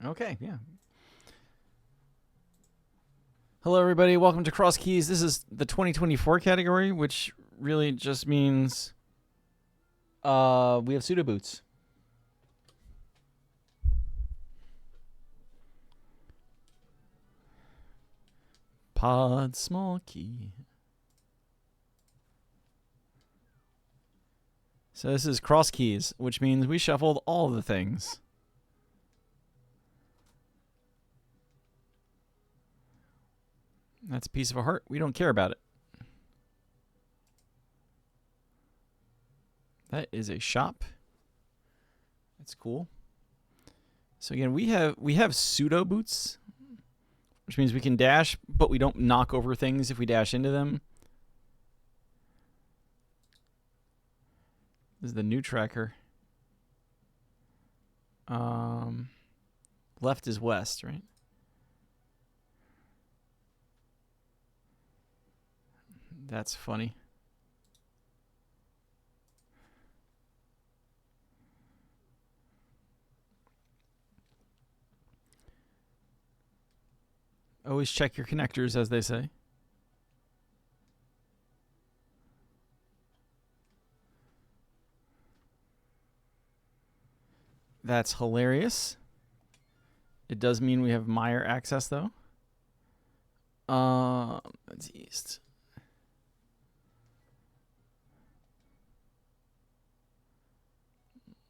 Okay, yeah. Hello, everybody. Welcome to Crosskeys. This is the 2024 category, which really just means we have pseudo boots. Pod small key. So this is Crosskeys, which means we shuffled all the things. That's a piece of a heart. We don't care about it. That is a shop. That's cool. So again, we have pseudo boots, which means we can dash, but we don't knock over things if we dash into them. This is the new tracker. Left is west, right? That's funny. Always check your connectors, as they say. That's hilarious. It does mean we have Meyer access, though. That's east.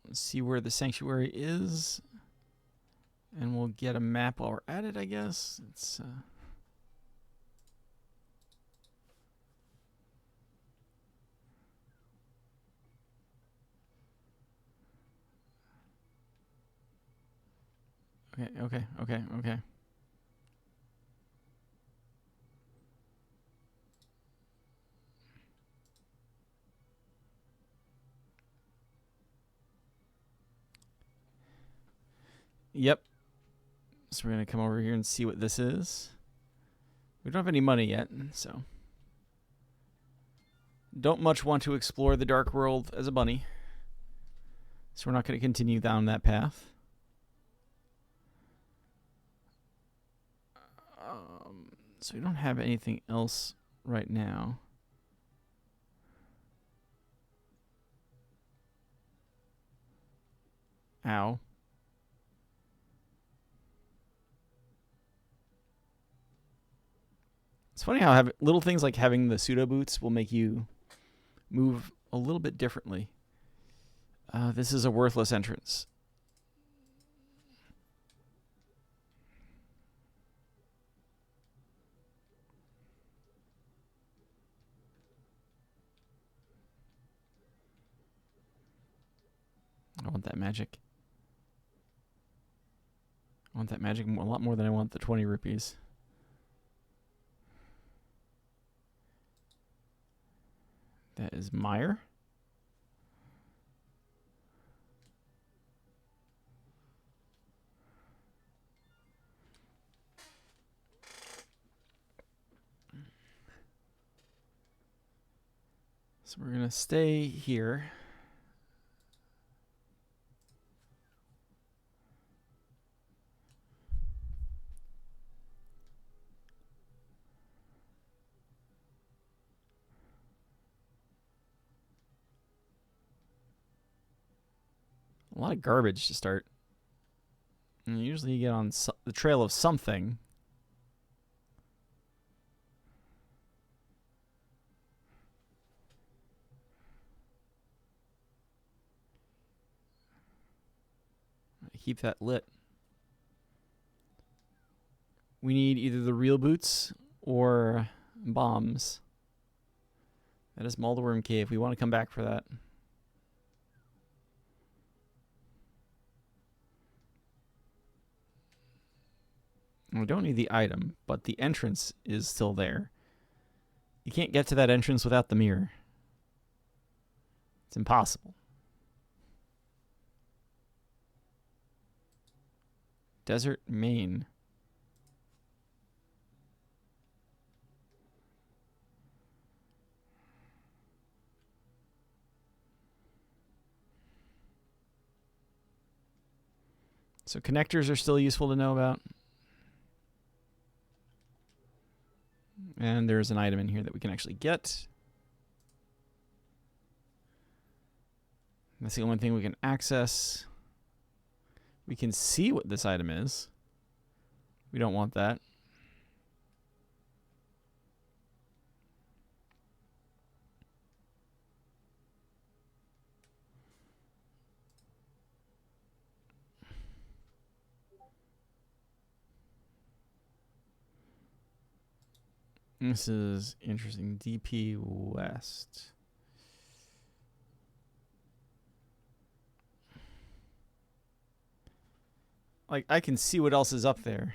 Let's see where the sanctuary is. And we'll get a map while we're at it, I guess. It's okay. Yep. So we're going to come over here and see what this is. We don't have any money yet, so don't much want to explore the dark world as a bunny. So we're not going to continue down that path. So we don't have anything else right now. Ow. It's funny how little things like having the pseudo boots will make you move a little bit differently. This is a worthless entrance. I want that magic. I want that magic a lot more than I want the 20 rupees. That is Meyer. So we're going to stay here. A lot of garbage to start. And usually you get on the trail of something. Keep that lit. We need either the real boots or bombs. That is Mulderworm Cave. We want to come back for that. We don't need the item, but the entrance is still there. You can't get to that entrance without the mirror. It's impossible. Desert, Maine. So connectors are still useful to know about. And there's an item in here that we can actually get. That's the only thing we can access. We can see what this item is. We don't want that. This is interesting. DP West. Like, I can see what else is up there.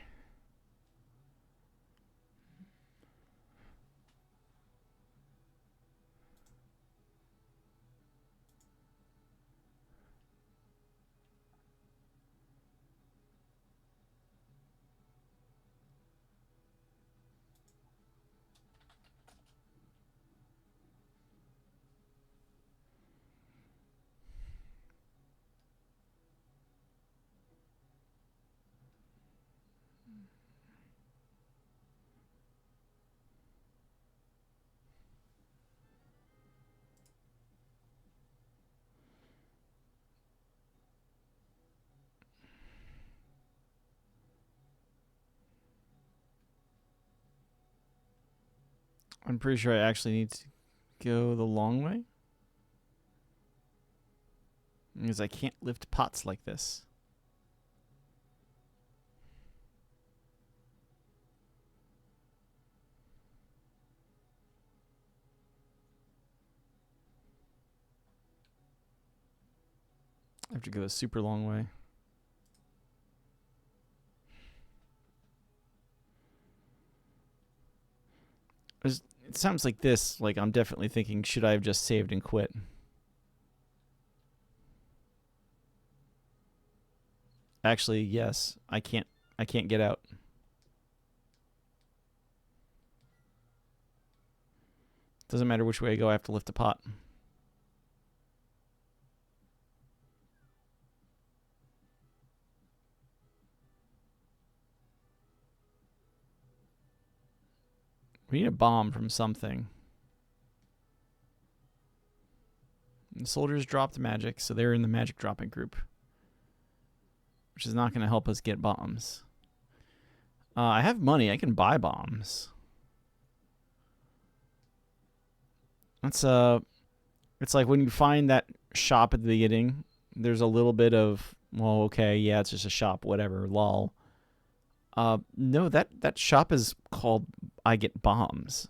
I'm pretty sure I actually need to go the long way. Because I can't lift pots like this. I have to go a super long way. It sounds like this. Like, I'm definitely thinking, should I have just saved and quit? Actually, yes. I can't get out. Doesn't matter which way I go, I have to lift a pot. We need a bomb from something. The soldiers dropped magic, so they're in the magic dropping group. Which is not going to help us get bombs. I have money. I can buy bombs. That's it's like when you find that shop at the beginning, there's a little bit of, well, okay, yeah, it's just a shop, whatever, lol. No, that shop is called I Get Bombs.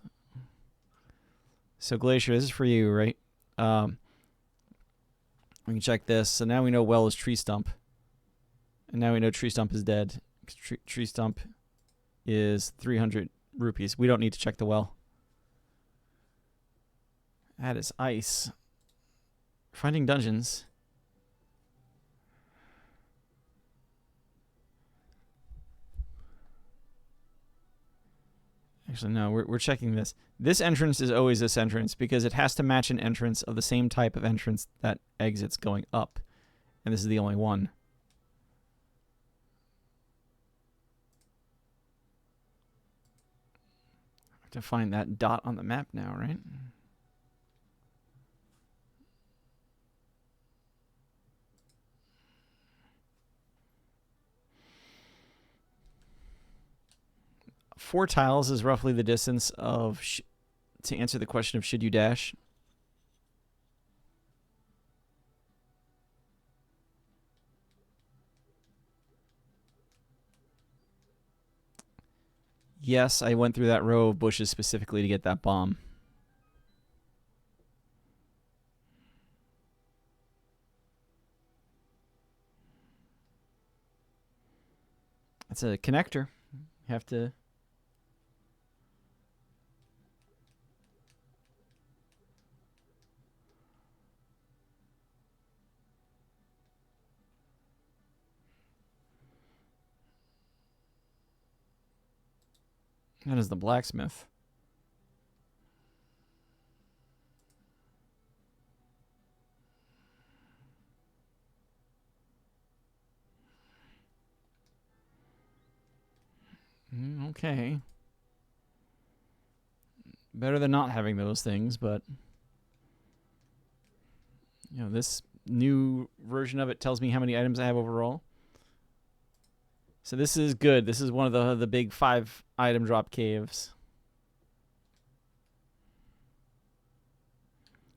So Glacier, this is for you, right? We can check this. So now we know well is Tree Stump. And now we know Tree Stump is dead. Tree Stump is 300 rupees. We don't need to check the well. That is ice. Finding dungeons. Actually, no, we're checking this. This entrance is always this entrance because it has to match an entrance of the same type of entrance that exits going up. And this is the only one. I have to find that dot on the map now, right? Four tiles is roughly the distance of, to answer the question of should you dash. Yes, I went through that row of bushes specifically to get that bomb. It's a connector. You have to... That is the blacksmith. Okay. Better than not having those things, but you know, this new version of it tells me how many items I have overall. So this is good. This is one of the big 5 item drop caves.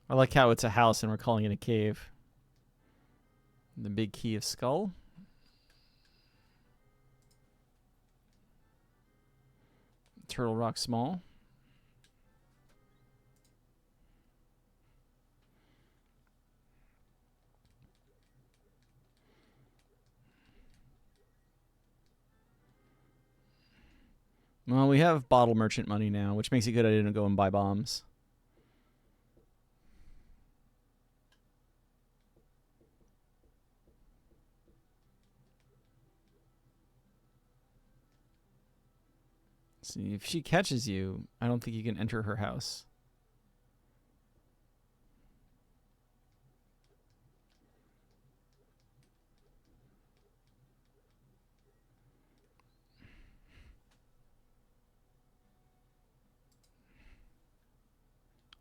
I like how it's a house and we're calling it a cave. The big key of skull. Turtle rock small. Well, we have bottle merchant money now, which makes it good I didn't go and buy bombs. See, if she catches you, I don't think you can enter her house.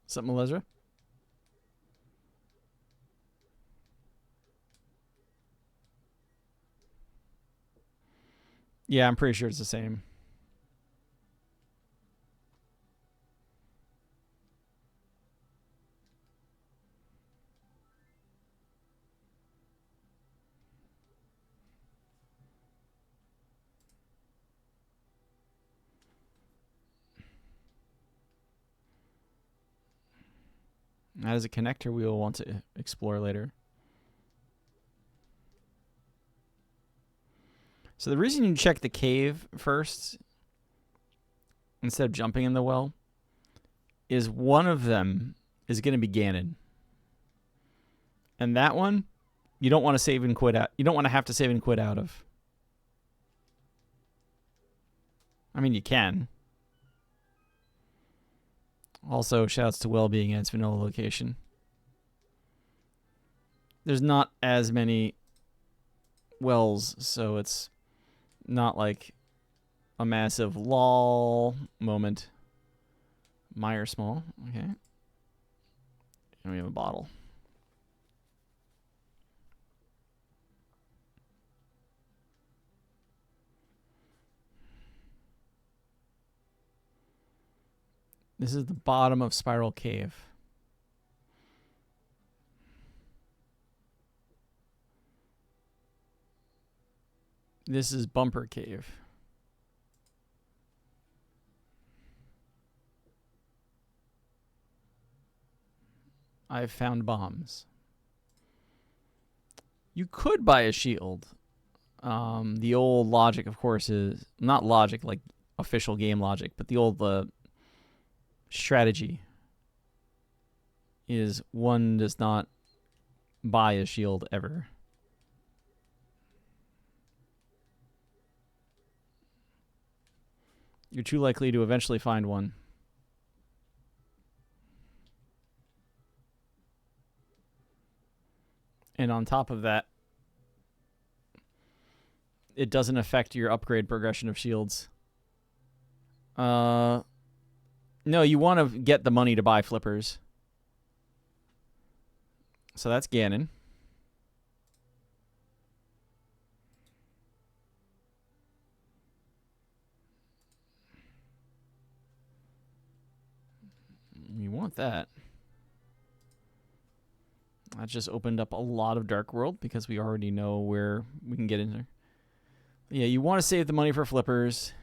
Something, Melezra? Yeah, I'm pretty sure it's the same. That is a connector we will want to explore later. So the reason you check the cave first, instead of jumping in the well, is one of them is going to be Ganon. And that one, you don't want to save and quit out. You don't want to have to save and quit out of. I mean, you can. Also, shouts to Well-Being at its vanilla location. There's not as many wells, so it's not like a massive lol moment. Meyer small, okay. And we have a bottle. This is the bottom of Spiral Cave. This is Bumper Cave. I've found bombs. You could buy a shield. The old logic, of course, is not logic like official game logic, but the old strategy is one does not buy a shield ever. You're too likely to eventually find one. And on top of that, it doesn't affect your upgrade progression of shields. No, you want to get the money to buy flippers. So that's Ganon. You want that. That just opened up a lot of Dark World because we already know where we can get in there. Yeah, you want to save the money for flippers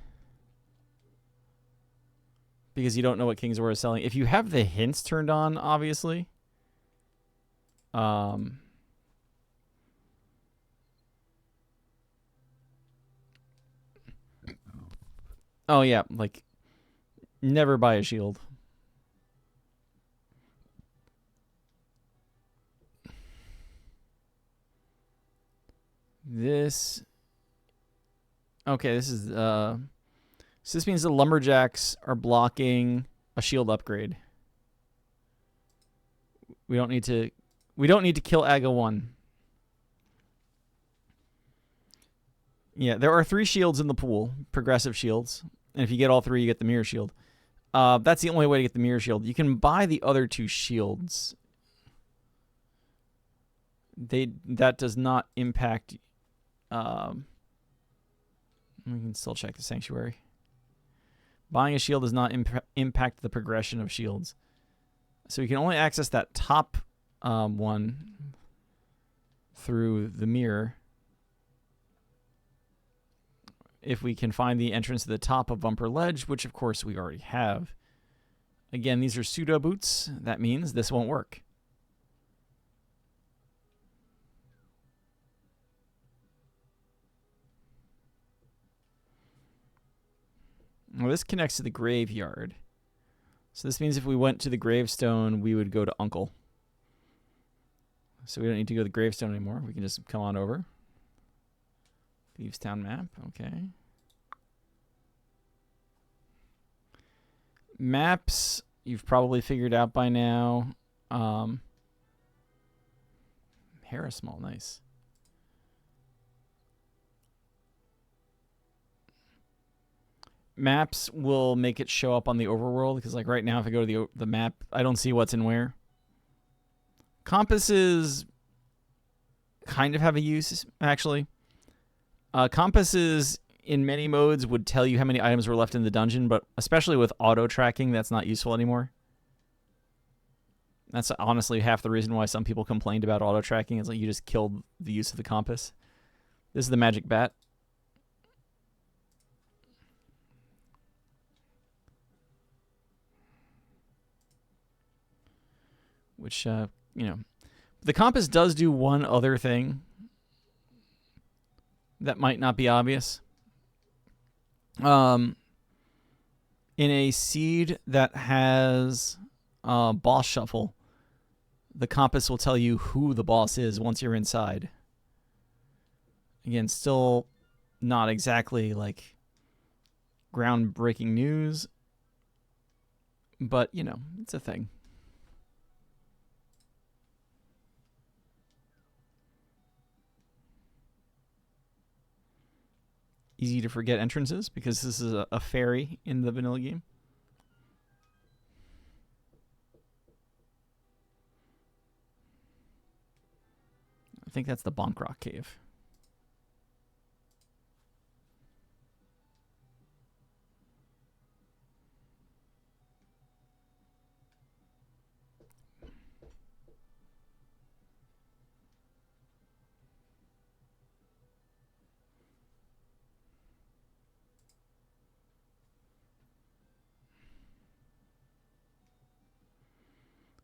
because you don't know what King's War is selling. If you have the hints turned on, obviously. Oh, yeah, like, never buy a shield. This... Okay, this is... So this means the lumberjacks are blocking a shield upgrade. We don't need to kill Aga 1. Yeah, there are 3 shields in the pool, progressive shields. And if you get all 3, you get the mirror shield. That's the only way to get the mirror shield. You can buy the other 2 shields. That does not impact. We can still check the sanctuary. Buying a shield does not impact the progression of shields. So you can only access that top one through the mirror. If we can find the entrance to the top of Bumper Ledge, which of course we already have. Again, these are pseudo boots. That means this won't work. Well, this connects to the graveyard. So this means if we went to the gravestone, we would go to Uncle. So we don't need to go to the gravestone anymore. We can just come on over. Thievestown map, okay. Maps, you've probably figured out by now. Harrismall, nice. Maps will make it show up on the overworld, because like right now if I go to the map, I don't see what's in where. Compasses kind of have a use, actually. Compasses in many modes would tell you how many items were left in the dungeon, but especially with auto tracking, that's not useful anymore. That's honestly half the reason why some people complained about auto tracking. It's like you just killed the use of the compass. This is the magic bat. Which, you know, the compass does do one other thing that might not be obvious. In a seed that has boss shuffle, the compass will tell you who the boss is once you're inside. Again, still not exactly like groundbreaking news, but, you know, it's a thing. Easy to forget entrances because this is a ferry in the vanilla game. I think that's the Bonk Rock Cave.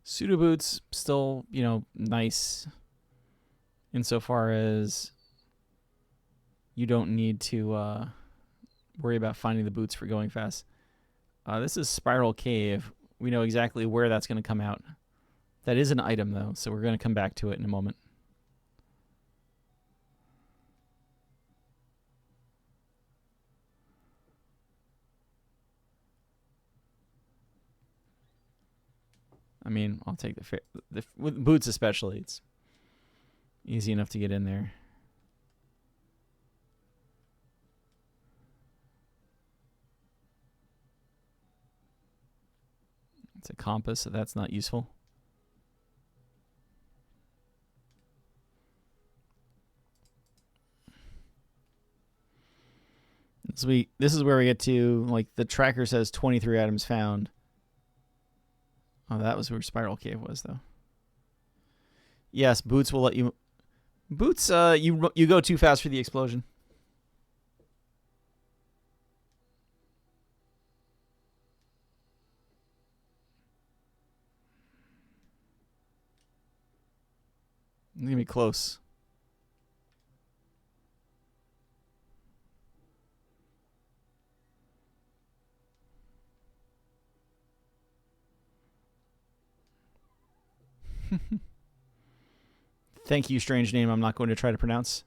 Pseudo boots still, you know, nice insofar as you don't need to worry about finding the boots for going fast. This is Spiral Cave. We know exactly where that's going to come out. That is an item, though, so we're going to come back to it in a moment. I mean, I'll take with boots especially. It's easy enough to get in there. It's a compass, so that's not useful. This is where we get to, like, the tracker says 23 items found. Oh, that was where Spiral Cave was, though. Yes, boots will let you... Boots, you go too fast for the explosion. It's going to be close. Thank you, strange name I'm not going to try to pronounce.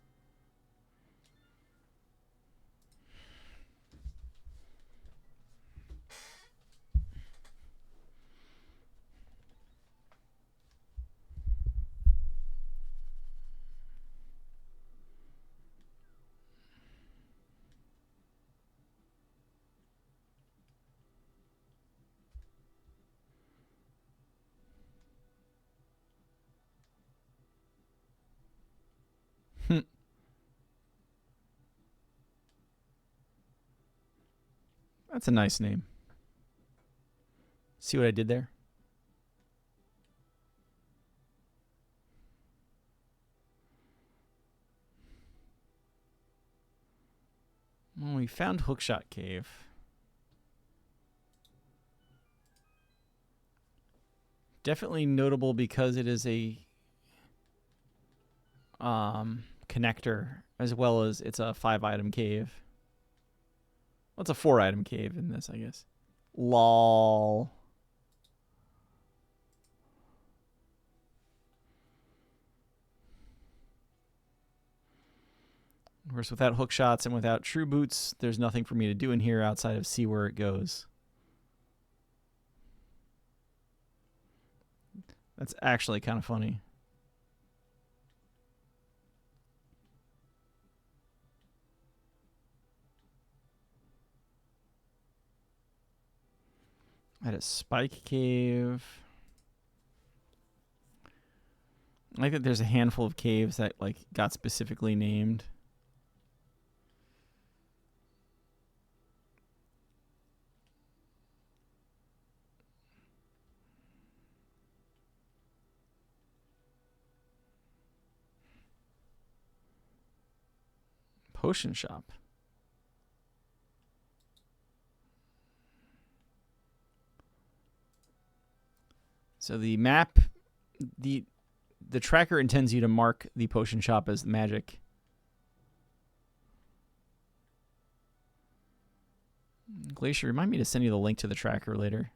That's a nice name. See what I did there? Well, we found Hookshot Cave. Definitely notable because it is a connector, as well as it's a 5-item cave. Well, it's a 4-item cave in this, I guess. Lol. Of course, without hook shots and without true boots, there's nothing for me to do in here outside of see where it goes. That's actually kind of funny. I had a spike cave. I think that there's a handful of caves that like got specifically named. Potion shop. So the map, the tracker intends you to mark the potion shop as magic. Glacier, remind me to send you the link to the tracker later.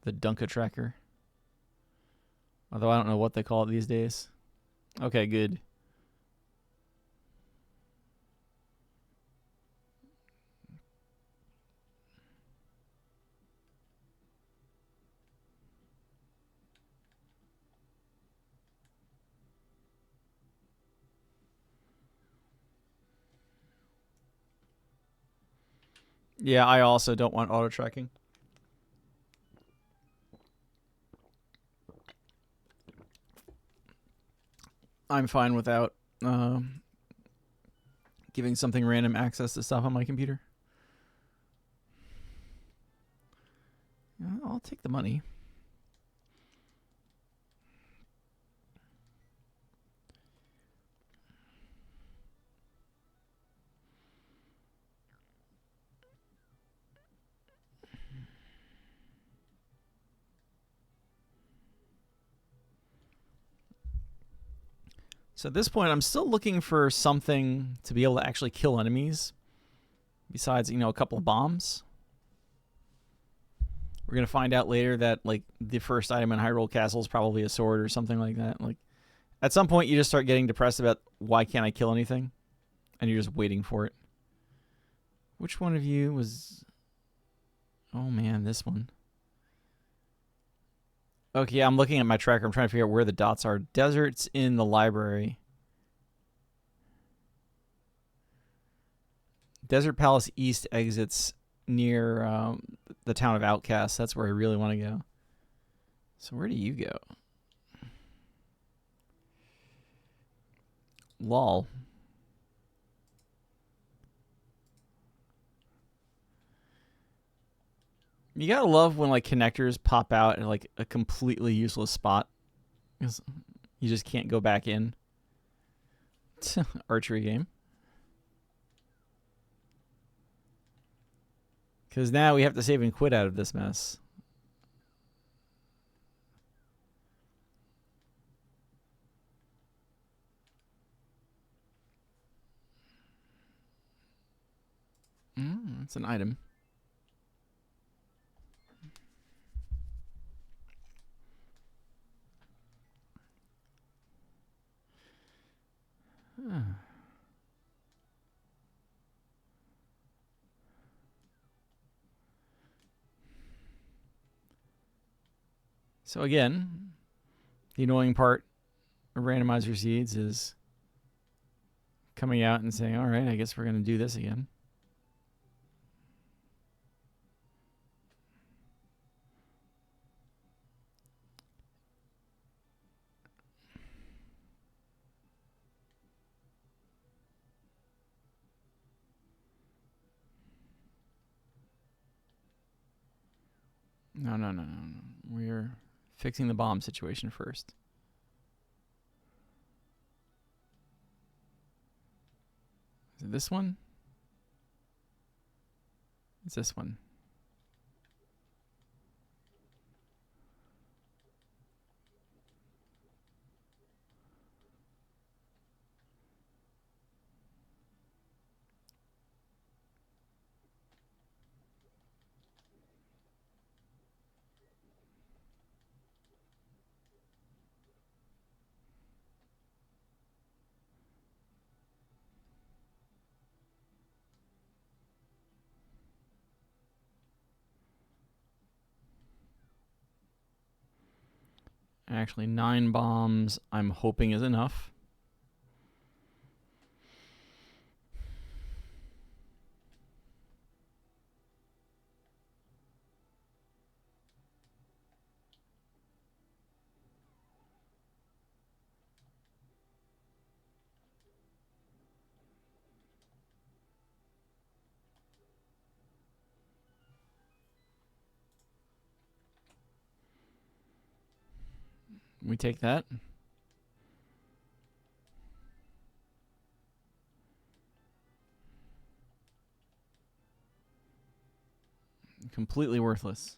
The Dunka tracker. Although I don't know what they call it these days. Okay, good. Yeah, I also don't want auto tracking. I'm fine without giving something random access to stuff on my computer. I'll take the money. So at this point, I'm still looking for something to be able to actually kill enemies. Besides, a couple of bombs. We're going to find out later that, like, the first item in Hyrule Castle is probably a sword or something like that. Like, at some point, you just start getting depressed about why can't I kill anything? And you're just waiting for it. Which one of you was... Oh, man, this one. Okay, yeah, I'm looking at my tracker. I'm trying to figure out where the dots are. Desert's in the library. Desert Palace East exits near the town of Outcast. That's where I really want to go. So where do you go? Lol. You gotta love when like connectors pop out at like a completely useless spot. You just can't go back in. Archery game. Because now we have to save and quit out of this mess. That's an item. So again, the annoying part of randomizer seeds is coming out and saying, all right, I guess we're going to do this again. No, no, no, no, no. We're fixing the bomb situation first. Is it this one? It's this one. Actually, 9 bombs I'm hoping is enough. We take that. Completely worthless.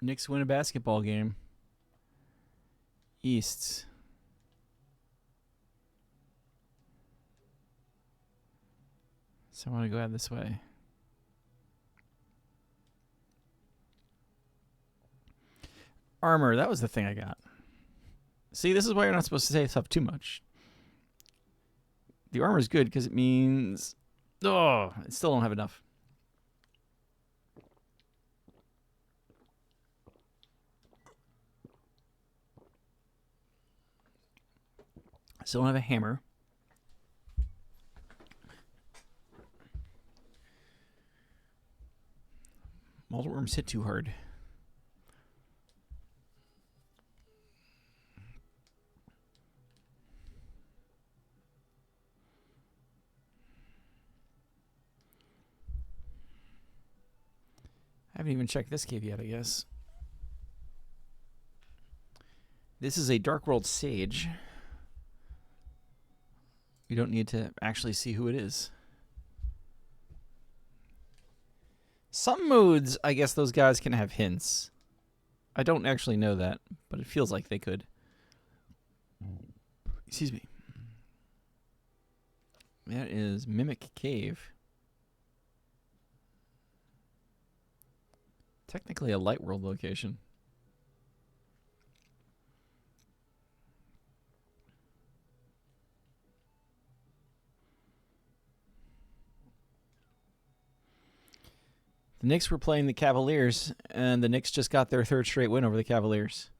Knicks win a basketball game. East. So I want to go out this way. Armor, that was the thing I got. See, this is why you're not supposed to say stuff too much. The armor is good because it means... Oh, I still don't have enough. I still don't have a hammer. Multiple worms hit too hard. I haven't even checked this cave yet, I guess. This is a Dark World Sage. You don't need to actually see who it is. Some modes, I guess those guys can have hints. I don't actually know that, but it feels like they could. Excuse me. That is Mimic Cave. Technically a Light World location. The Knicks were playing the Cavaliers, and the Knicks just got their 3rd straight win over the Cavaliers.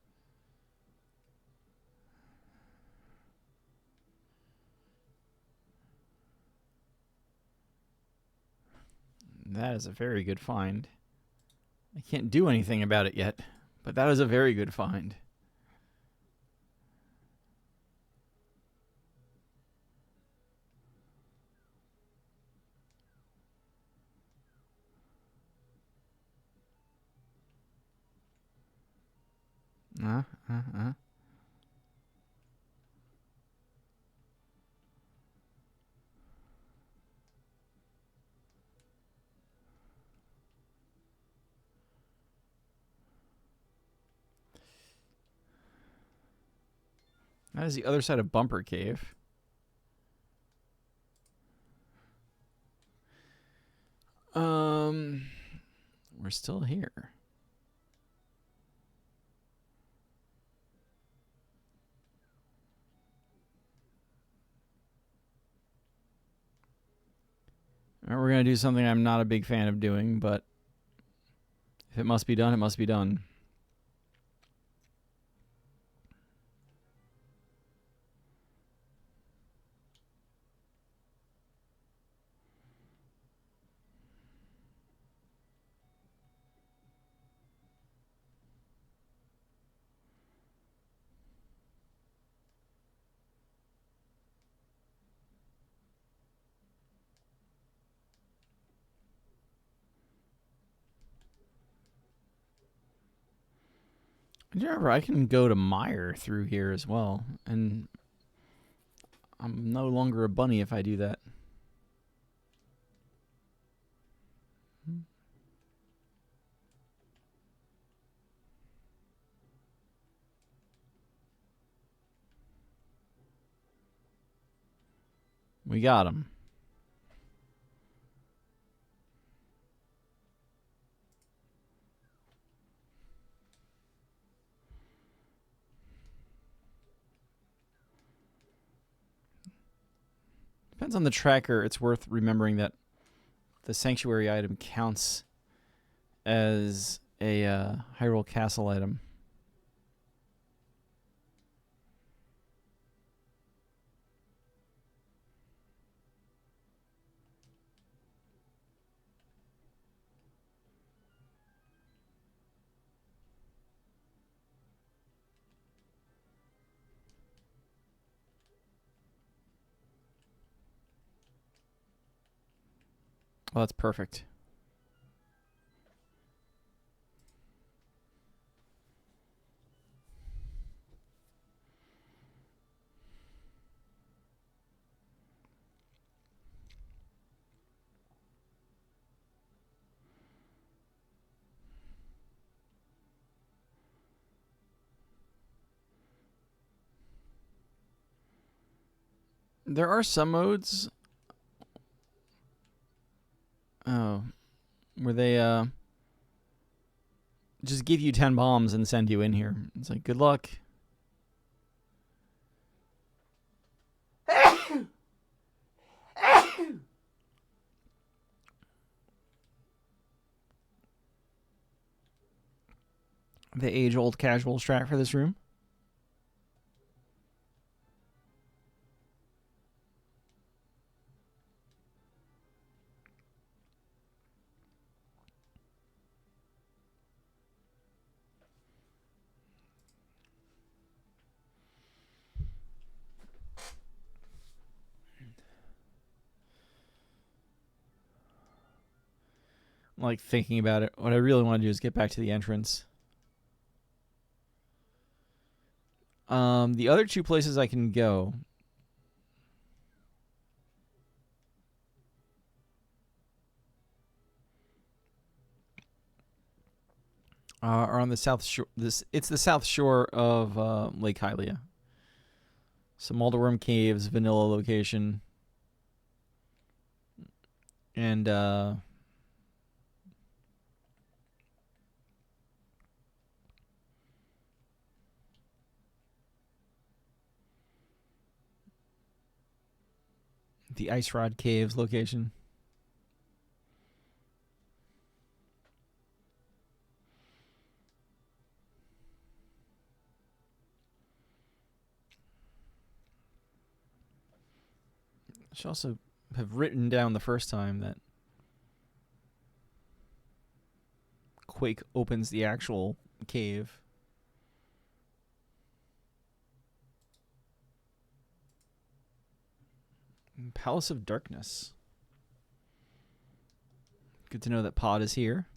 That is a very good find. I can't do anything about it yet, but that is a very good find. That is the other side of Bumper Cave. We're still here. All right, we're going to do something I'm not a big fan of doing, but if it must be done, it must be done. Remember, I can go to Mire through here as well, and I'm no longer a bunny if I do that. We got him. Depends on the tracker. It's worth remembering that the sanctuary item counts as a Hyrule Castle item. Well, that's perfect. There are some modes where they just give you 10 bombs and send you in here. It's like, good luck. The age-old casual strat for this room. Like thinking about it. What I really want to do is get back to the entrance. The other two places I can go are on the south shore. It's the south shore of Lake Hylia. So Mulderworm Caves, vanilla location, and the Ice Rod Caves location. I should also have written down the first time that Quake opens the actual cave. Palace of Darkness. Good to know that Pod is here.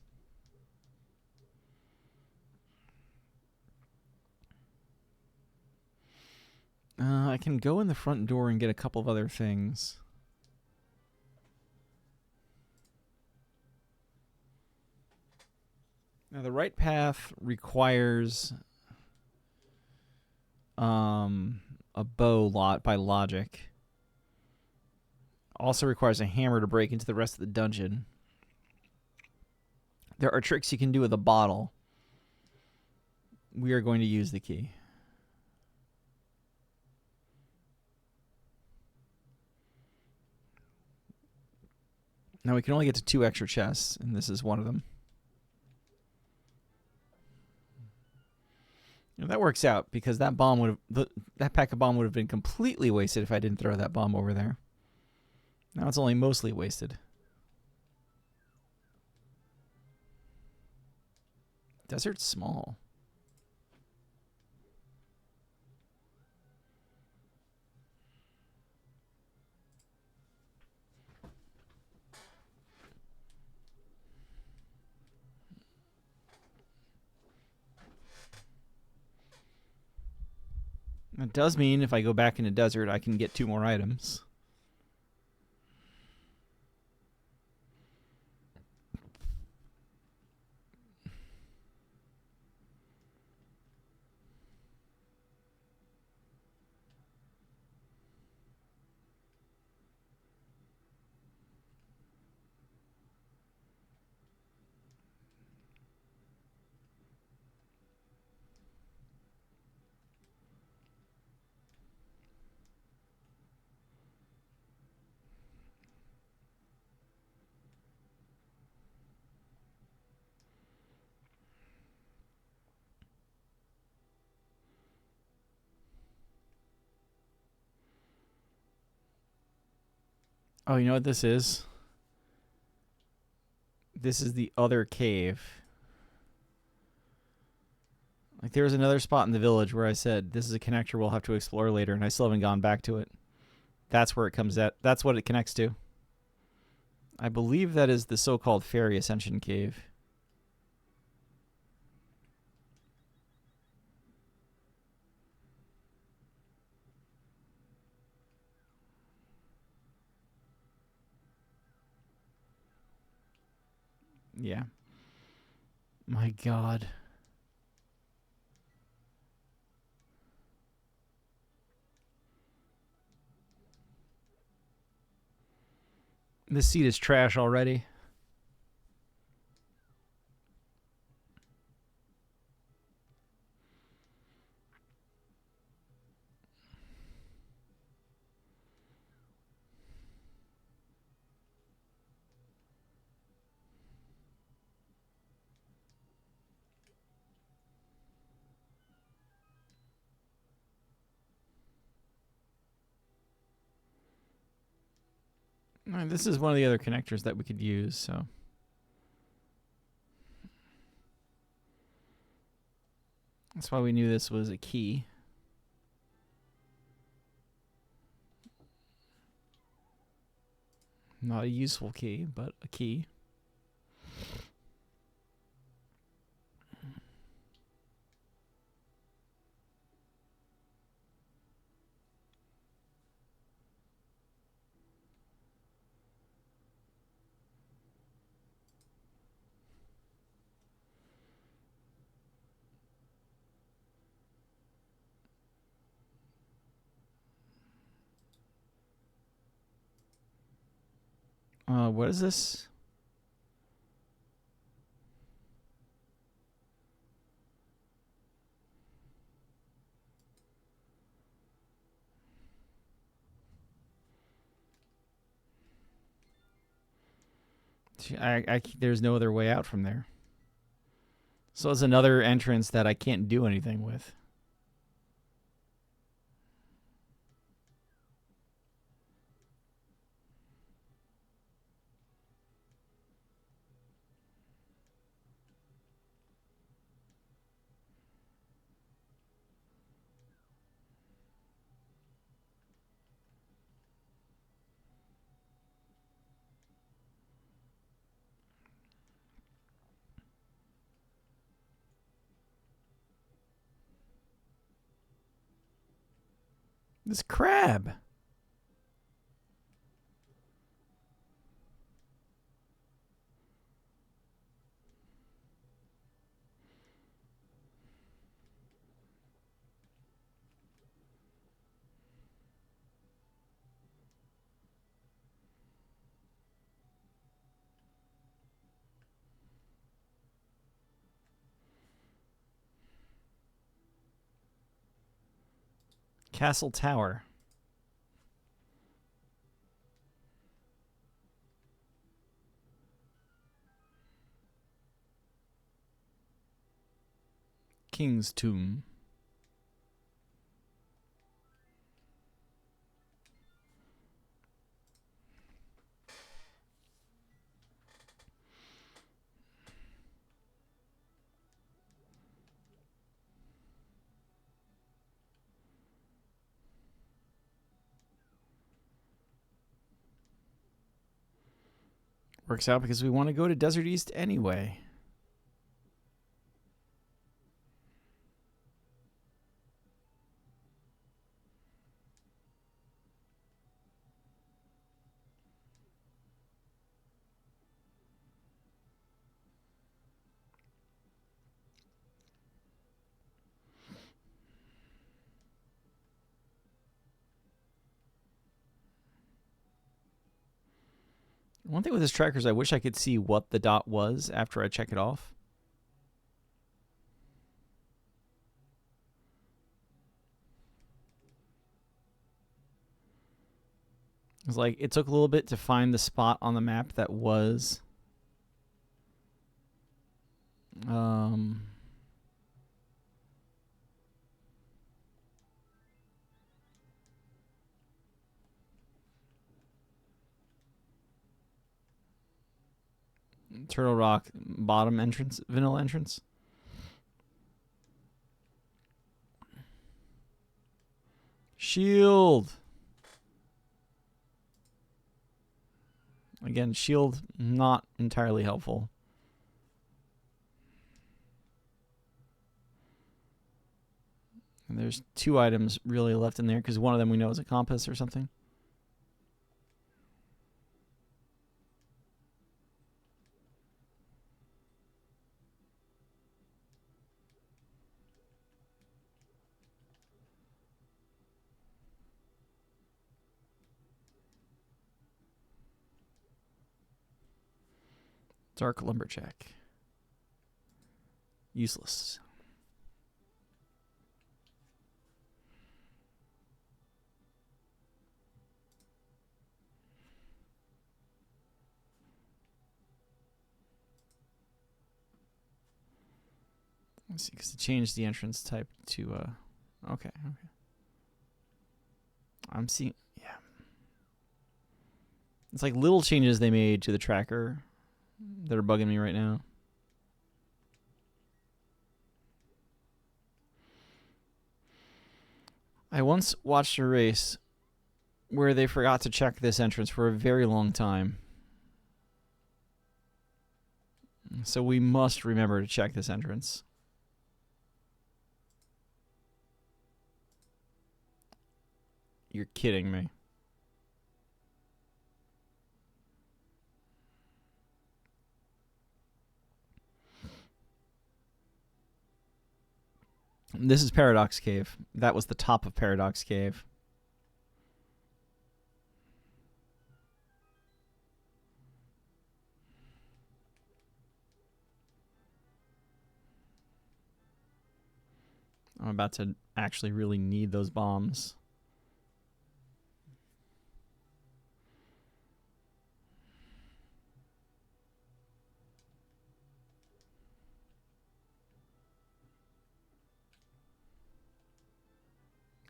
I can go in the front door and get a couple of other things. Now, the right path requires a bow lot by logic. Also requires a hammer to break into the rest of the dungeon. There are tricks you can do with a bottle. We are going to use the key. Now we can only get to 2 extra chests, and this is one of them. Now that works out because that bomb would have that pack of bomb would have been completely wasted if I didn't throw that bomb over there. Now it's only mostly wasted. Desert's small. It does mean if I go back in the desert, I can get 2 more items. Oh, you know what this is? This is the other cave. Like, there was another spot in the village where I said, this is a connector we'll have to explore later, and I still haven't gone back to it. That's where it comes at. That's what it connects to. I believe that is the so-called Fairy Ascension Cave. Yeah. My God. This seat is trash already. All right, this is one of the other connectors that we could use, so. That's why we knew this was a key. Not a useful key, but a key. What is this? There's no other way out from there. So it's another entrance that I can't do anything with. This crab. Castle Tower. King's Tomb. Works out because we want to go to Desert East anyway. One thing with this tracker is I wish I could see what the dot was after I check it off. It's like it took a little bit to find the spot on the map that was Turtle Rock bottom entrance, vanilla entrance. Shield. Again, shield not entirely helpful. And there's 2 items really left in there because one of them we know is a compass or something. Dark Lumberjack. Useless. Let's see, because it changed the entrance type to, okay. I'm seeing, yeah. It's like little changes they made to the tracker that are bugging me right now. I once watched a race where they forgot to check this entrance for a very long time. So we must remember to check this entrance. You're kidding me. This is Paradox Cave. That was the top of Paradox Cave. I'm about to actually really need those bombs.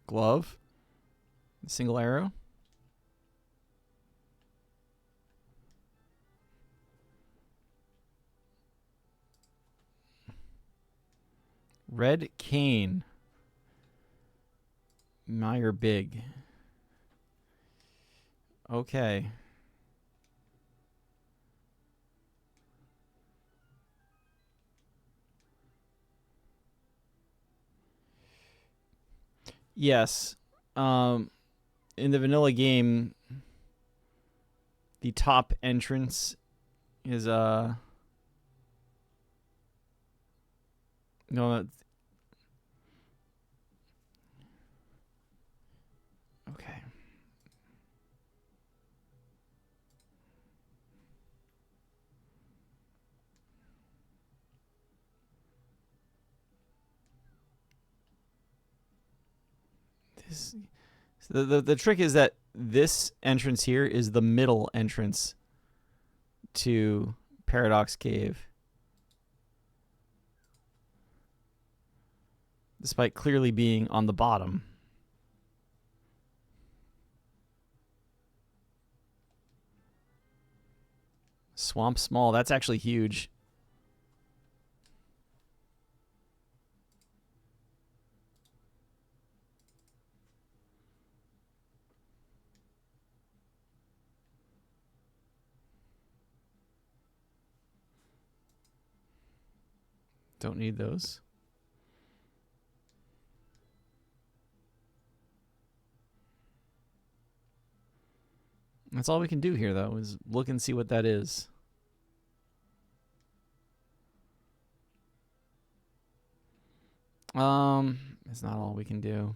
Glove. Single arrow. Red cane. Meyer big. Okay. Yes. In the vanilla game, the top entrance is no. Okay. This. The trick is that this entrance here is the middle entrance to Paradox Cave. Despite clearly being on the bottom. Swamp Small, that's actually huge. Don't need those. That's all we can do here, though, is look and see what that is. It's not all we can do.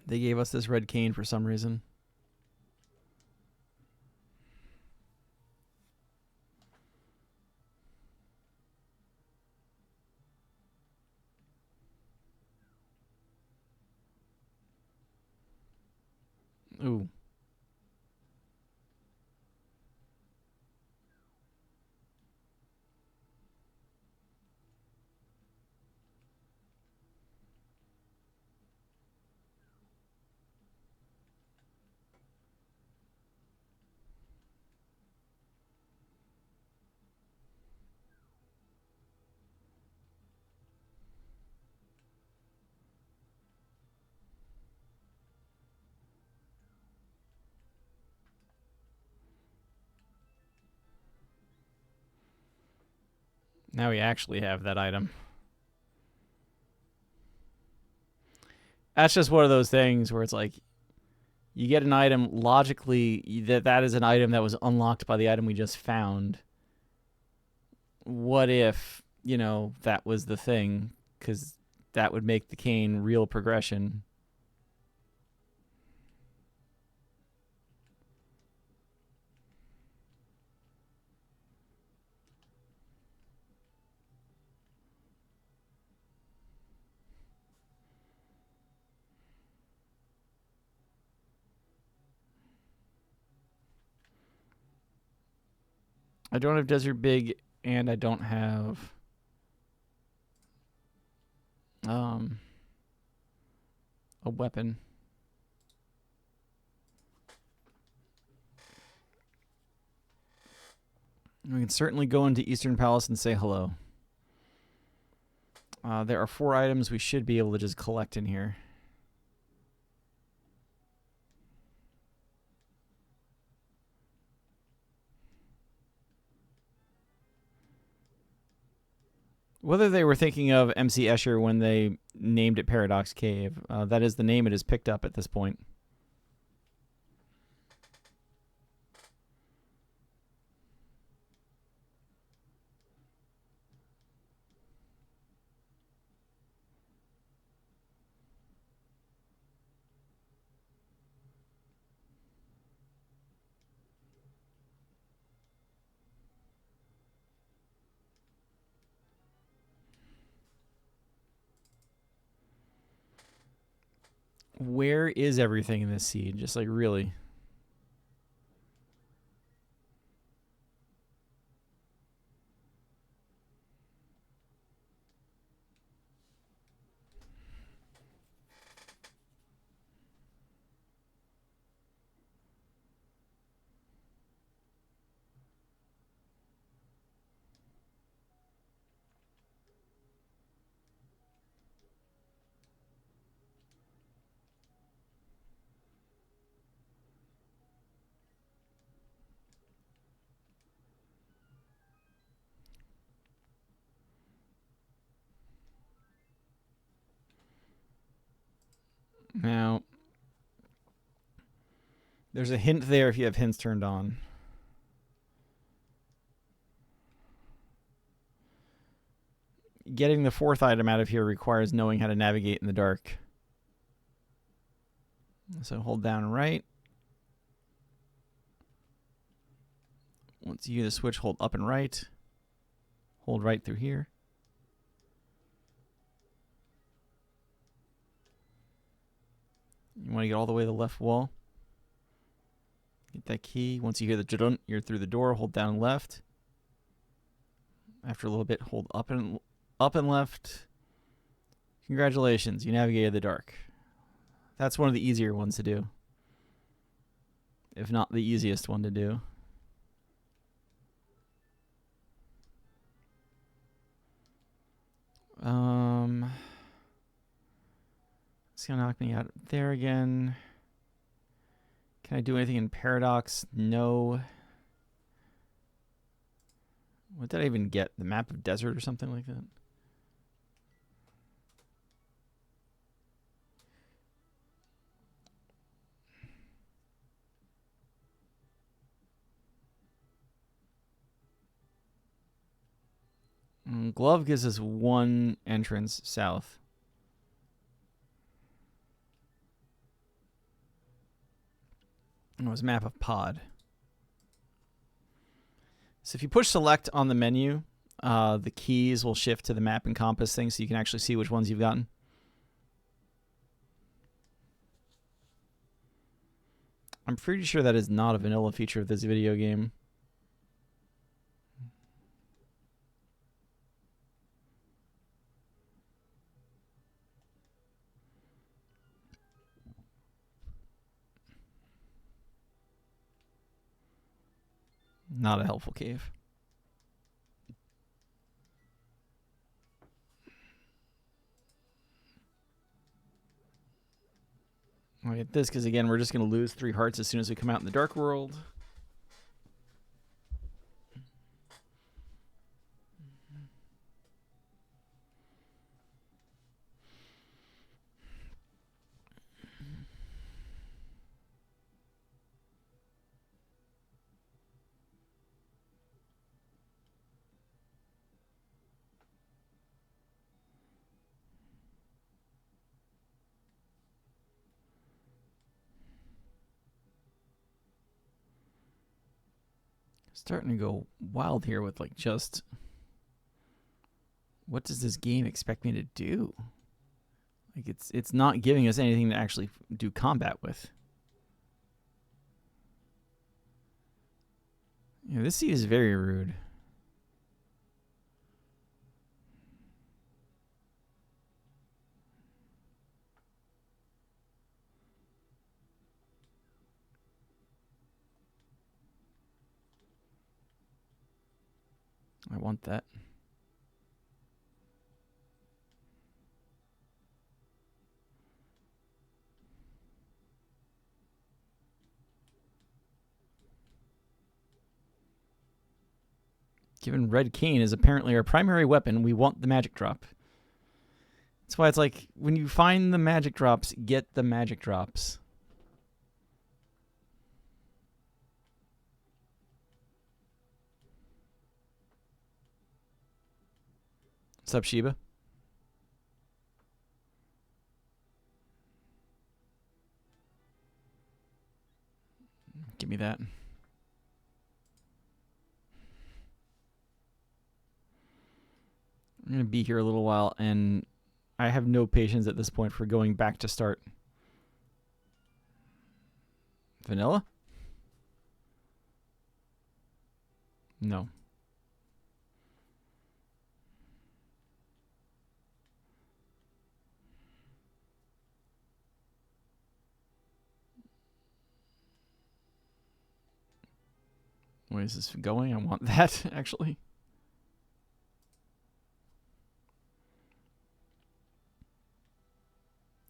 They gave us this red cane for some reason. Ooh. Now we actually have that item. That's just one of those things where it's like, you get an item, logically, that is an item that was unlocked by the item we just found. What if, that was the thing? Because that would make the cane real progression. I don't have Desert Big, and I don't have a weapon. We can certainly go into Eastern Palace and say hello. There are 4 items we should be able to just collect in here. Whether they were thinking of MC Escher when they named it Paradox Cave, that is the name it has picked up at this point. Where is everything in this seed? Just like really. Now, there's a hint there if you have hints turned on. Getting the 4th item out of here requires knowing how to navigate in the dark. So hold down right. Once you get a switch, hold up and right. Hold right through here. You want to get all the way to the left wall. Get that key. Once you hear the judun, you're through the door. Hold down left. After a little bit, hold up and left. Congratulations, you navigated the dark. That's one of the easier ones to do, if not the easiest one to do. It's gonna knock me out there again. Can I do anything in Paradox? No. What did I even get? The map of desert or something like that? Glove gives us 1 entrance south. It was map of pod. So if you push select on the menu, the keys will shift to the map and compass thing so you can actually see which ones you've gotten. I'm pretty sure that is not a vanilla feature of this video game. Not a helpful cave. I'll get this because, again, we're just going to lose 3 hearts as soon as we come out in the dark world. Starting to go wild here with like just what does this game expect me to do? Like it's not giving us anything to actually do combat with. Yeah, this seat is very rude. I want that. Given red cane is apparently our primary weapon, we want the magic drop. That's why it's like, when you find the magic drops, get the magic drops. What's up, Sheba? Give me that. I'm going to be here a little while, and I have no patience at this point for going back to start. Vanilla? No. Where is this going? I want that, actually.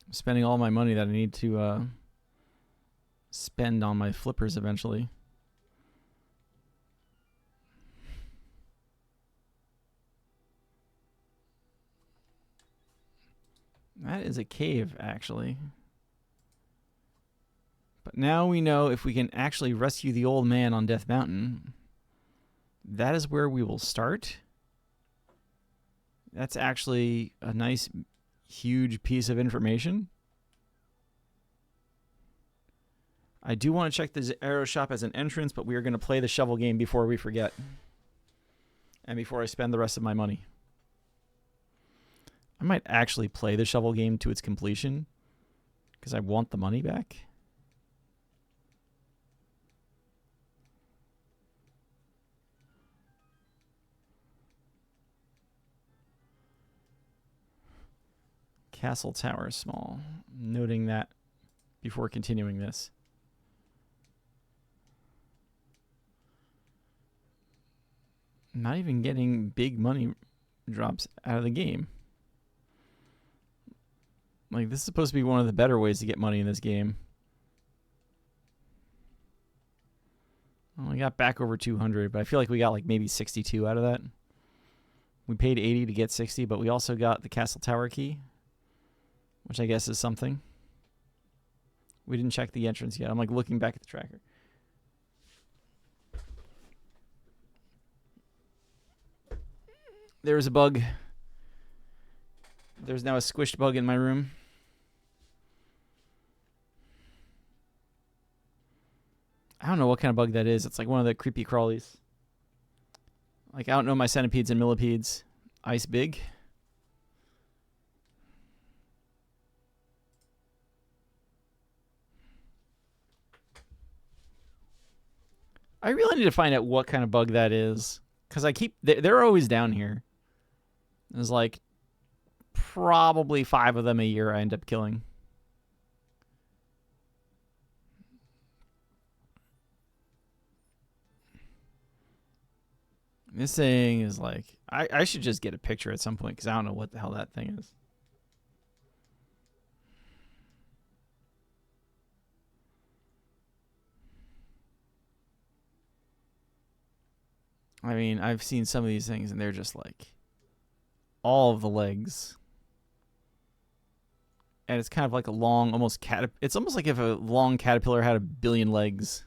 I'm spending all my money that I need to spend on my flippers eventually. That is a cave, actually. But now we know if we can actually rescue the old man on Death Mountain, that is where we will start. That's actually a nice, huge piece of information. I do want to check the arrow shop as an entrance, but we are going to play the shovel game before we forget. And before I spend the rest of my money. I might actually play the shovel game to its completion, because I want the money back. Castle tower small. Noting that before continuing this. I'm not even getting big money drops out of the game. Like, this is supposed to be one of the better ways to get money in this game. Well, we got back over 200, but I feel like we got like maybe 62 out of that. We paid 80 to get 60, but we also got the castle tower key, which I guess is something. We didn't check the entrance yet. I'm like looking back at the tracker. There's a bug. There's now a squished bug in my room. don't know what kind of bug that is. It's like one of the creepy crawlies. Like, I don't know my centipedes and millipedes. Ice big. I really need to find out what kind of bug that is. Because they're always down here. There's like probably 5 of them a year I end up killing. This thing is like, I should just get a picture at some point because I don't know what the hell that thing is. I mean, I've seen some of these things and they're just like all of the legs. And it's kind of like a long, almost it's almost like if a long caterpillar had 1 billion legs.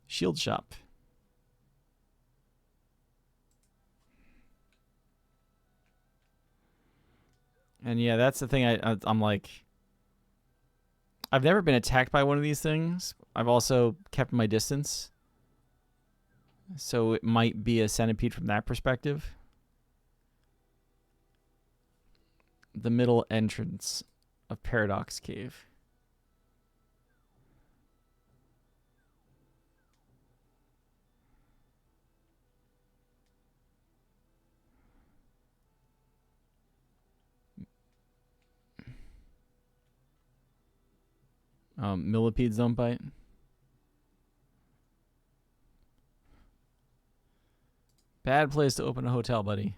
Shield shop. And yeah, that's the thing. I'm like, I've never been attacked by one of these things. I've also kept my distance. So it might be a centipede from that perspective. The middle entrance of Paradox Cave. Millipedes don't bite. Bad place to open a hotel, buddy.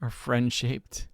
Or friend-shaped.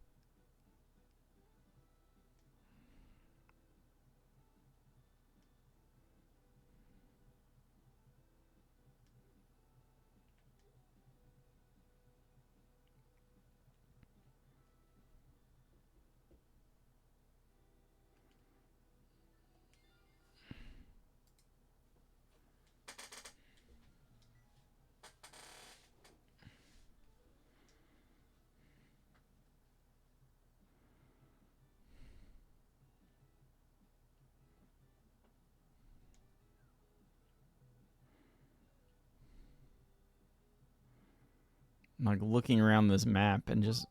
I'm like looking around this map and just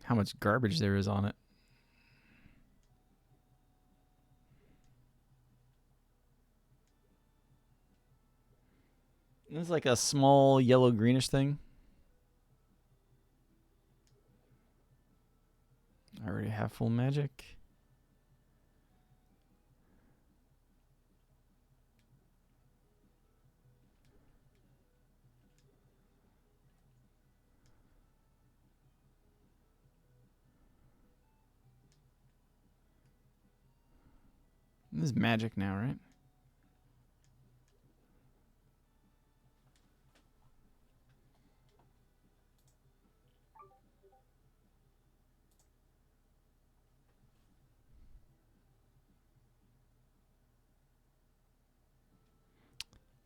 how much garbage there is on it. It's like a small yellow greenish thing. I already have full magic. This is magic now, right?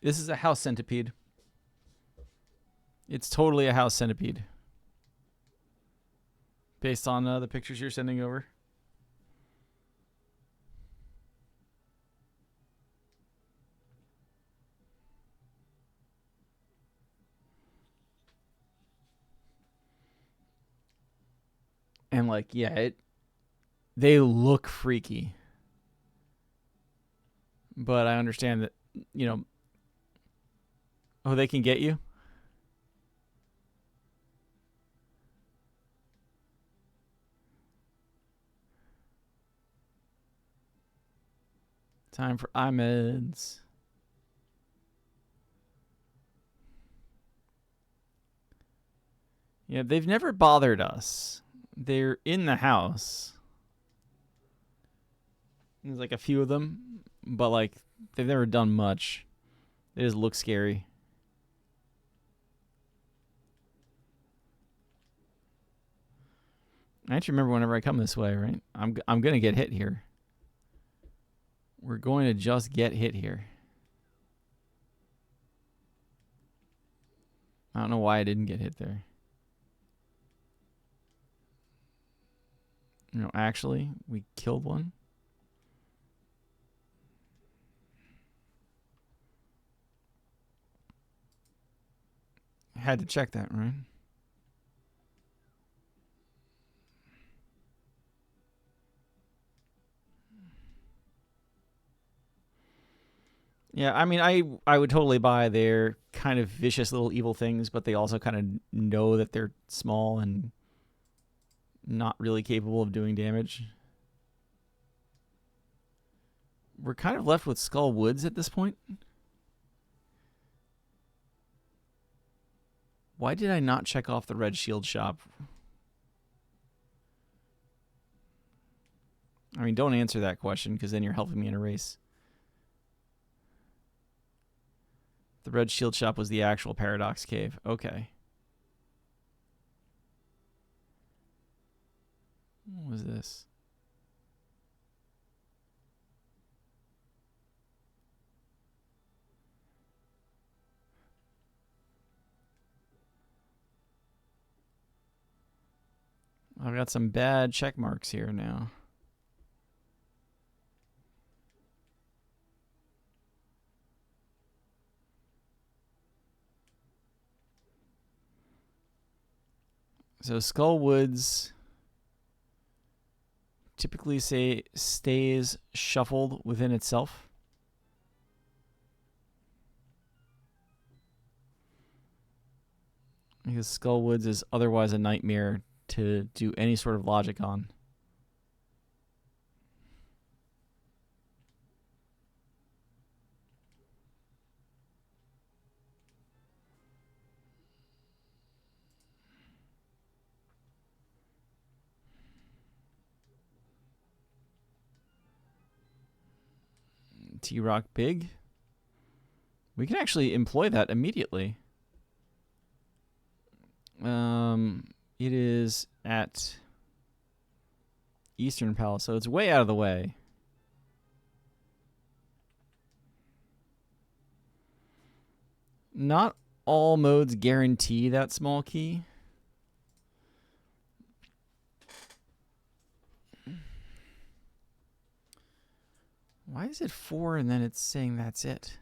This is a house centipede. It's totally a house centipede. Based on the pictures you're sending over. And like, yeah, they look freaky. But I understand that, you know, oh, they can get you? Time for eye meds. Yeah, they've never bothered us. They're in the house. There's like a few of them, but like they've never done much. They just look scary. I actually remember whenever I come this way, right? I'm gonna get hit here. We're going to just get hit here. I don't know why I didn't get hit there. No, actually, we killed one. Had to check that, right? Yeah, I mean, I would totally buy their kind of vicious little evil things, but they also kind of know that they're small and not really capable of doing damage. We're kind of left with Skull Woods at this point. Why did I not check off the red shield shop? I mean, don't answer that question because then you're helping me in a race. The red shield shop was the actual Paradox Cave. Okay. What was this? I've got some bad check marks here now. So Skull Woods typically stays shuffled within itself. Because Skull Woods is otherwise a nightmare to do any sort of logic on. T-Rock Big. We can actually employ that immediately. It is at Eastern Palace, so it's way out of the way. Not all modes guarantee that small key. Why is it 4 and then it's saying that's it?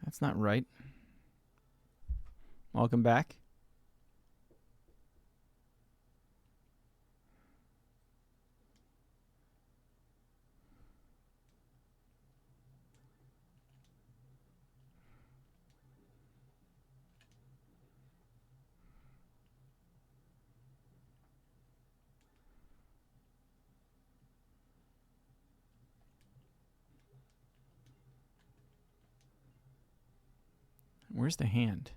That's not right. Welcome back. Where's the hand?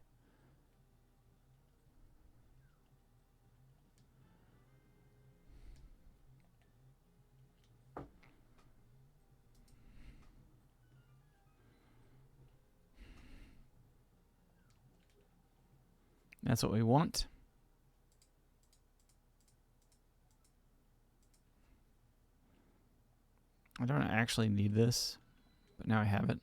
That's what we want. I don't actually need this, but now I have it.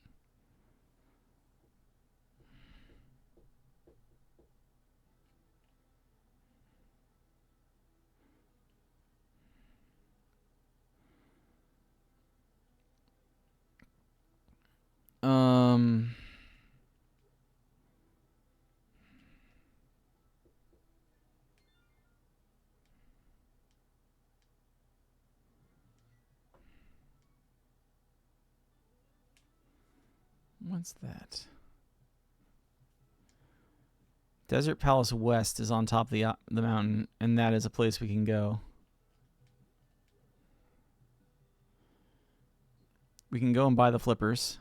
What's that? Desert Palace West is on top of the mountain, and that is a place we can go. We can go and buy the flippers.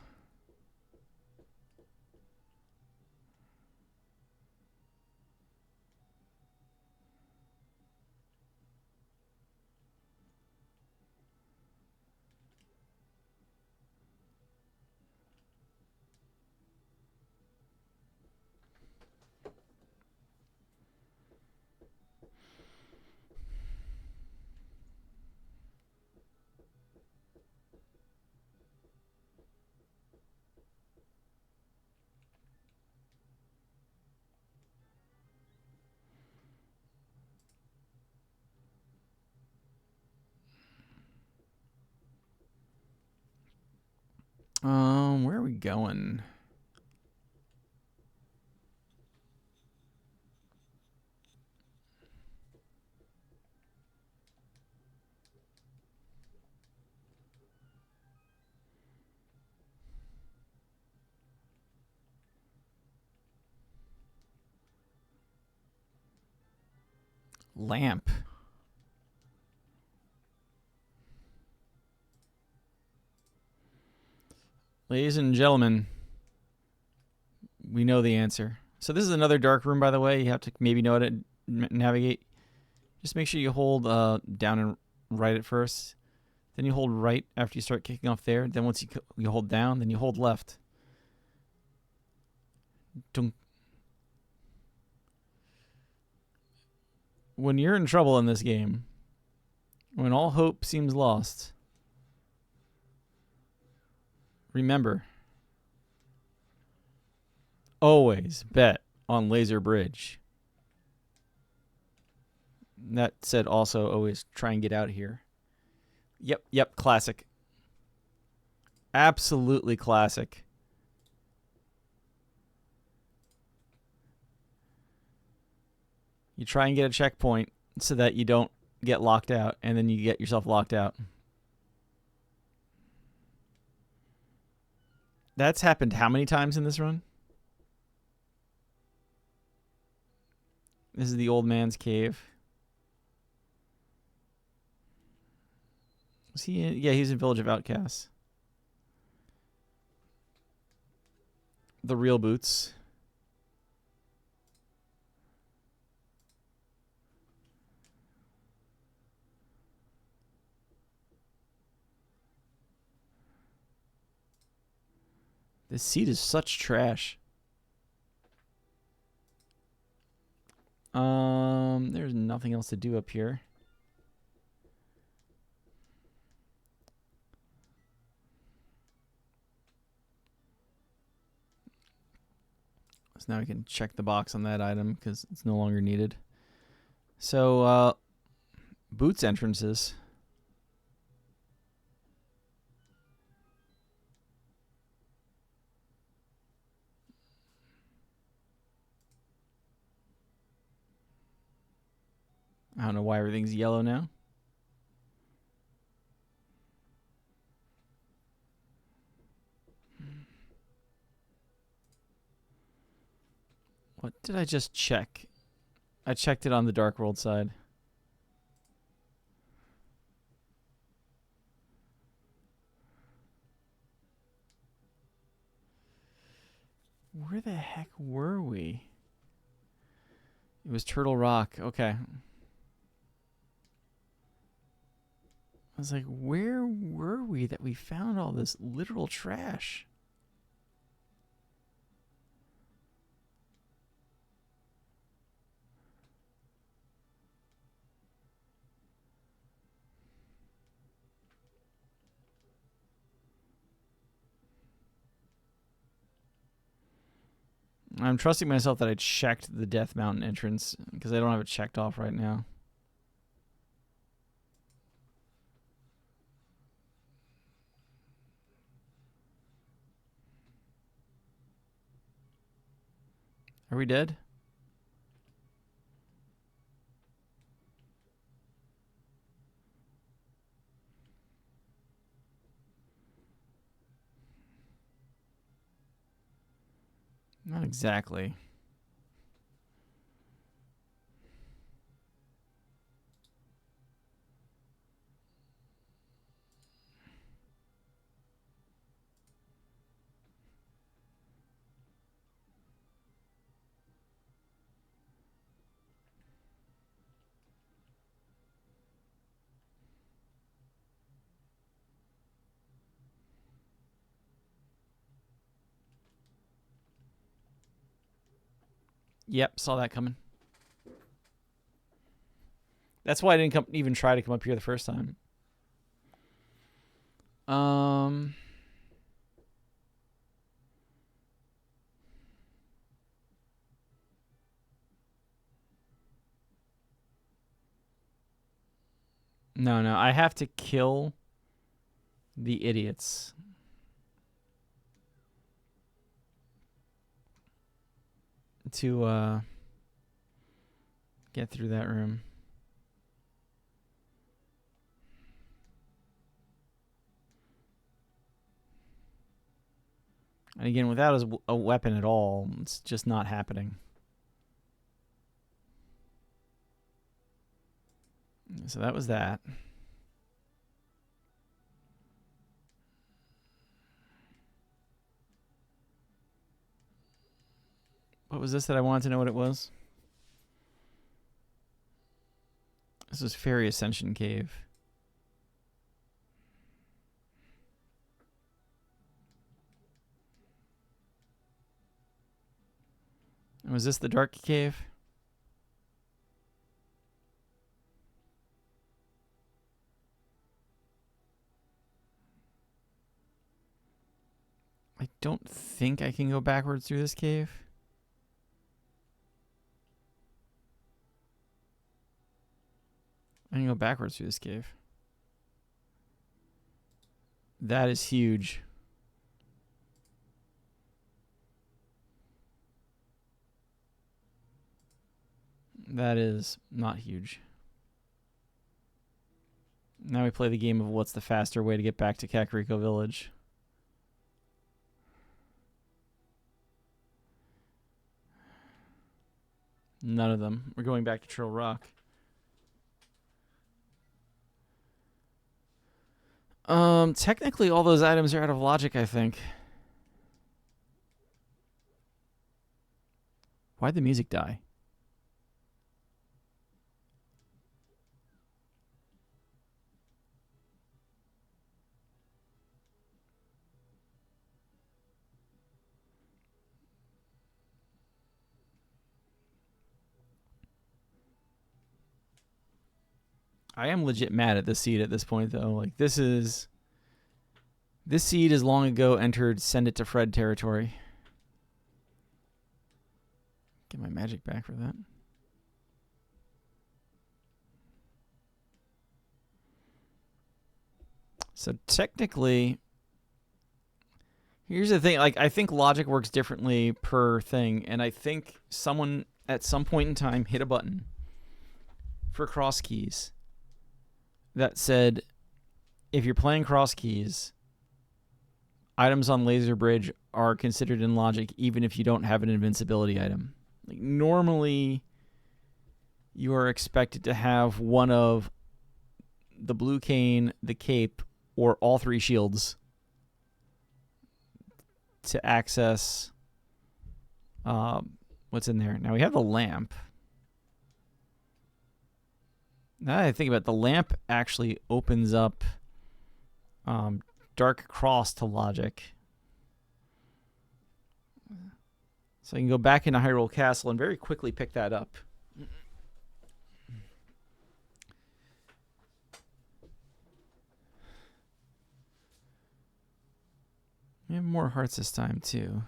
Where are we going? Lamp. Ladies and gentlemen, we know the answer. So this is another dark room, by the way. You have to maybe know how to navigate. Just make sure you hold down and right at first. Then you hold right after you start kicking off there. Then once you hold down, then you hold left. Dunk. When you're in trouble in this game, when all hope seems lost, remember, always bet on Laser Bridge. That said, also always try and get out here. Yep, classic. Absolutely classic. You try and get a checkpoint so that you don't get locked out, and then you get yourself locked out. That's happened how many times in this run? This is the old man's cave. Was he in? Yeah, he's in Village of Outcasts. The real boots. This seat is such trash. There's nothing else to do up here. So now we can check the box on that item because it's no longer needed. So, boots entrances. I don't know why everything's yellow now. What did I just check? I checked it on the Dark World side. Where the heck were we? It was Turtle Rock. Okay. I was like, where were we that we found all this literal trash? I'm trusting myself that I checked the Death Mountain entrance because I don't have it checked off right now. Are we dead? Not exactly. Yep, saw that coming. That's why I didn't even try to come up here the first time. No, I have to kill the idiots. to get through that room. And again, without a weapon at all, it's just not happening. So that was that. What was this that I wanted to know what it was? This is Fairy Ascension Cave. And was this the Dark Cave? I don't think I can go backwards through this cave. I can go backwards through this cave. That is huge. That is not huge. Now we play the game of what's the faster way to get back to Kakariko Village. None of them. We're going back to Trill Rock. Technically all those items are out of logic, I think. Why'd the music die? I am legit mad at this seed at this point, though. Like, this seed is long ago entered send it to Fred territory. Get my magic back for that. So technically, here's the thing. Like, I think logic works differently per thing, and I think someone at some point in time hit a button for Crosskeys that said, if you're playing Crosskeys, items on Laser Bridge are considered in logic even if you don't have an invincibility item. Like, normally, you are expected to have one of the blue cane, the cape, or all three shields to access what's in there. Now we have the lamp. Now that I think about it, the lamp actually opens up Dark Cross to logic. So I can go back into Hyrule Castle and very quickly pick that up. We have more hearts this time, too.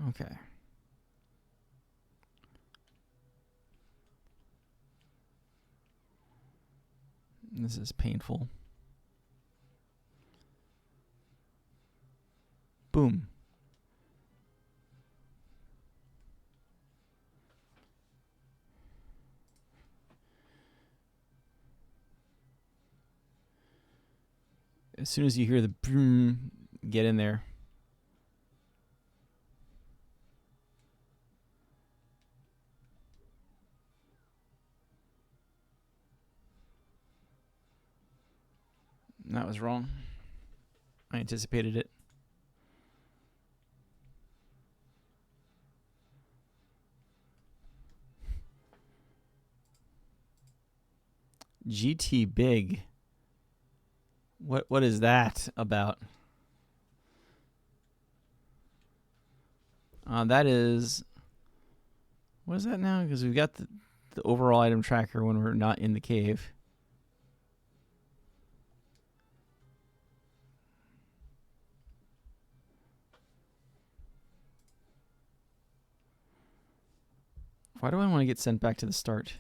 Okay. This is painful. Boom. As soon as you hear the boom, get in there. That was wrong. I anticipated it. GT Big. What is that about? That is... What is that now? Because we've got the overall item tracker when we're not in the cave. Why do I want to get sent back to the start?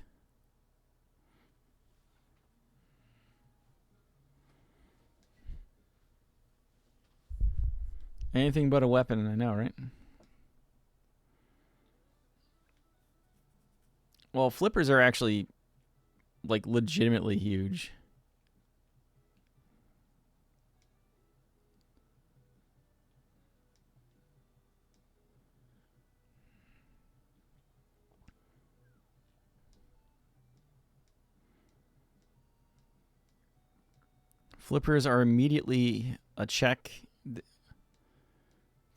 Anything but a weapon, I know, right? Well, flippers are actually, like, legitimately huge. Flippers are immediately a check.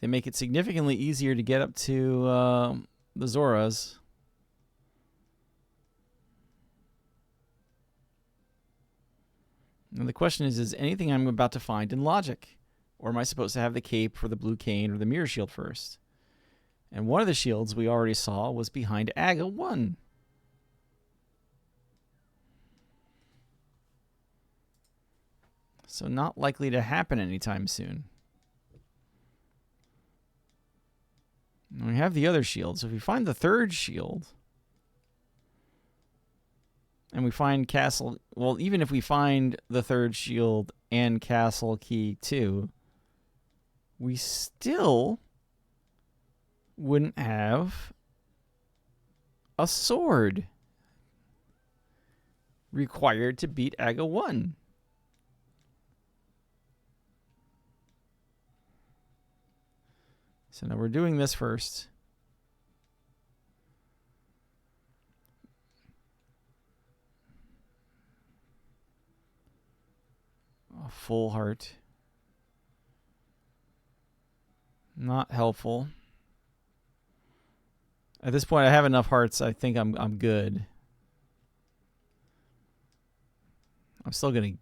They make it significantly easier to get up to the Zoras. And the question is anything I'm about to find in logic? Or am I supposed to have the cape for the blue cane or the mirror shield first? And one of the shields we already saw was behind Aga 1. So not likely to happen anytime soon. And we have the other shield. So if we find the third shield, and we find castle, well, even if we find the third shield and castle key 2, we still wouldn't have a sword required to beat Aga 1. So now we're doing this first. A full heart. Not helpful. At this point, I have enough hearts. I think I'm good. I'm still gonna.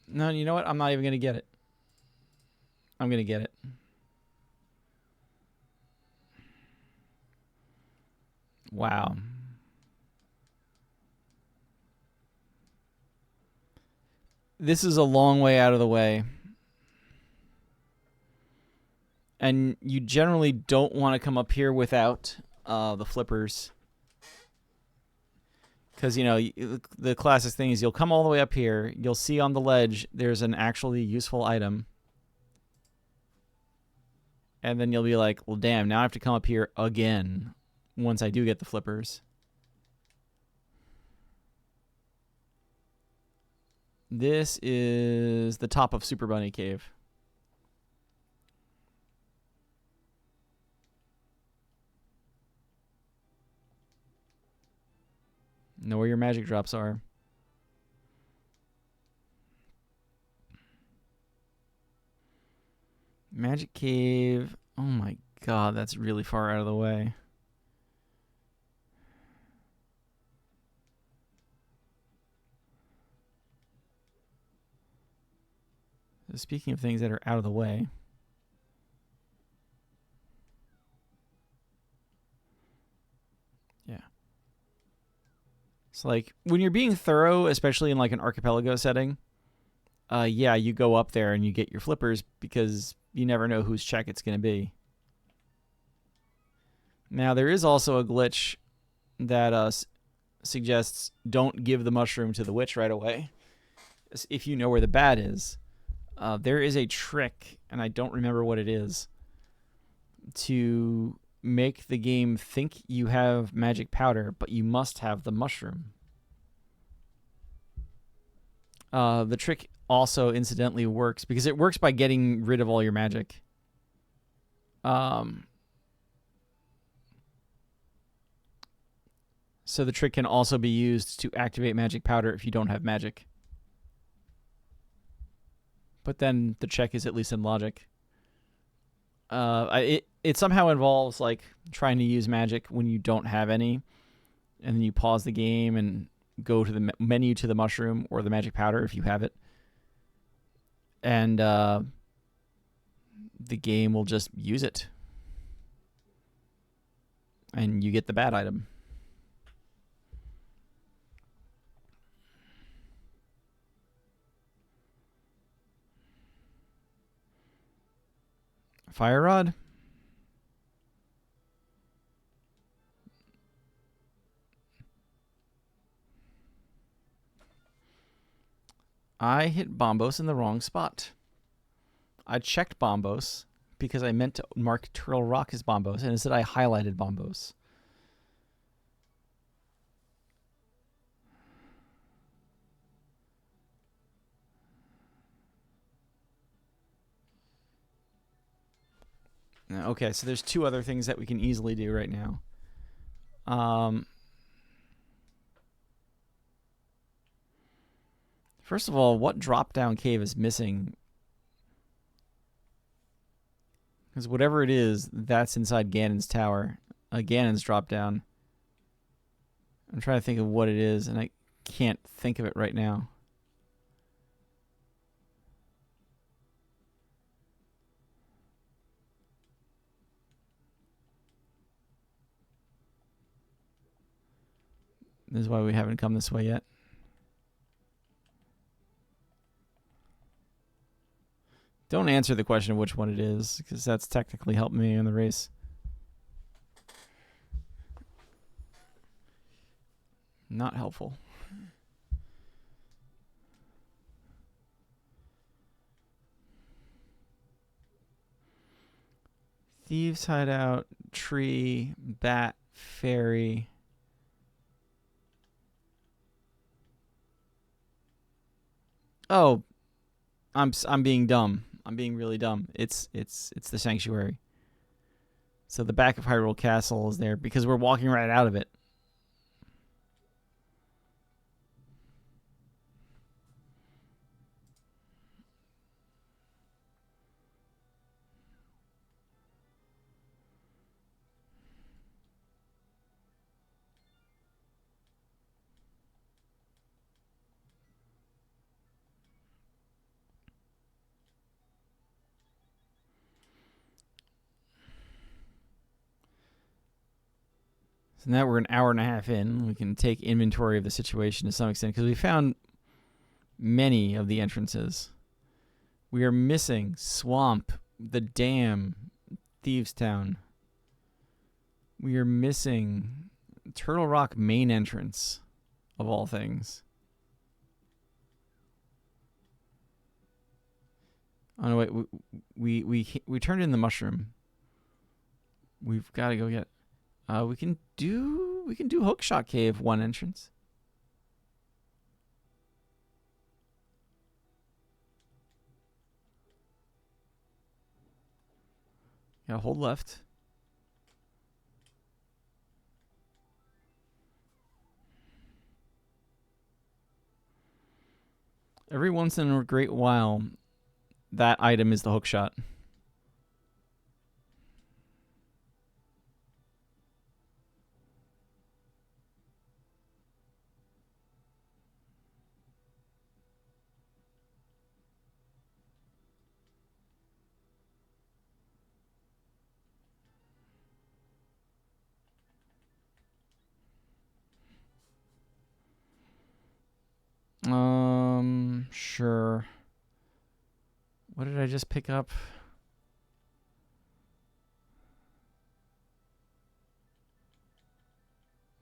No, you know what? I'm not even gonna get it. I'm gonna get it. Wow. This is a long way out of the way. And you generally don't want to come up here without the flippers. Because, you know, the classic thing is you'll come all the way up here. You'll see on the ledge there's an actually useful item. And then you'll be like, well, damn, now I have to come up here again once I do get the flippers. This is the top of Super Bunny Cave. Know where your magic drops are. Magic Cave. Oh my god, that's really far out of the way. Speaking of things that are out of the way. Yeah. It's like when you're being thorough, especially in like an archipelago setting, yeah, you go up there and you get your flippers because you never know whose check it's going to be. Now, there is also a glitch that suggests don't give the mushroom to the witch right away if you know where the bat is. There is a trick, and I don't remember what it is, to make the game think you have magic powder, but you must have the mushroom. The trick also incidentally works because it works by getting rid of all your magic. So the trick can also be used to activate magic powder if you don't have magic. But then the check is at least in logic. It somehow involves like trying to use magic when you don't have any, and then you pause the game and go to the menu to the mushroom or the magic powder if you have it, and the game will just use it, and you get the bad item. Fire rod. I hit Bombos in the wrong spot. I checked Bombos because I meant to mark Turtle Rock as Bombos, and instead I highlighted Bombos. Okay, so there's two other things that we can easily do right now. First of all, what drop-down cave is missing? Because whatever it is, that's inside Ganon's tower. Ganon's drop-down. I'm trying to think of what it is, and I can't think of it right now. This is why we haven't come this way yet. Don't answer the question of which one it is, because that's technically helped me in the race. Not helpful. Thieves Hideout, Tree, Bat, Fairy. Oh, I'm being dumb. I'm being really dumb. It's the Sanctuary. So the back of Hyrule Castle is there because we're walking right out of it. So now we're an hour and a half in. We can take inventory of the situation to some extent because we found many of the entrances. We are missing Swamp, the Dam, Thieves Town. We are missing Turtle Rock main entrance, of all things. Oh no, wait, we turned in the mushroom. We've got to go get. We can do Hookshot Cave one entrance. Yeah, hold left. Every once in a great while, that item is the hookshot. Sure. What did I just pick up?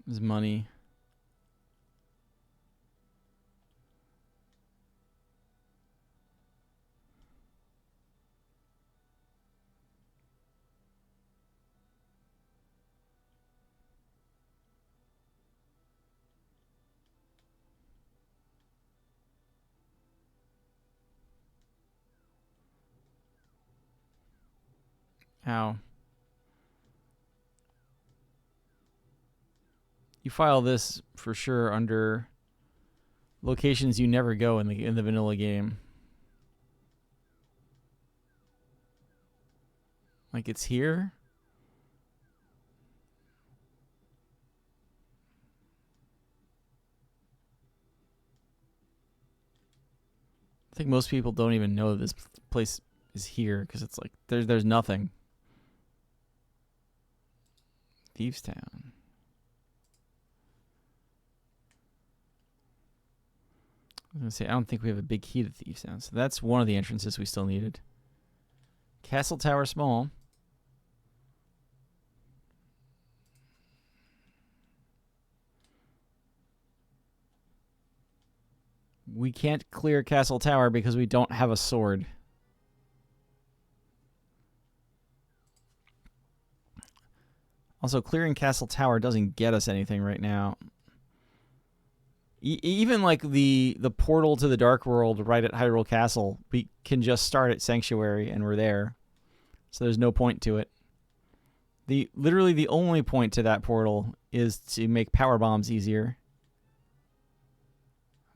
It was money. Ow. You file this for sure under locations you never go in the vanilla game. Like it's here. I think most people don't even know this place is here because it's like there's nothing. Thieves Town. I was going to say, I don't think we have a big key to Thieves Town. So that's one of the entrances we still needed. Castle Tower Small. We can't clear Castle Tower because we don't have a sword. Also, clearing Castle Tower doesn't get us anything right now. Even like the portal to the Dark World right at Hyrule Castle, we can just start at Sanctuary and we're there. So there's no point to it. Literally the only point to that portal is to make power bombs easier.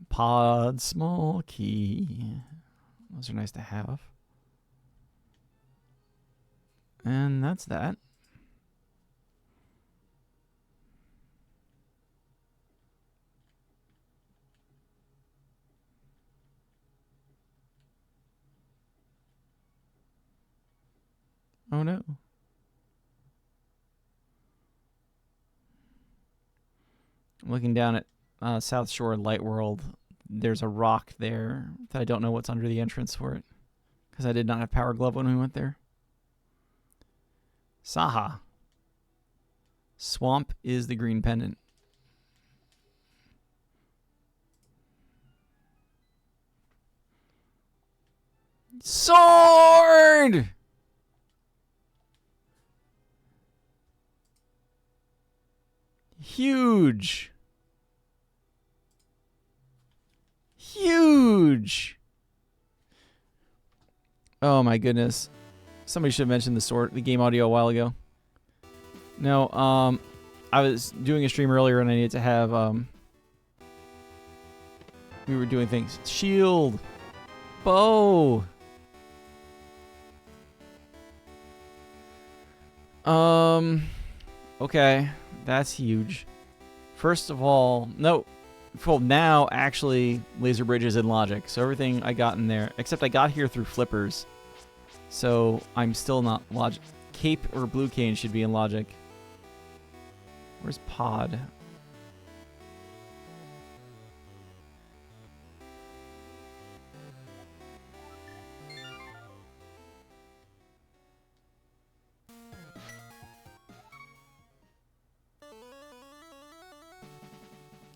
Pod small key. Those are nice to have. And that's that. Oh no. I'm looking down at South Shore Light World. There's a rock there that I don't know what's under the entrance for it, because I did not have Power Glove when we went there. Saha. Swamp is the green pendant. Sword! Huge. Huge. Oh my goodness. Somebody should have mentioned the game audio a while ago. No, I was doing a stream earlier and I needed to have, we were doing things. Shield. Bow. Okay. That's huge. First of all, no. Well, now, actually, Laser Bridge is in logic. So everything I got in there, except I got here through flippers. So I'm still not logic. Cape or Blue Cane should be in logic. Where's Pod?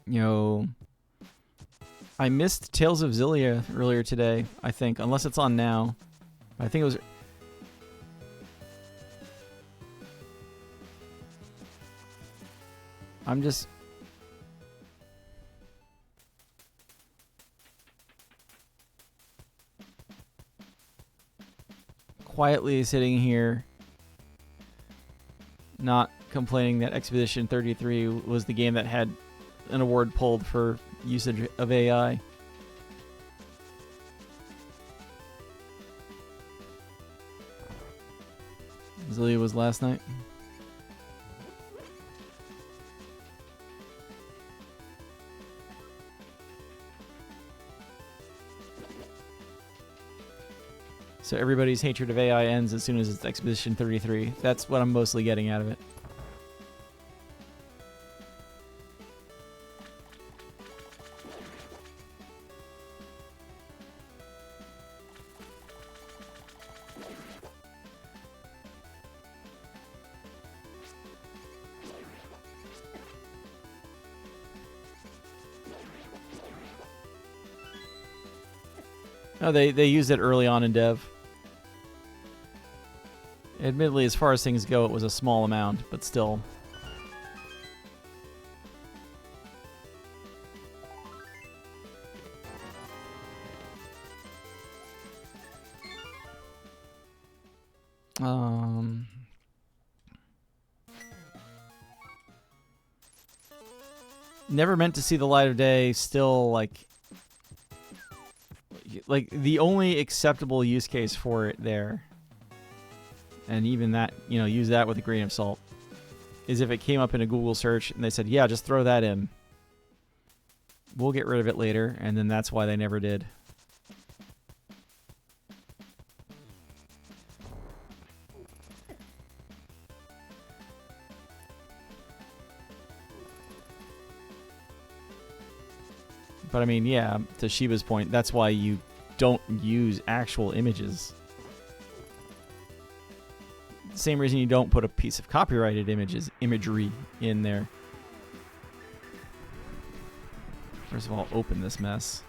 Yo. I missed Tales of Xillia earlier today, I think. Unless it's on now. I think it was... I'm just... quietly sitting here, not complaining that Expedition 33 was the game that had an award pulled for usage of AI. Xillia was last night. So everybody's hatred of AI ends as soon as it's Expedition 33. That's what I'm mostly getting out of it. Oh, they used it early on in dev. Admittedly, as far as things go, it was a small amount, but still. Never meant to see the light of day, still, like the only acceptable use case for it there, and even that, you know, use that with a grain of salt, is if it came up in a Google search and they said, yeah, just throw that in. We'll get rid of it later, and then that's why they never did. But I mean, yeah, to Shiba's point, that's why you don't use actual images. Same reason you don't put a piece of copyrighted imagery in there. First of all, open this mess.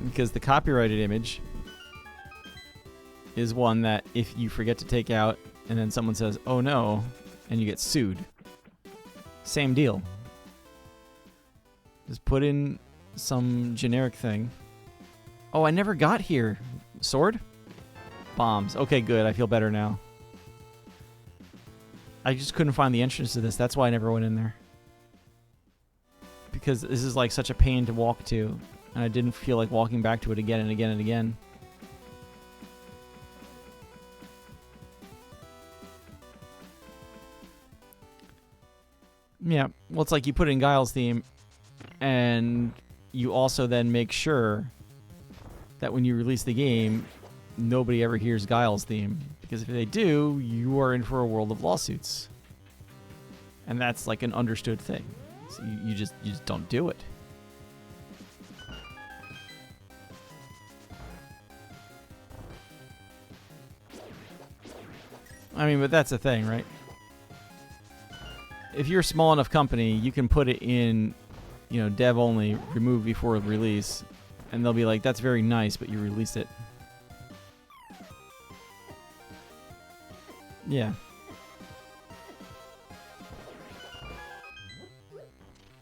Because the copyrighted image is one that if you forget to take out and then someone says, oh no, and you get sued. Same deal. Just put in some generic thing. Oh, I never got here. Sword? Bombs. Okay, good. I feel better now. I just couldn't find the entrance to this. That's why I never went in there. Because this is like such a pain to walk to. And I didn't feel like walking back to it again and again and again. Yeah, well, it's like you put in Guile's theme, and you also then make sure that when you release the game, nobody ever hears Guile's theme. Because if they do, you are in for a world of lawsuits. And that's like an understood thing. So you just don't do it. I mean, but that's the thing, right? If you're a small enough company, you can put it in, you know, dev only, remove before release, and they'll be like, that's very nice, but you released it. Yeah.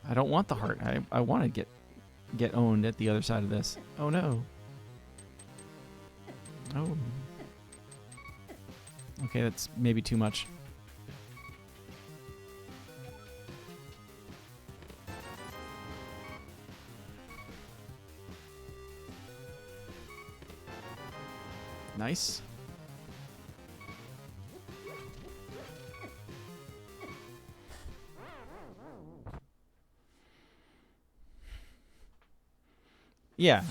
I don't want the heart. I want to get owned at the other side of this. Oh no. Oh. Okay, that's maybe too much. Nice. Yeah.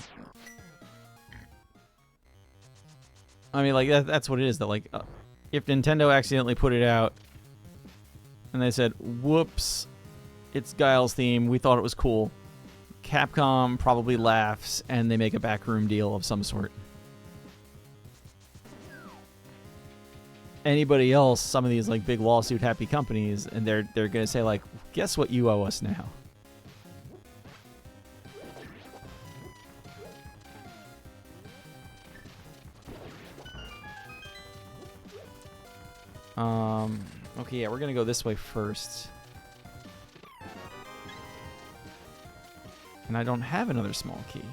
I mean, like, that's what it is, though. Like, if Nintendo accidentally put it out and they said, whoops, it's Guile's theme, we thought it was cool, Capcom probably laughs and they make a backroom deal of some sort. Anybody else, some of these like big lawsuit happy companies, and they're gonna say like, guess what you owe us now? Okay, yeah, we're gonna go this way first. And I don't have another small key.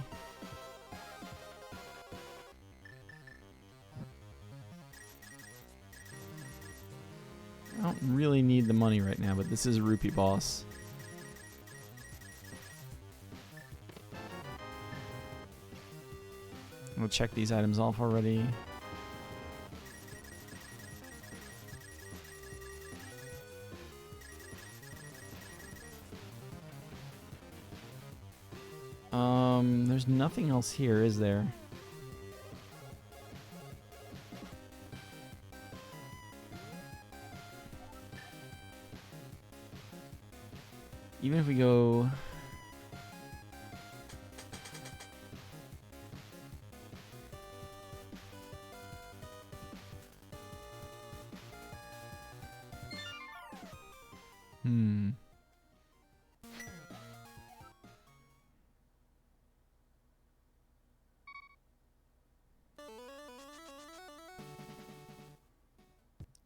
I don't really need the money right now, but this is a rupee boss. We'll check these items off already. There's nothing else here, is there? Even if we go...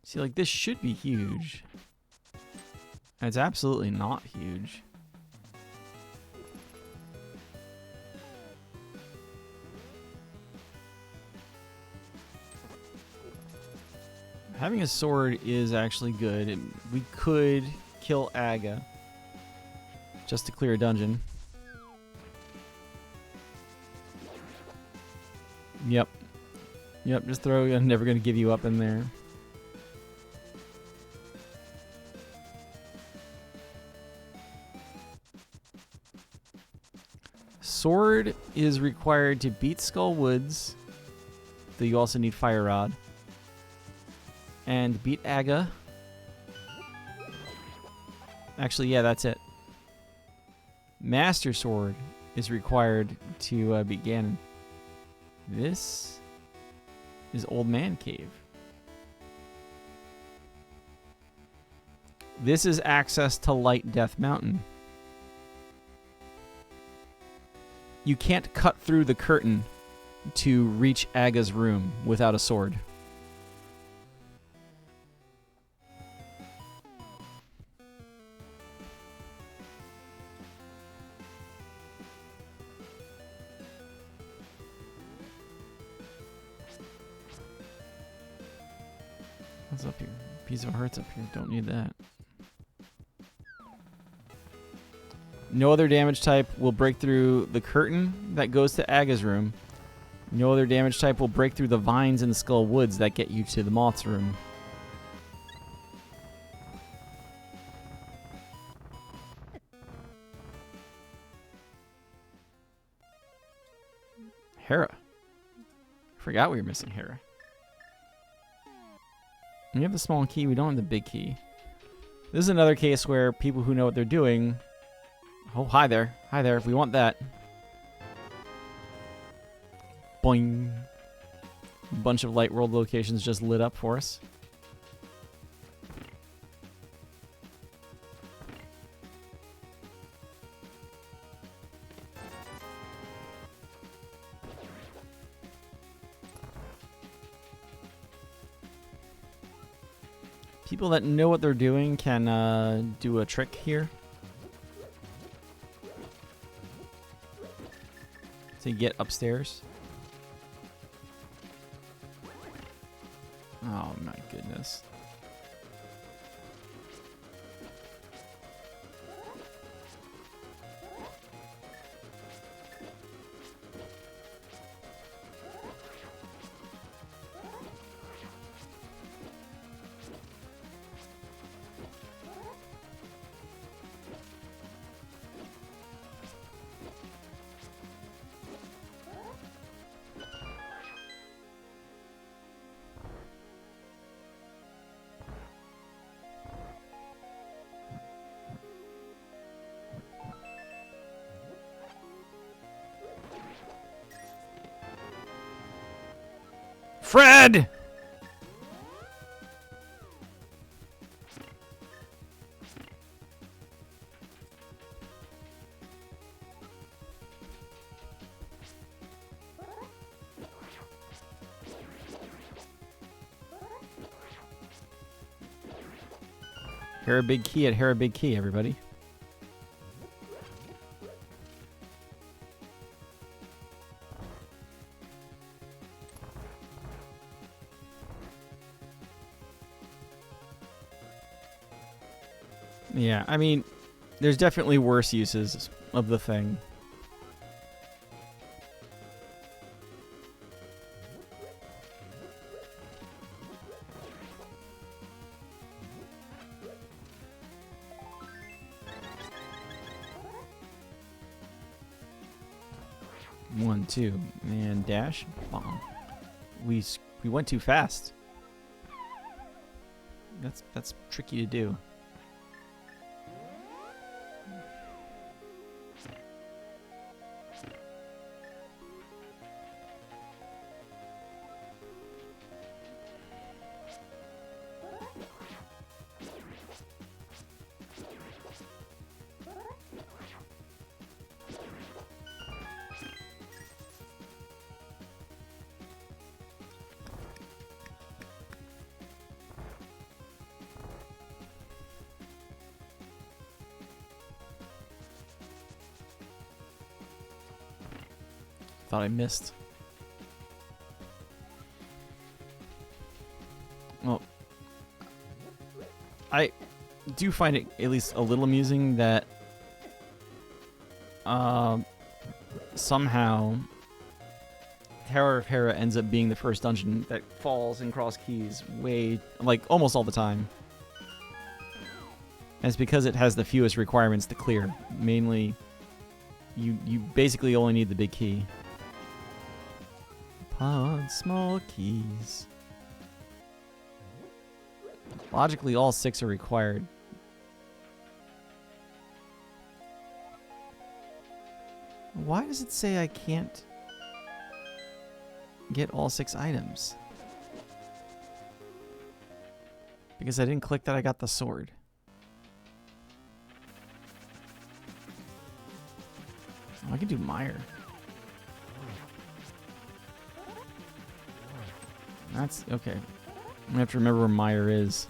See, like, this should be huge. And it's absolutely not huge. Having a sword is actually good. We could kill Aga just to clear a dungeon. Yep. Yep, just throw it. I'm never going to give you up in there. Sword is required to beat Skull Woods, though you also need Fire Rod. And beat Aga. Actually, yeah, that's it. Master Sword is required to beat Ganon. This is Old Man Cave. This is access to Light Death Mountain. you can't cut through the curtain to reach Aga's room without a sword. What's up here? Piece of hearts up here. Don't need that. No other damage type will break through the curtain that goes to Aga's room. No other damage type will break through the vines in the Skull Woods that get you to the Moth's room. Hera. Forgot we were missing Hera. We have the small key, we don't have the big key. This is another case where people who know what they're doing... Oh, hi there. Hi there, we want that. Boing. A bunch of light world locations just lit up for us. People that know what they're doing can do a trick here. To get upstairs. Oh my goodness. Fred! Hera Big Key at Hera Big Key, everybody. Yeah, I mean, there's definitely worse uses of the thing. One, two, and dash. Bomb. We went too fast. That's tricky to do. Thought I missed. Well, I do find it at least a little amusing that somehow Tower of Hera ends up being the first dungeon that falls in Crosskeys way, like, almost all the time. And it's because it has the fewest requirements to clear. Mainly, you basically only need the big key. Pod small keys. Logically, all 6 are required. Why does it say I can't get all 6 items? Because I didn't click that I got the sword. Oh, I can do Mire. That's okay. I have to remember where Meyer is.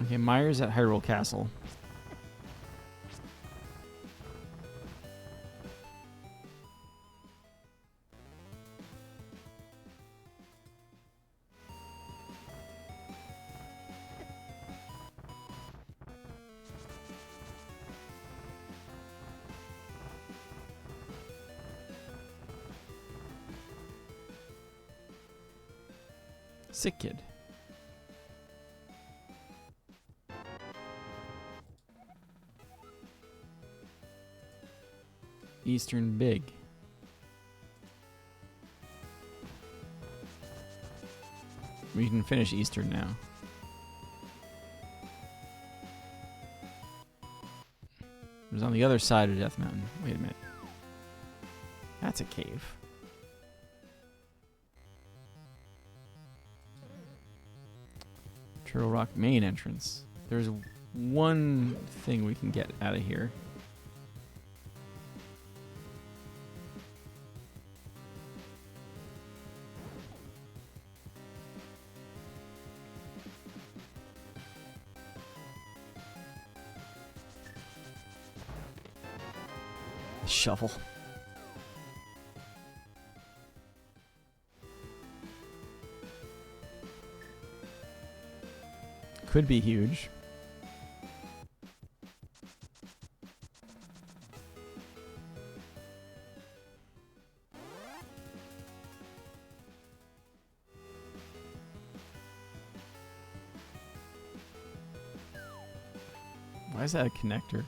Okay, Meyer's at Hyrule Castle. Sick kid. Eastern Big. We can finish Eastern now. It was on the other side of Death Mountain. Wait a minute. That's a cave. Turtle Rock main entrance. There's one thing we can get out of here. Shovel. Could be huge. Why is that a connector?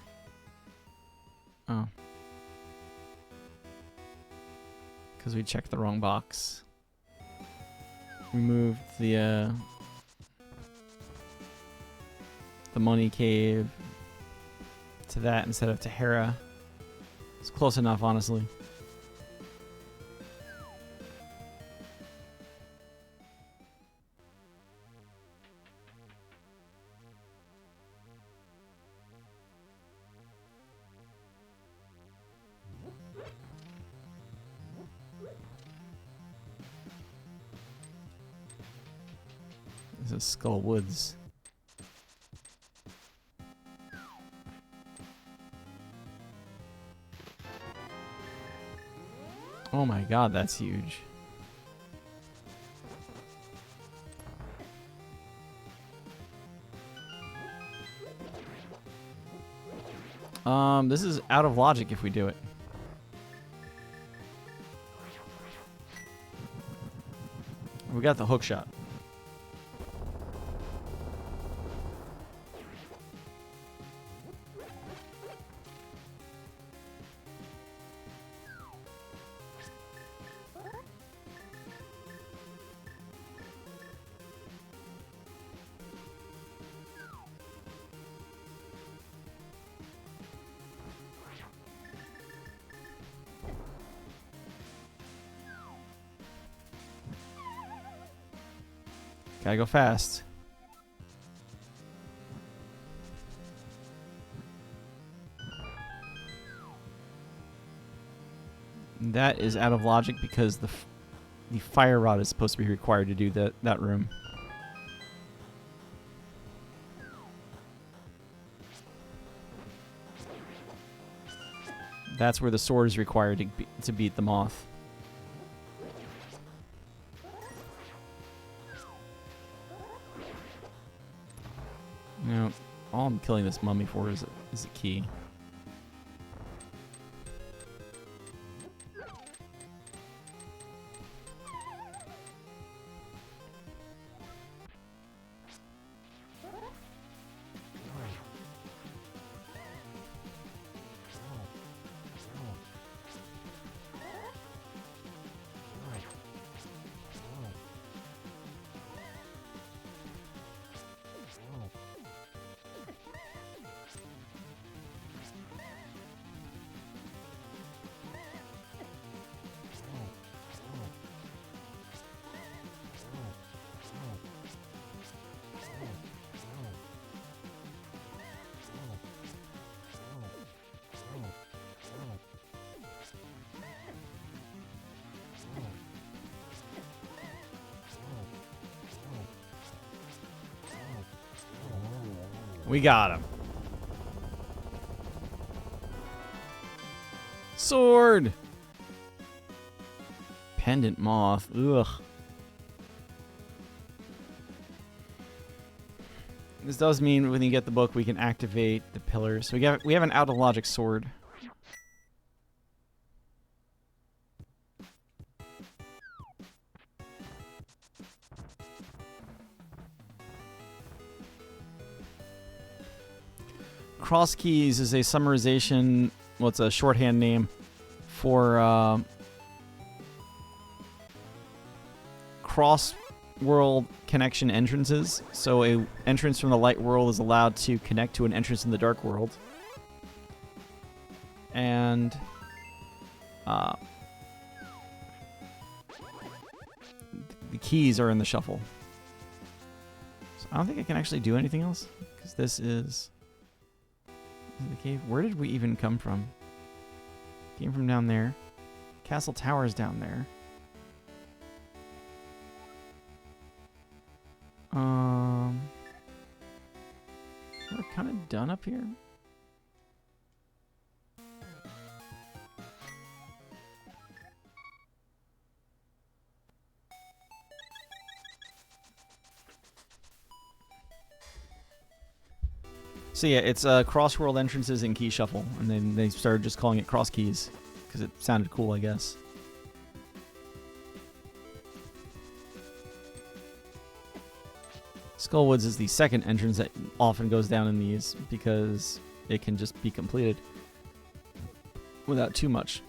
Oh. Because we checked the wrong box. We moved the money cave to that instead of to Hera. It's close enough, honestly. This is Skull Woods. Oh my god, that's huge. This is out of logic if we do it. We got the hook shot. Gotta go fast. That is out of logic because the fire rod is supposed to be required to do that room. That's where the sword is required to beat the moth. No, All I'm killing this mummy for is a key. We got him. Sword! Pendant moth. Ugh. This does mean when you get the book, we can activate the pillars. So we have an out of logic sword. Crosskeys is a summarization. Well, it's a shorthand name for cross-world connection entrances. So a entrance from the light world is allowed to connect to an entrance in the dark world. And the keys are in the shuffle. So I don't think I can actually do anything else, because this is the cave. Where did we even come from? Came from down there. Castle Tower's down there. We're kind of done up here. So yeah, it's cross-world entrances and key shuffle, and then they started just calling it cross keys because it sounded cool, I guess. Skullwoods is the second entrance that often goes down in these because it can just be completed without too much.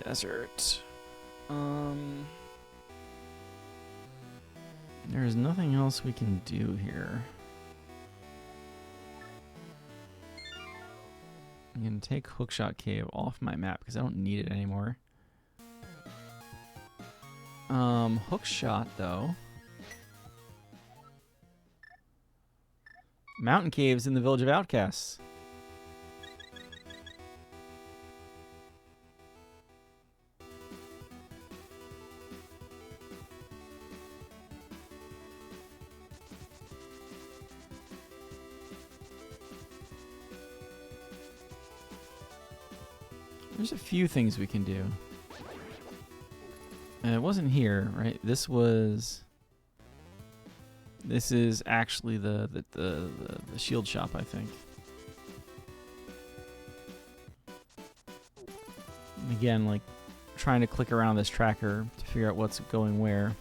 Desert. There's nothing else we can do here. I'm gonna take Hookshot Cave off my map because I don't need it anymore. Hookshot though. Mountain caves in the Village of Outcasts. There's a few things we can do. And it wasn't here, right? This is actually the shield shop, I think. And again, like trying to click around this tracker to figure out what's going where.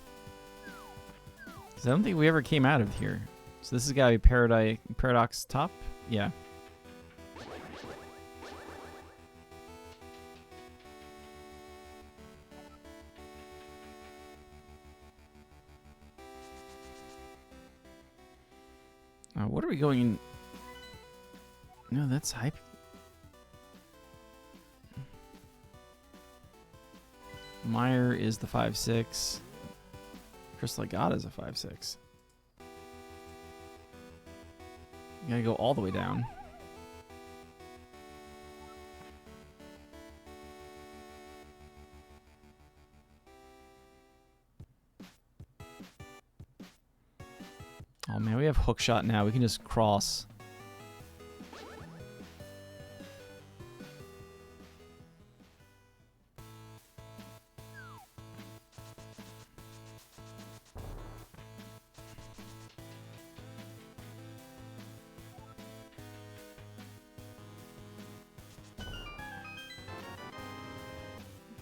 Because I don't think we ever came out of here. So this has got to be Paradox Top? Yeah. What are we going? No, that's hype. Meyer is the 5-6. Crystal God is a 5-6. You gotta go all the way down. Oh man, we have hook shot now. We can just cross.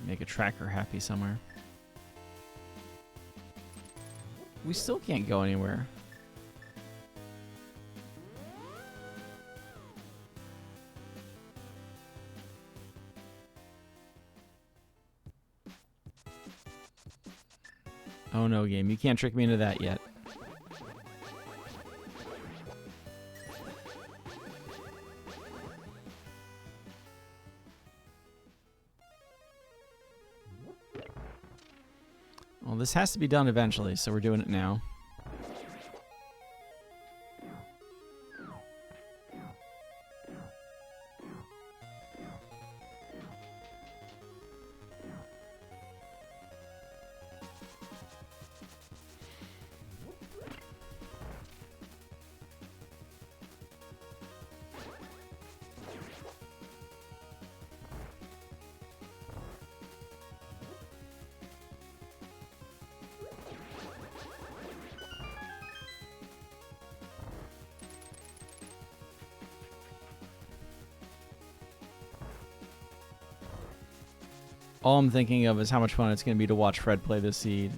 Make a tracker happy somewhere. We still can't go anywhere. Oh no, game. You can't trick me into that yet. Well, this has to be done eventually, so we're doing it now. All I'm thinking of is how much fun it's going to be to watch Fred play this seed.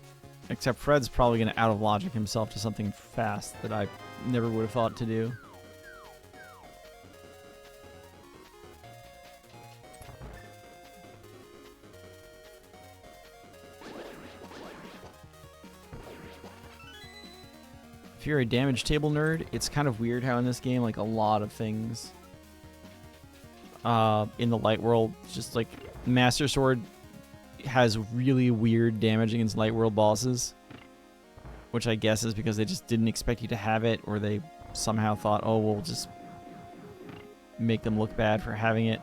Except Fred's probably going to out of logic himself to something fast that I never would have thought to do. If you're a damage table nerd, it's kind of weird how in this game, like, a lot of things in the light world, just like Master Sword has really weird damage against light world bosses, which I guess is because they just didn't expect you to have it, or they somehow thought, oh, we'll just make them look bad for having it.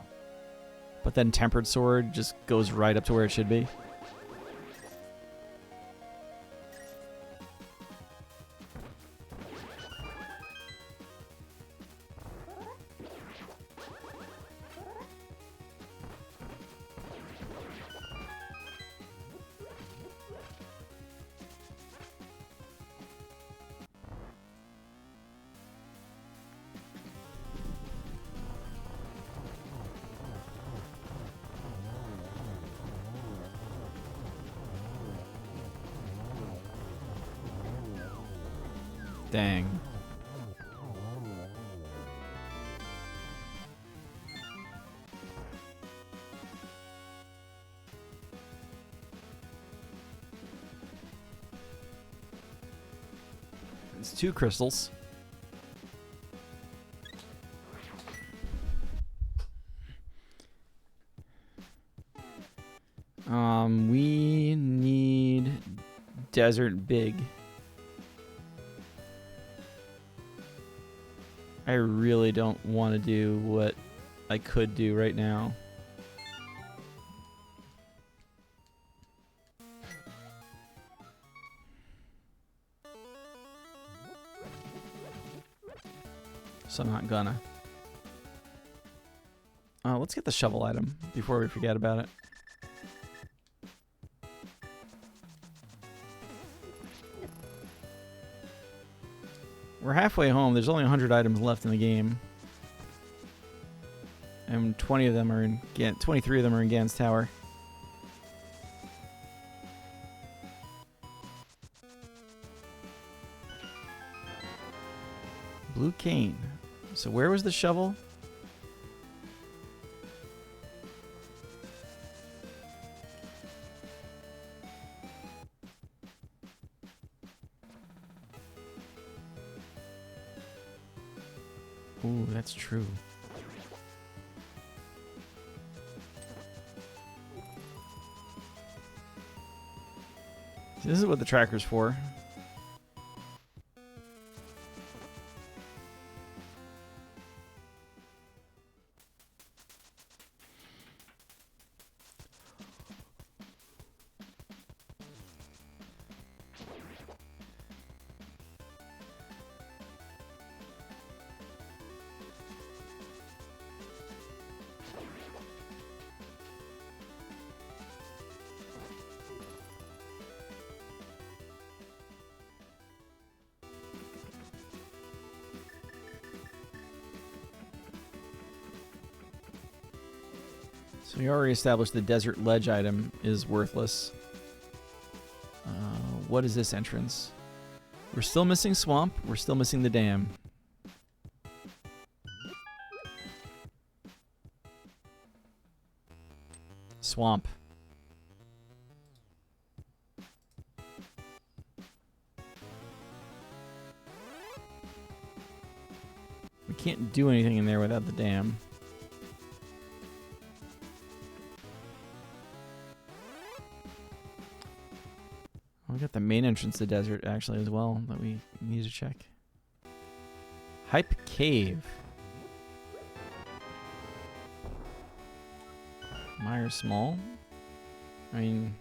But then Tempered Sword just goes right up to where it should be. Dang. It's 2 crystals. We need Desert Big. I really don't want to do what I could do right now. So I'm not gonna. Let's get the shovel item before we forget about it. We're halfway home. There's only 100 items left in the game. And 20 of them are in 23 of them are in Gan's Tower. Blue cane. So where was the shovel? Ooh, that's true. See, this is what the tracker's for. So we already established the desert ledge item is worthless. What is this entrance? We're still missing swamp. We're still missing the dam. Swamp. We can't do anything in there without the dam. We got the main entrance to the desert actually as well that we need to check. Hype Cave. Mire small. I mean,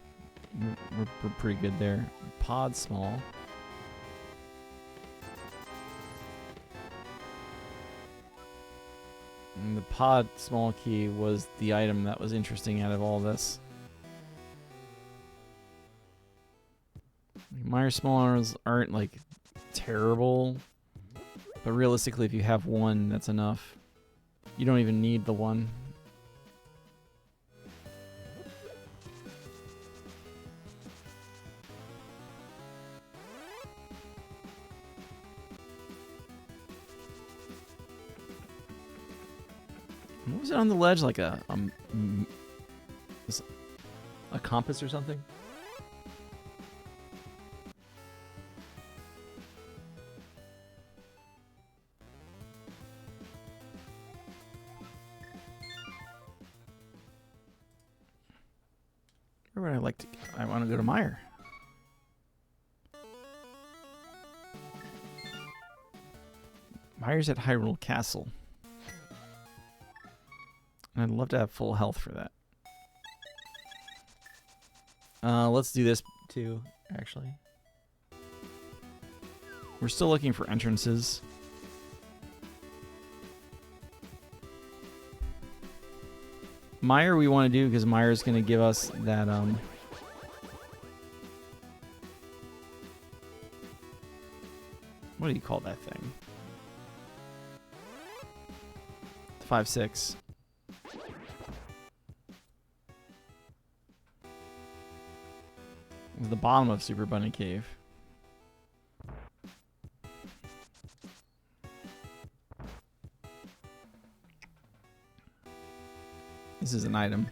we're pretty good there. Pod small. And the pod small key was the item that was interesting out of all this. Mire smallers aren't like terrible, but realistically if you have one, that's enough. You don't even need the one. What was it on the ledge? Like a compass or something? Where would I like to? I want to go to Mire. Mire's at Hyrule Castle. And I'd love to have full health for that. Let's do this too, actually. We're still looking for entrances. Mire we want to do because Mire's going to give us that what do you call that thing? 5-6. It's the bottom of Super Bunny Cave. This is an item.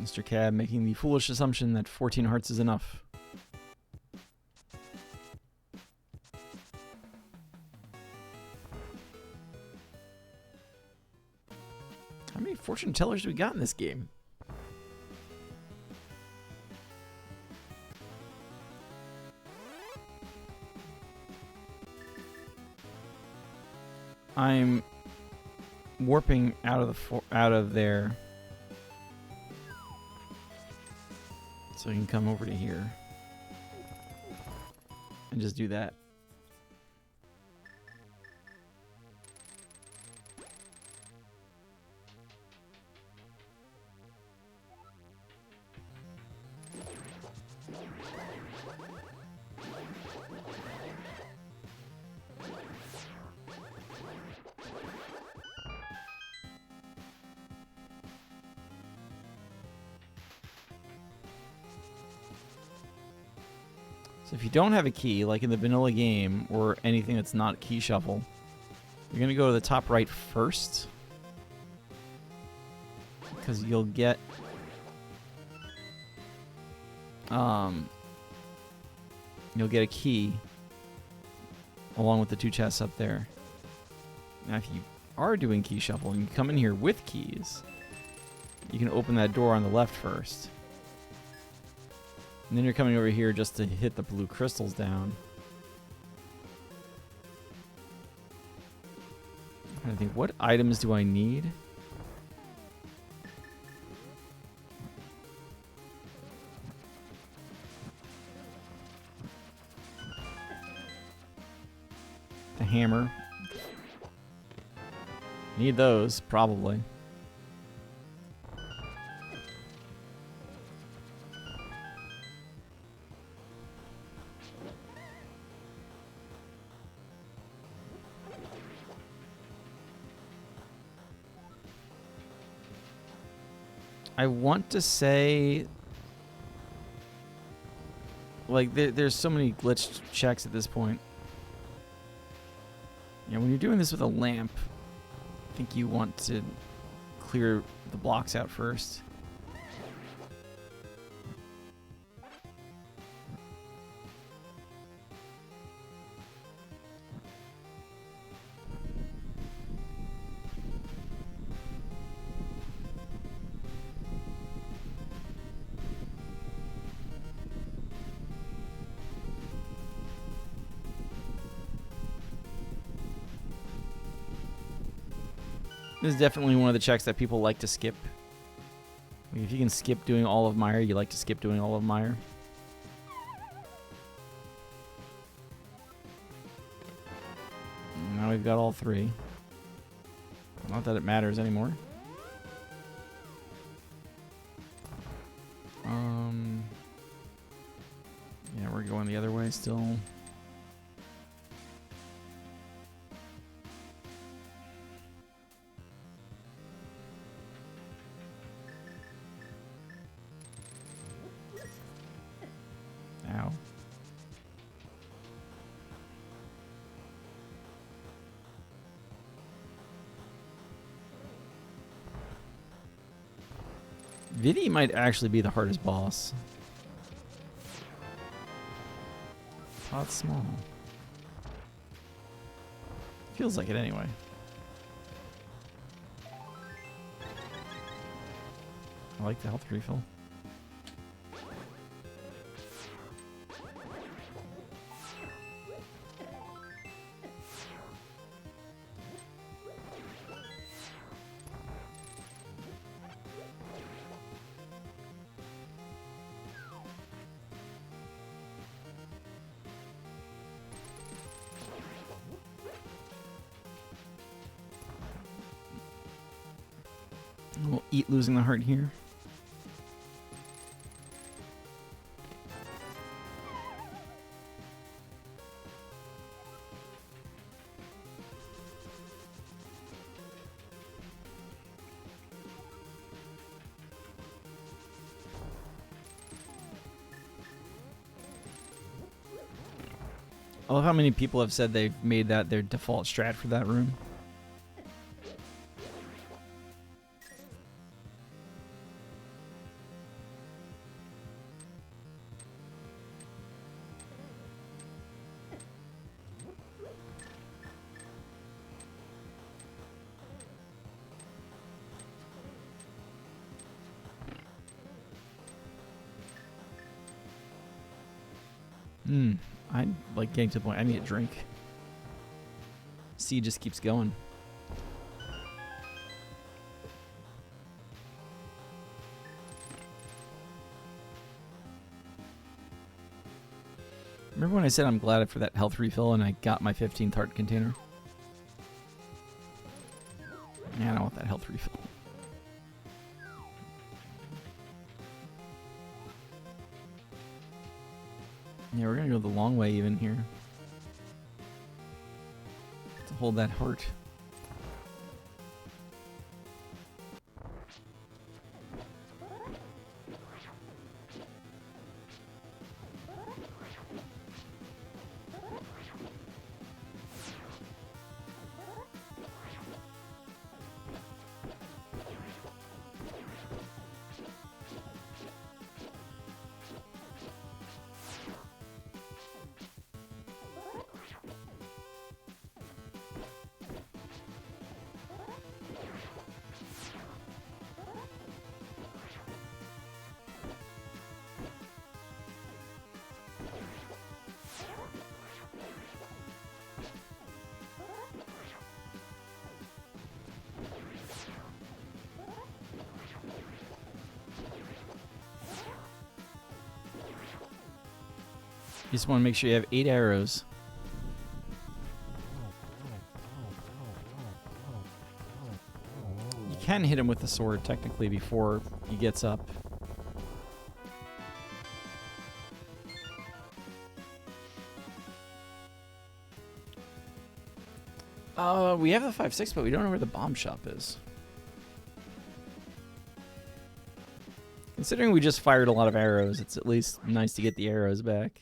Mr. Cab making the foolish assumption that 14 hearts is enough. How many fortune tellers do we got in this game? I'm warping out of there, so I can come over to here and just do that. So if you don't have a key, like in the vanilla game, or anything that's not key shuffle, you're going to go to the top right first. Because you'll get... you'll get a key along with the 2 chests up there. Now if you are doing key shuffle and you come in here with keys, you can open that door on the left first. And then you're coming over here just to hit the blue crystals down. I think, what items do I need? The hammer. Need those, probably. I want to say, like, there's so many glitched checks at this point. Yeah, when you're doing this with a lamp, I think you want to clear the blocks out first. This is definitely one of the checks that people like to skip. If you can skip doing all of Mire, you like to skip doing all of Mire. Now we've got all three. Not that it matters anymore. Yeah, we're going the other way still. Ow. Vidi might actually be the hardest boss. Not small. Feels like it anyway. I like the health refill. We'll eat losing the heart here. I love how many people have said they've made that their default strat for that room. I like getting to the point I need a drink. C just keeps going. Remember when I said I'm glad for that health refill and I got my 15th heart container? Yeah, I don't want that health refill. Yeah, we're gonna go the long way even here. To hold that heart. You just want to make sure you have 8 arrows. You can hit him with the sword technically before he gets up. We have the 5-6, but we don't know where the bomb shop is. Considering we just fired a lot of arrows, it's at least nice to get the arrows back.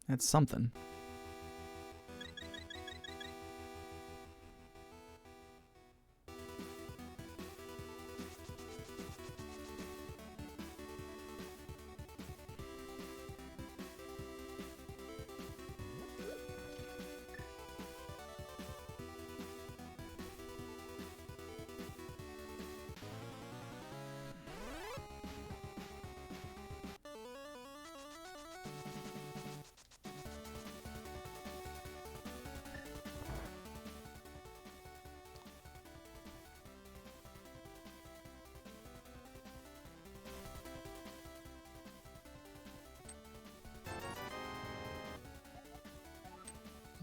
That's something.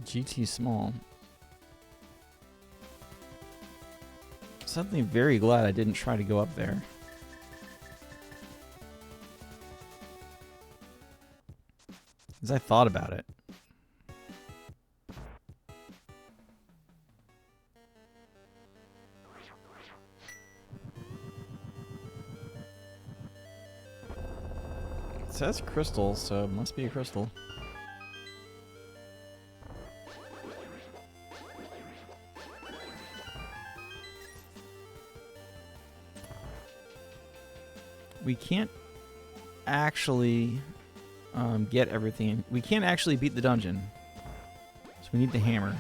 GT small. Suddenly very glad I didn't try to go up there. As I thought about it. It says crystal, so it must be a crystal. We can't actually get everything. We can't actually beat the dungeon. So we need the hammer.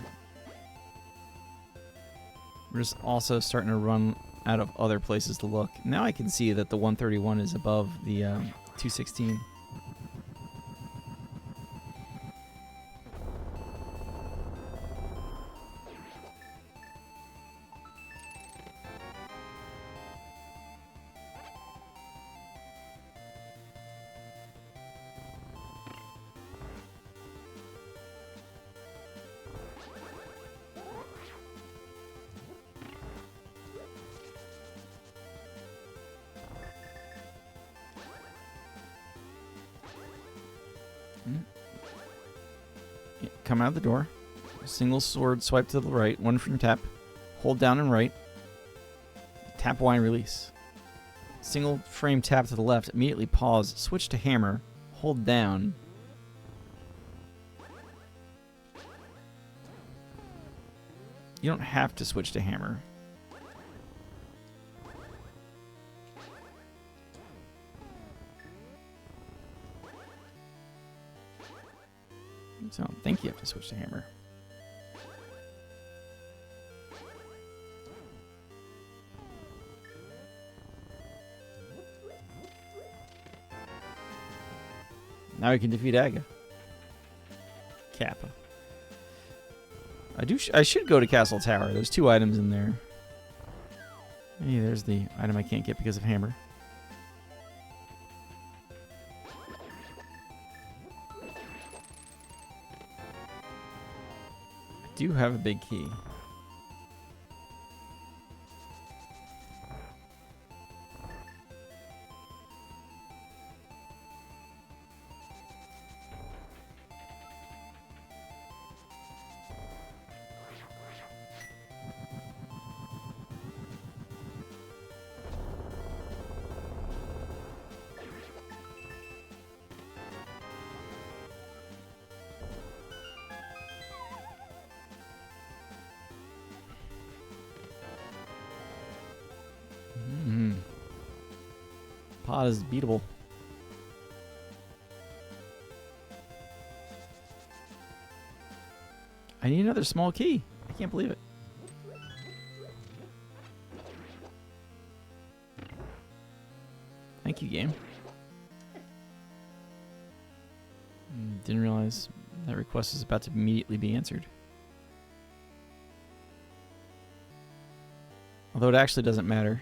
We're just also starting to run out of other places to look. Now I can see that the 131 is above the 216. Come out of the door. Single sword swipe to the right. One from tap. Hold down and right. Tap Y and release. Single frame tap to the left. Immediately pause. Switch to hammer. Hold down. You don't have to switch to hammer. So I don't think you have to switch to hammer. Now we can defeat Aga. Kappa. I should go to Castle Tower. There's 2 items in there. Hey, there's the item I can't get because of hammer. I do have a big key. Pod is beatable. I need another small key. I can't believe it. Thank you, game. Didn't realize that request is about to immediately be answered. Although it actually doesn't matter.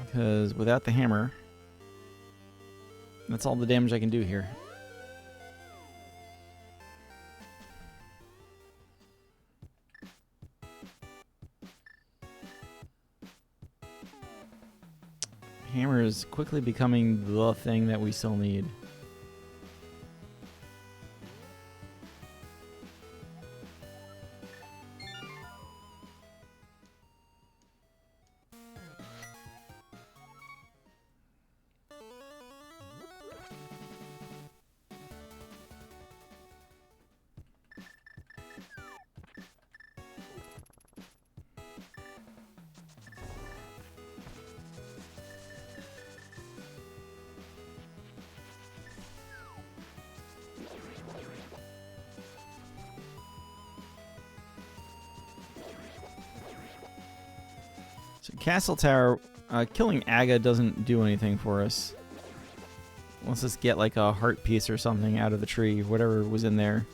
Because without the hammer, that's all the damage I can do here. Hammer is quickly becoming the thing that we still need. So Castle Tower, killing Aga doesn't do anything for us. Let's just get like a heart piece or something out of the tree, whatever was in there.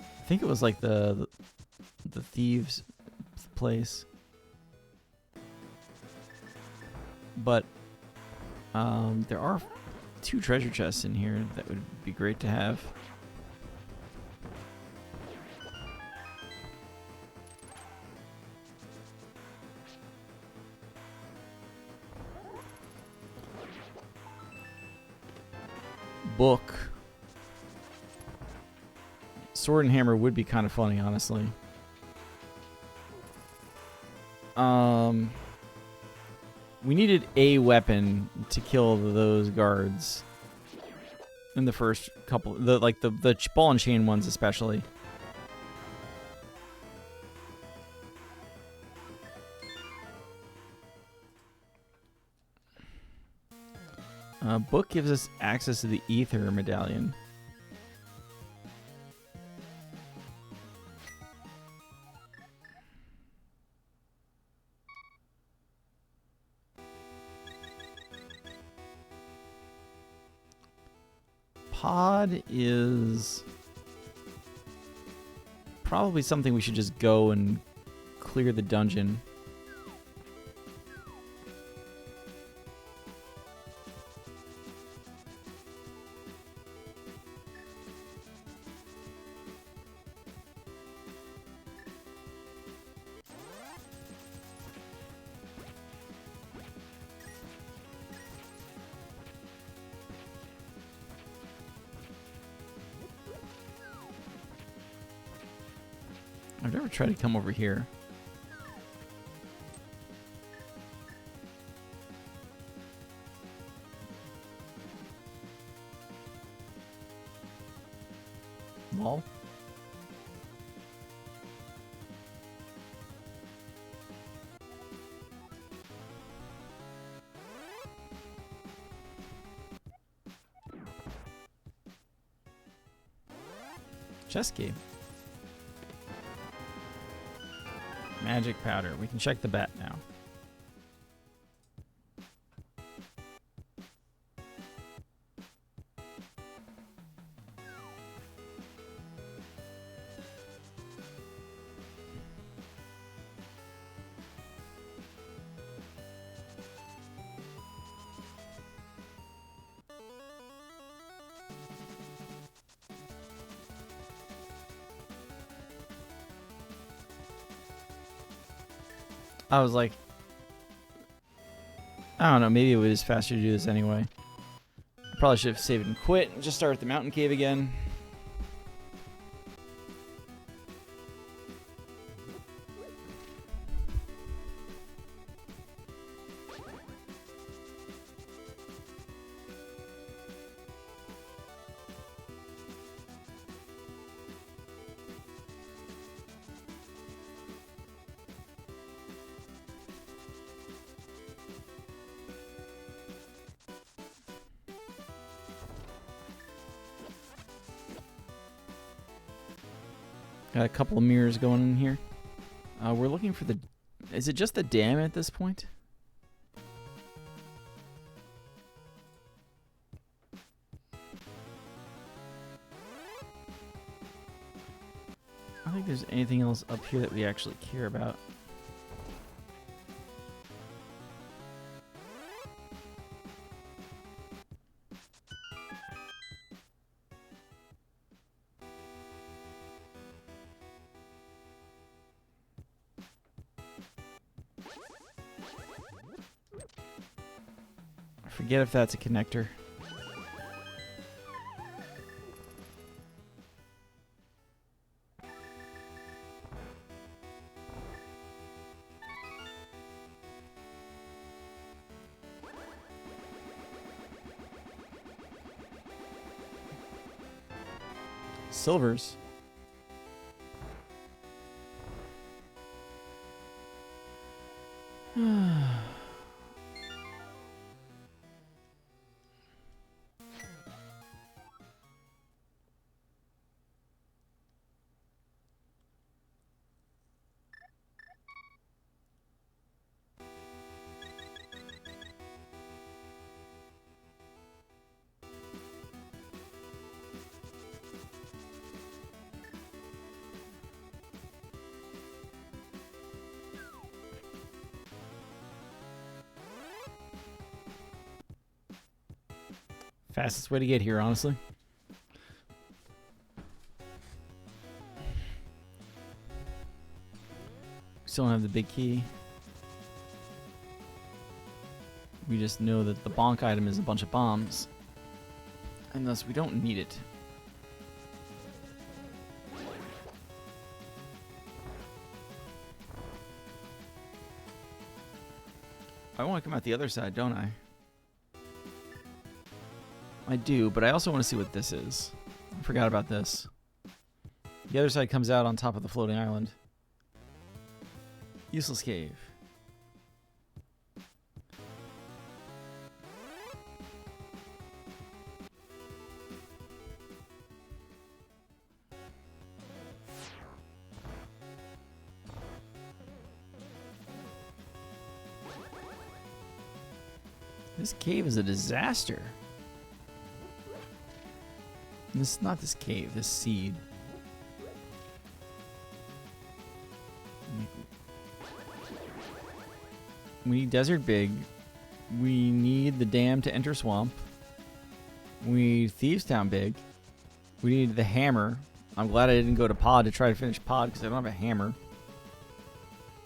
I think it was like the thieves' place. But there are 2 treasure chests in here that would be great to have. Book. Sword and hammer would be kind of funny, honestly. We needed a weapon to kill those guards in the first couple, the ball and chain ones especially. Book gives us access to the ether medallion. Pod is probably something we should just go and clear the dungeon. I've never tried to come over here. Wall? Chess game. Magic powder. We can check the bat now. I was like, I don't know, maybe it was faster to do this anyway. Probably should have saved and quit and just start at the mountain cave again. Got a couple of mirrors going in here. We're looking for the... Is it just the dam at this point? I don't think there's anything else up here that we actually care about. Forget if that's a connector. Silvers. Fastest way to get here, honestly. Still don't have the big key. We just know that the bonk item is a bunch of bombs. And thus we don't need it. I want to come out the other side, don't I? I do, but I also want to see what this is. I forgot about this. The other side comes out on top of the floating island. Useless cave. This cave is a disaster. This is not this cave, this seed. We need desert big. We need the dam to enter swamp. We need Thieves Town big. We need the hammer. I'm glad I didn't go to pod to try to finish pod because I don't have a hammer.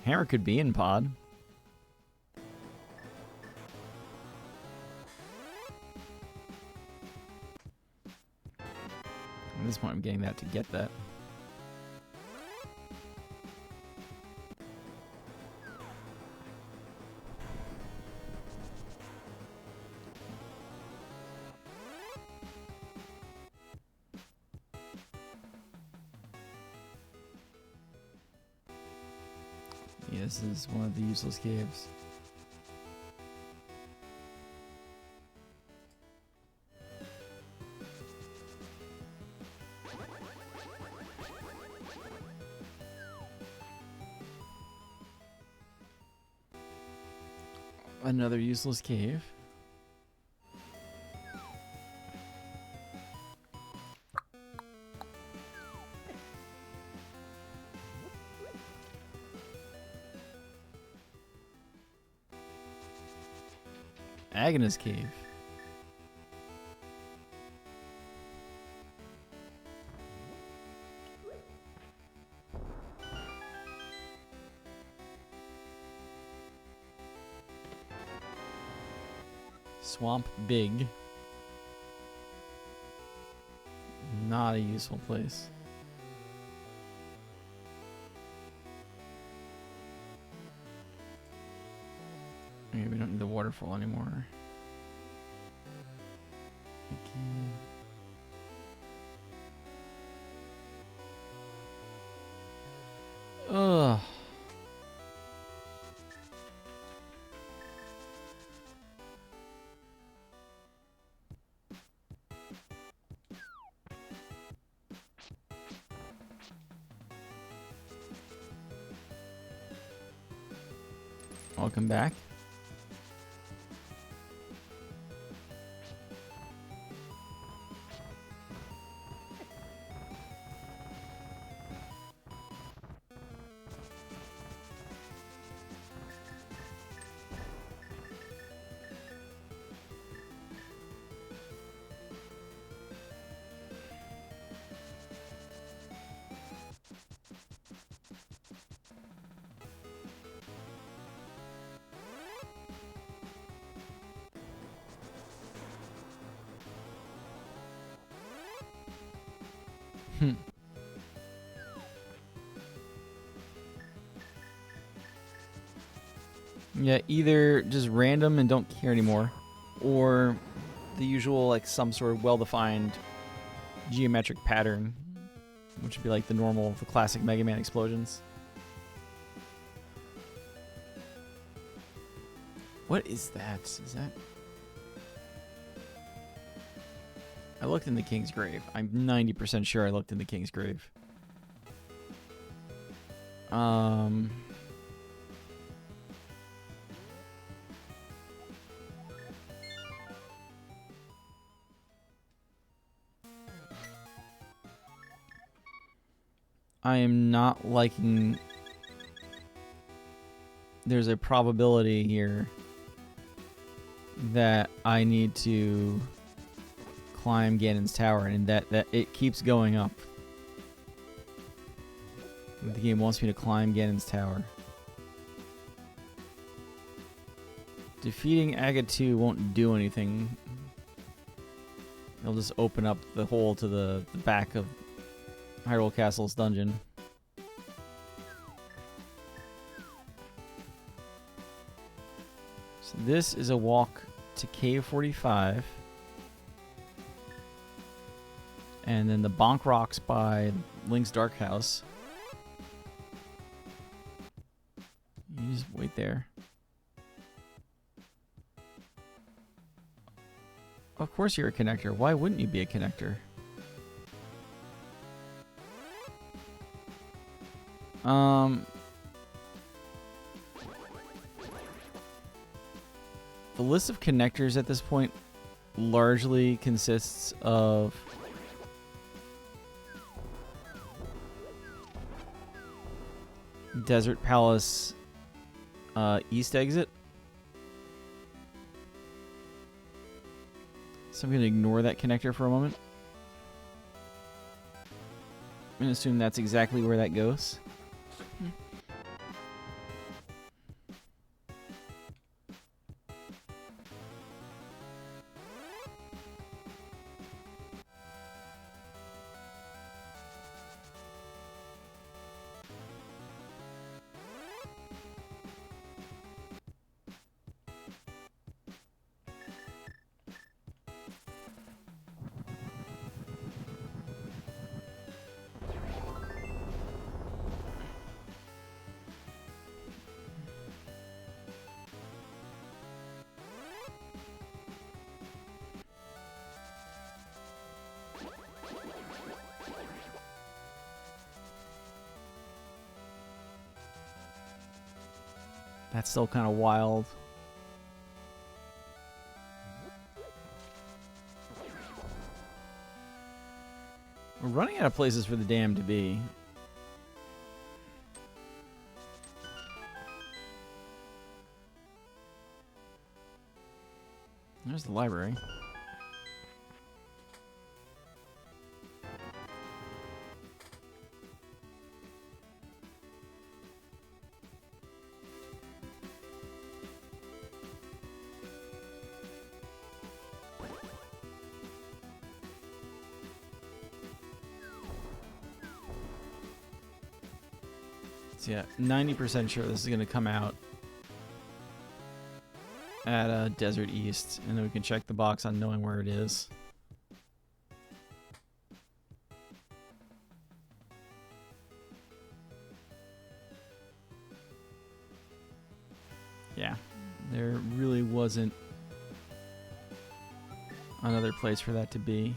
Hammer could be in pod. At this point, I'm getting that to get that. Yeah, this is one of the useless caves. Another useless cave. Agnes cave. Swamp big. Not a useful place. Okay, we don't need the waterfall anymore. Ugh. Welcome back. Yeah, either just random and don't care anymore, or the usual, like, some sort of well-defined geometric pattern, which would be like the normal, the classic Mega Man explosions. What is that? Is that... I looked in the King's Grave. I'm 90% sure I looked in the King's Grave. I am not liking... There's a probability here that I need to climb Ganon's tower, and that it keeps going up. The game wants me to climb Ganon's tower. Defeating Aga 2 won't do anything. It'll just open up the hole to the back of Hyrule Castle's dungeon. So this is a walk to Cave 45. And then the Bonk Rocks by Link's Dark House. You just wait there. Of course you're a connector. Why wouldn't you be a connector? The list of connectors at this point largely consists of Desert Palace east exit. So I'm going to ignore that connector for a moment. I'm going to assume that's exactly where that goes. That's still kind of wild. We're running out of places for the dam to be. There's the library. So yeah, 90% sure this is going to come out at Desert East, and then we can check the box on knowing where it is. Yeah, there really wasn't another place for that to be.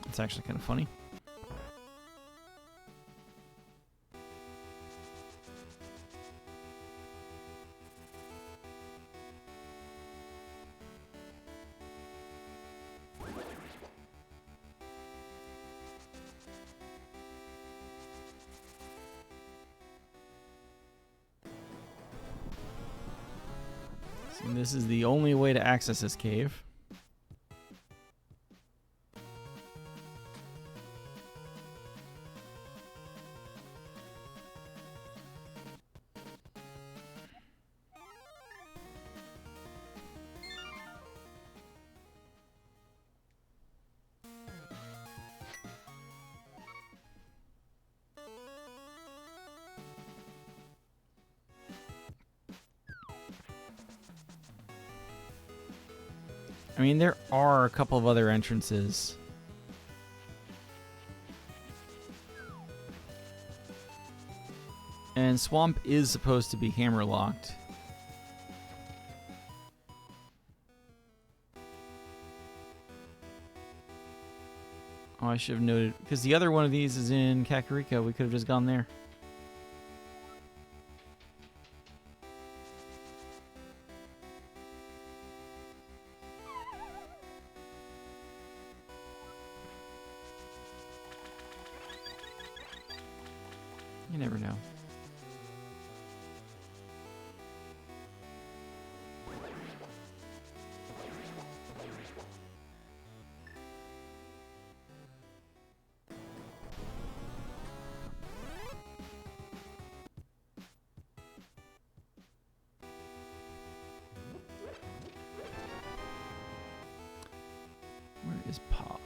It's actually kind of funny. So this is the only way to access this cave. I mean, there are a couple of other entrances. And Swamp is supposed to be hammer locked. Oh, I should have noted, because the other one of these is in Kakariko. We could have just gone there. You never know. Where is Pod?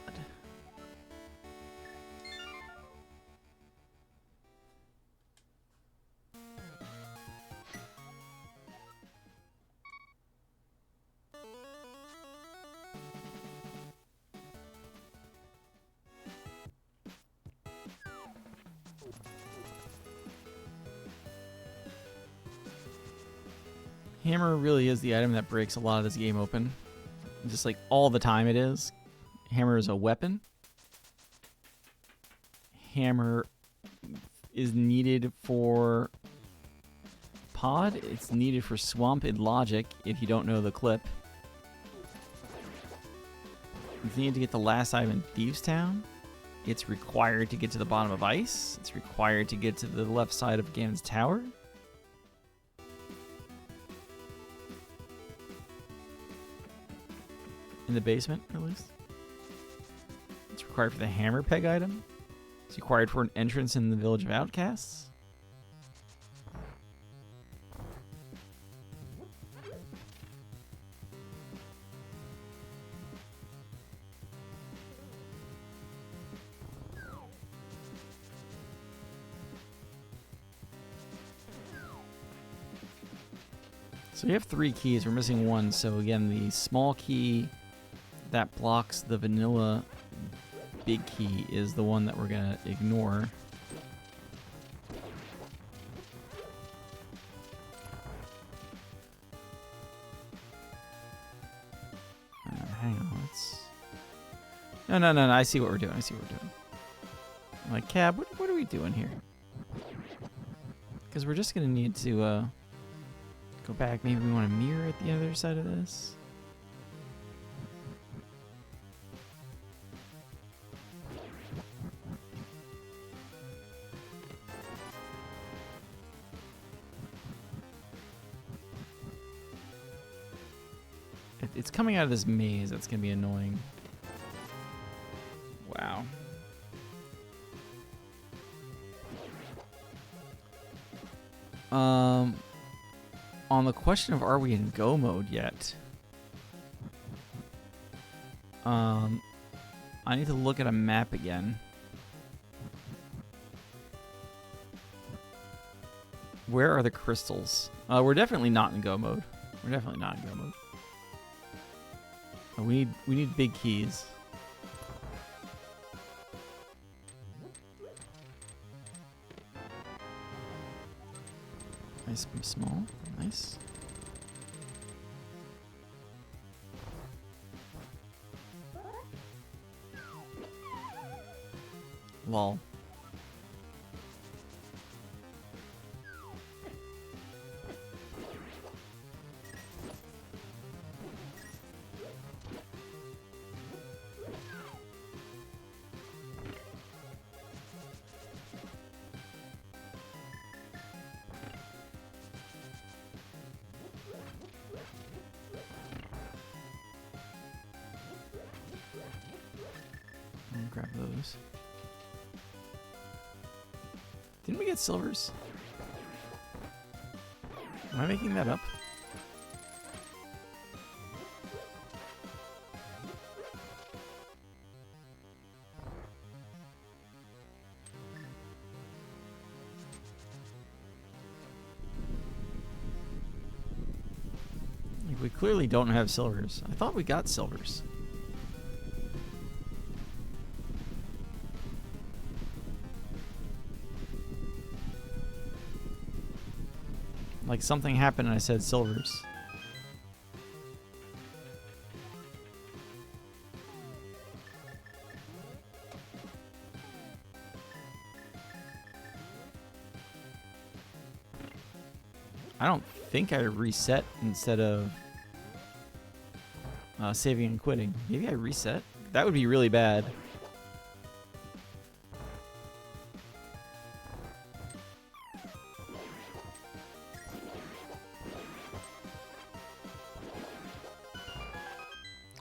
Hammer really is the item that breaks a lot of this game open. Just like all the time it is. Hammer is a weapon. Hammer is needed for Pod. It's needed for Swamp in Logic if you don't know the clip. It's needed to get the last item in Thieves Town. It's required to get to the bottom of Ice. It's required to get to the left side of Ganon's Tower. In the basement, at least. It's required for the hammer peg item. It's required for an entrance in the Village of Outcasts. So we have 3 keys. We're missing 1. So again, the small key that blocks the vanilla big key is the one that we're going to ignore. Hang on, let's... No, I see what we're doing. I'm like, Cab, what are we doing here? Because we're just going to need to go back. Maybe we want to mirror at the other side of this. It's coming out of this maze. That's going to be annoying. Wow. On the question of are we in go mode yet? I need to look at a map again. Where are the crystals? We're definitely not in go mode. We need big keys. Nice and small. Nice. Lol. Grab those. Didn't we get silvers? Am I making that up? Like We clearly don't have silvers. I thought we got silvers. Like something happened and I said silvers. I don't think I reset instead of saving and quitting. Maybe I reset? That would be really bad.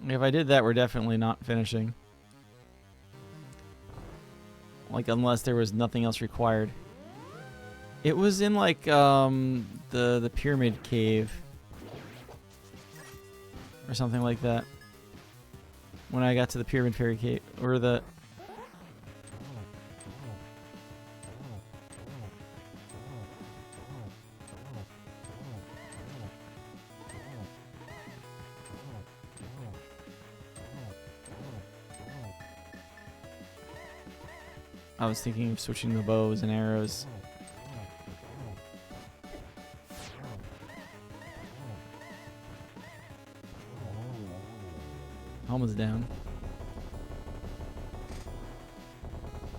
If I did that, we're definitely not finishing. Like, unless there was nothing else required. It was in, like, the pyramid cave. Or something like that. When I got to the pyramid fairy cave. Or the... I was thinking of switching the bows and arrows. Almost down.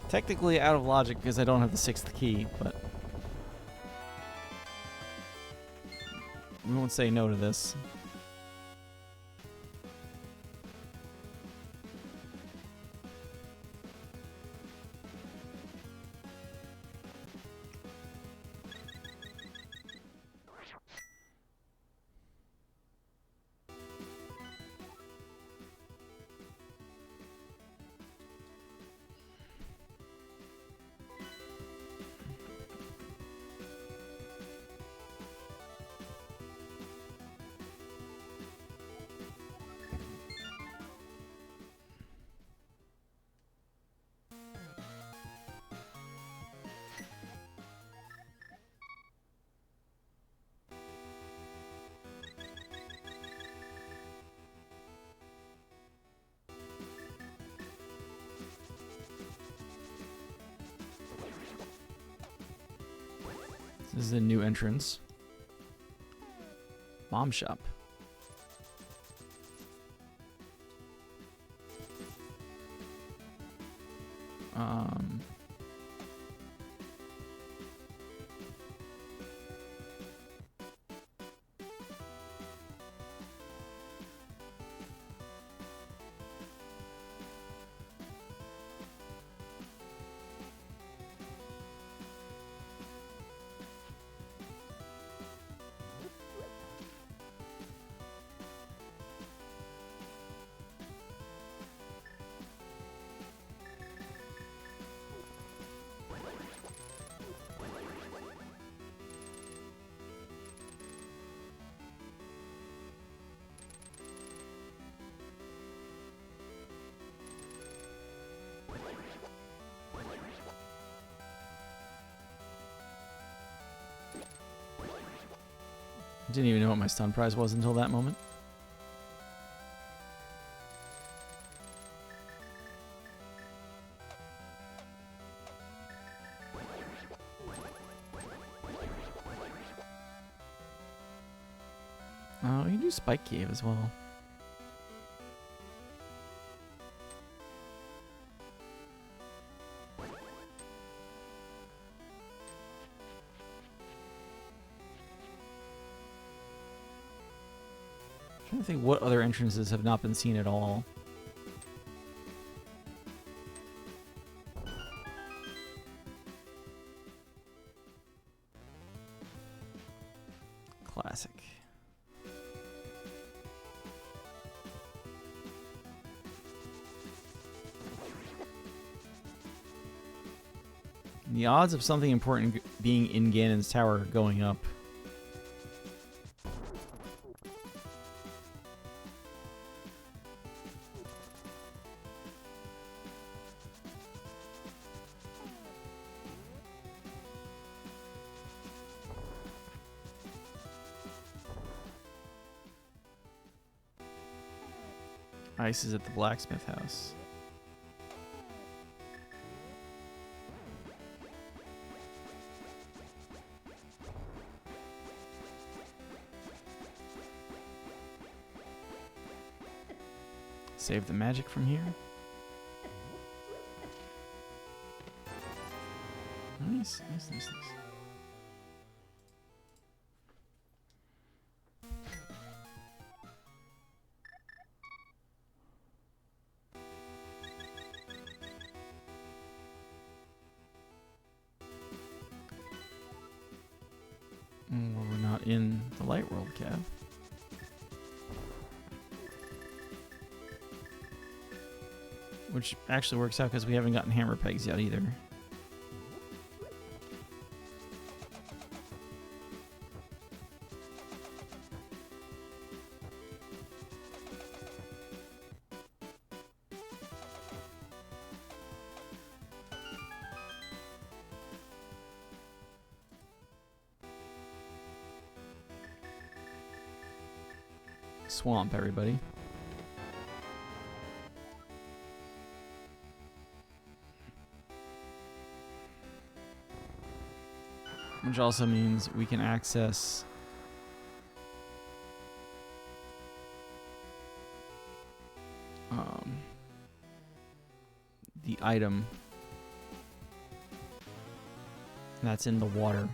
Technically out of logic because I don't have the 6th key, but we won't say no to this. This is a new entrance. Bomb shop. Didn't even know what my stun prize was until that moment. Oh, you can do Spike Cave as well. I'm trying to think what other entrances have not been seen at all. Classic. The odds of something important being in Ganon's tower are going up. Ice is at the blacksmith house. Save the magic from here. Nice, nice, nice, nice. Well, we're not in the light world, Cav. Which actually works out because we haven't gotten hammer pegs yet either. Swamp, everybody. Which also means we can access the item that's in the water.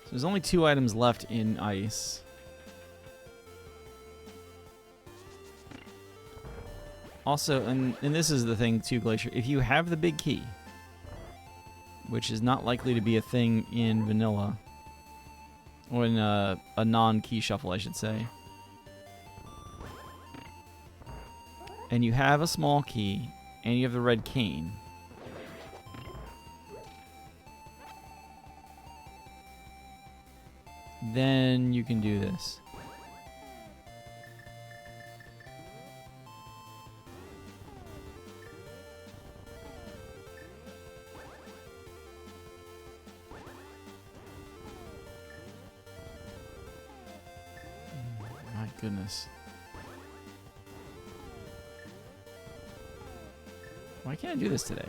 So there's only 2 items left in ice. Also, and this is the thing too, Glacier, if you have the big key, which is not likely to be a thing in vanilla, or in a non-key shuffle, I should say, and you have a small key, and you have the red cane, then you can do this. My goodness. Why can't I do this today?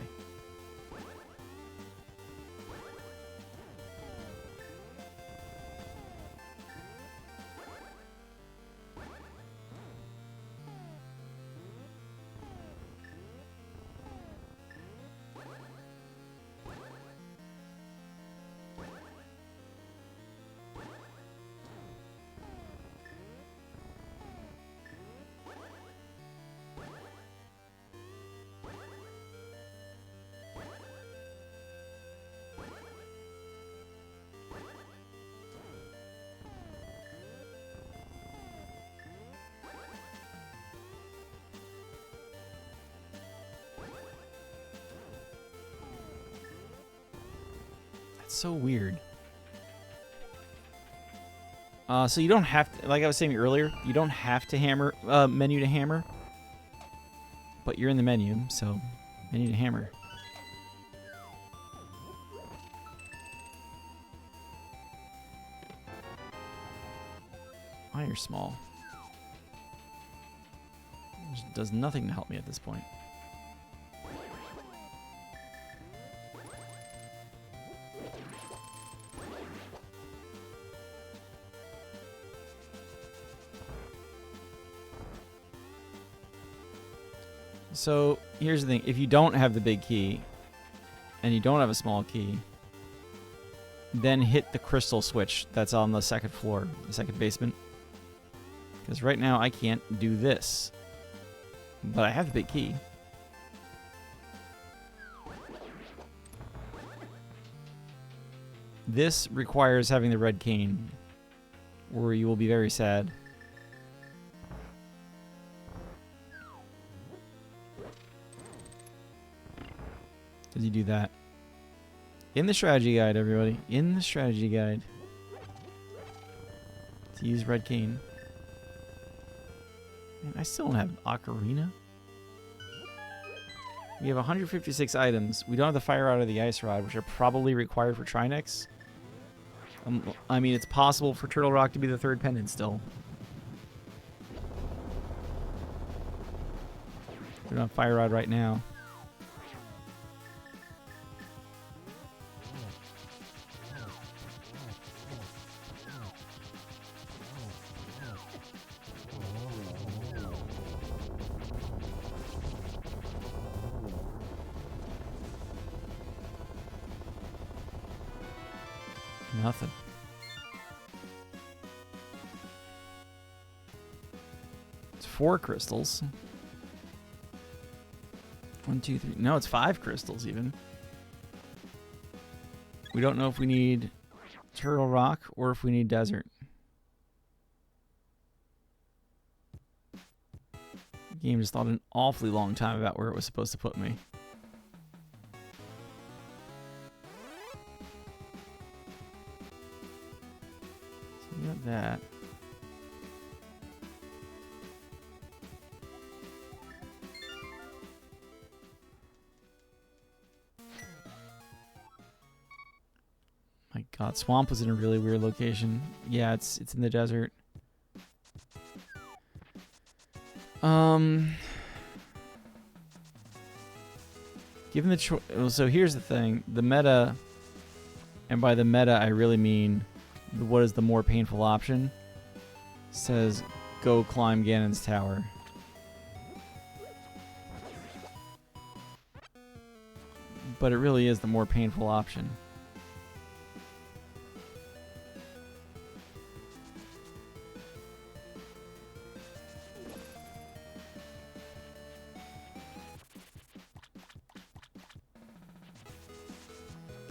That's so weird. So you don't have to, like I was saying earlier, you don't have to hammer, menu to hammer. But you're in the menu, so menu to hammer. Oh, you're small. Which does nothing to help me at this point. So here's the thing, if you don't have the big key and you don't have a small key, then hit the crystal switch that's on the second floor, the second basement. Because right now I can't do this, but I have the big key. This requires having the red cane, or you will be very sad. Does he do that? In the strategy guide, everybody. In the strategy guide. To use red cane. Man, I still don't have Ocarina. We have 156 items. We don't have the fire rod or the ice rod, which are probably required for Trinex. I mean, it's possible for Turtle Rock to be the third pendant still. We don't have fire rod right now. Nothing. It's 4 crystals. 1, 2, 3. No, it's 5 crystals even. We don't know if we need Turtle Rock or if we need Desert. The game just thought an awfully long time about where it was supposed to put me. So we got that. My God, Swamp was in a really weird location. Yeah, it's in the desert. Given the choice, so here's the thing: the meta, and by the meta I really mean what is the more painful option. Says go climb Ganon's tower. But it really is the more painful option.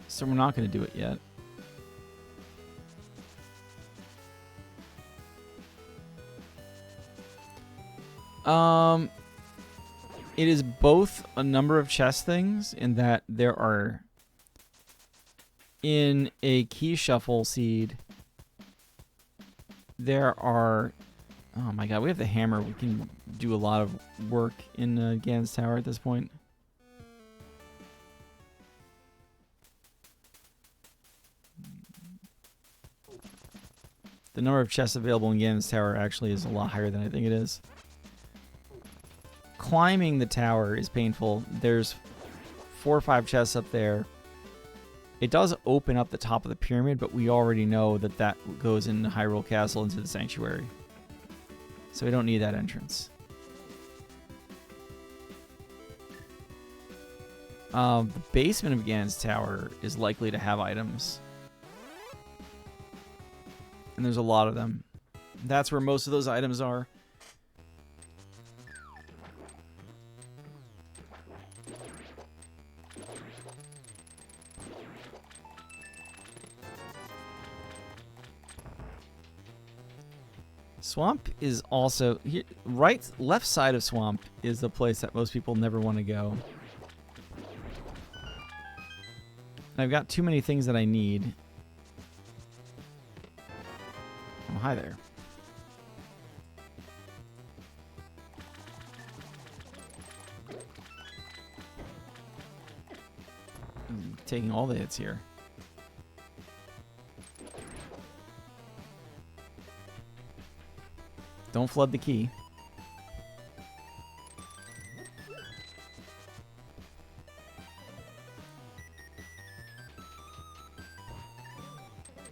So we're not going to do it yet. It is both a number of chess things in that there are in a key shuffle seed. There are, oh my God, we have the hammer. We can do a lot of work in Ganon's tower at this point. The number of chests available in Ganon's tower actually is a lot higher than I think it is. Climbing the tower is painful. There's 4 or 5 chests up there. It does open up the top of the pyramid, but we already know that that goes in Hyrule Castle into the sanctuary. So we don't need that entrance. The basement of Ganon's tower is likely to have items. And there's a lot of them. That's where most of those items are. Swamp is also here, left side of Swamp is the place that most people never want to go. And I've got too many things that I need. Oh, hi there. I'm taking all the hits here. Don't flood the key.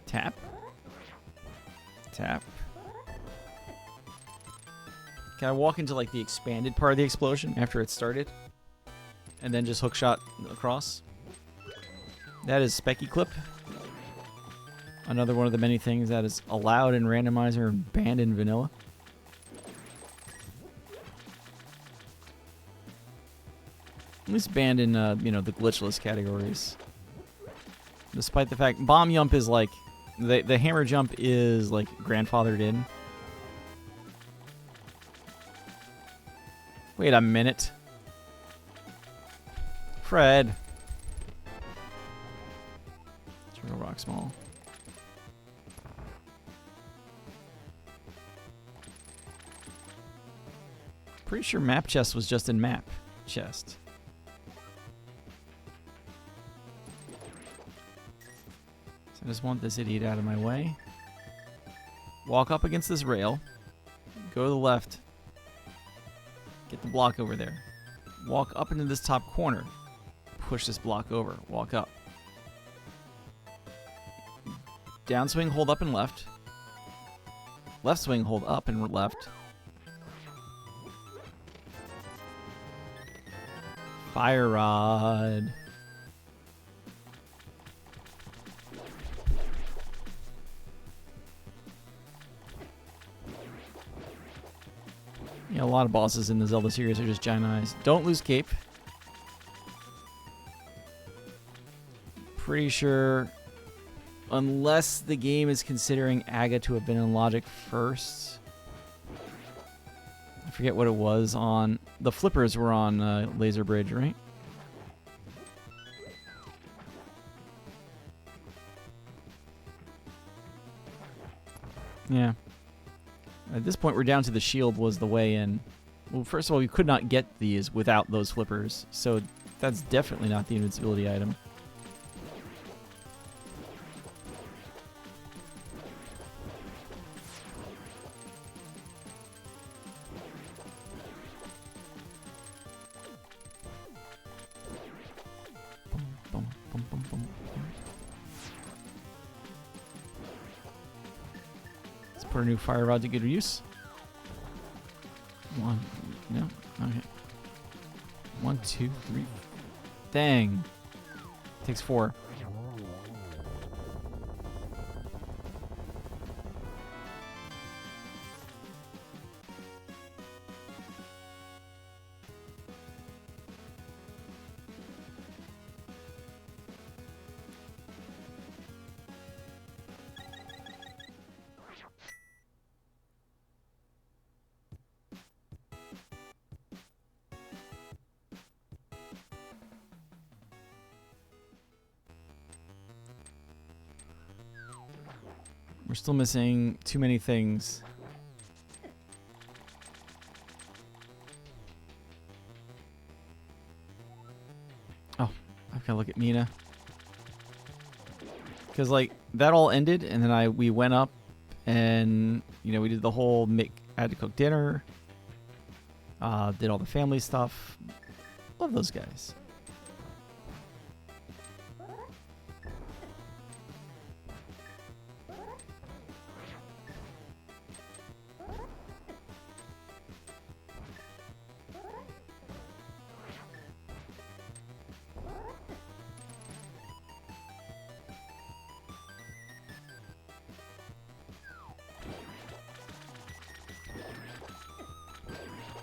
Tap. Tap. Can I walk into like the expanded part of the explosion after it started? And then just hookshot across? That is Specky Clip. Another one of the many things that is allowed in Randomizer and banned in Vanilla. At least banned in, you know, the glitchless categories. Despite the fact Bomb Jump is like, the hammer jump is like grandfathered in. Wait a minute. Fred. rock small. Pretty sure map chest was just in map chest. So I just want this idiot out of my way. Walk up against this rail. Go to the left. Get the block over there. Walk up into this top corner. Push this block over. Walk up. Downswing, hold up and left. Left swing, hold up and left. Fire rod. Yeah, a lot of bosses in the Zelda series are just giant eyes. Don't lose cape. Pretty sure, unless the game is considering Aga to have been in logic first. I forget what it was on. The flippers were on Laser Bridge, right? Yeah. At this point, we're down to the shield was the way in. Well, first of all, we could not get these without those flippers, so that's definitely not the invincibility item. Put a new fire rod to good use. One, no, okay. 1, 2, 3. Dang. Takes 4. We're still missing too many things. Oh, I've got to look at Mina. Because, like, that all ended, and then we went up, and, you know, we did the whole had to cook dinner, did all the family stuff. Love those guys.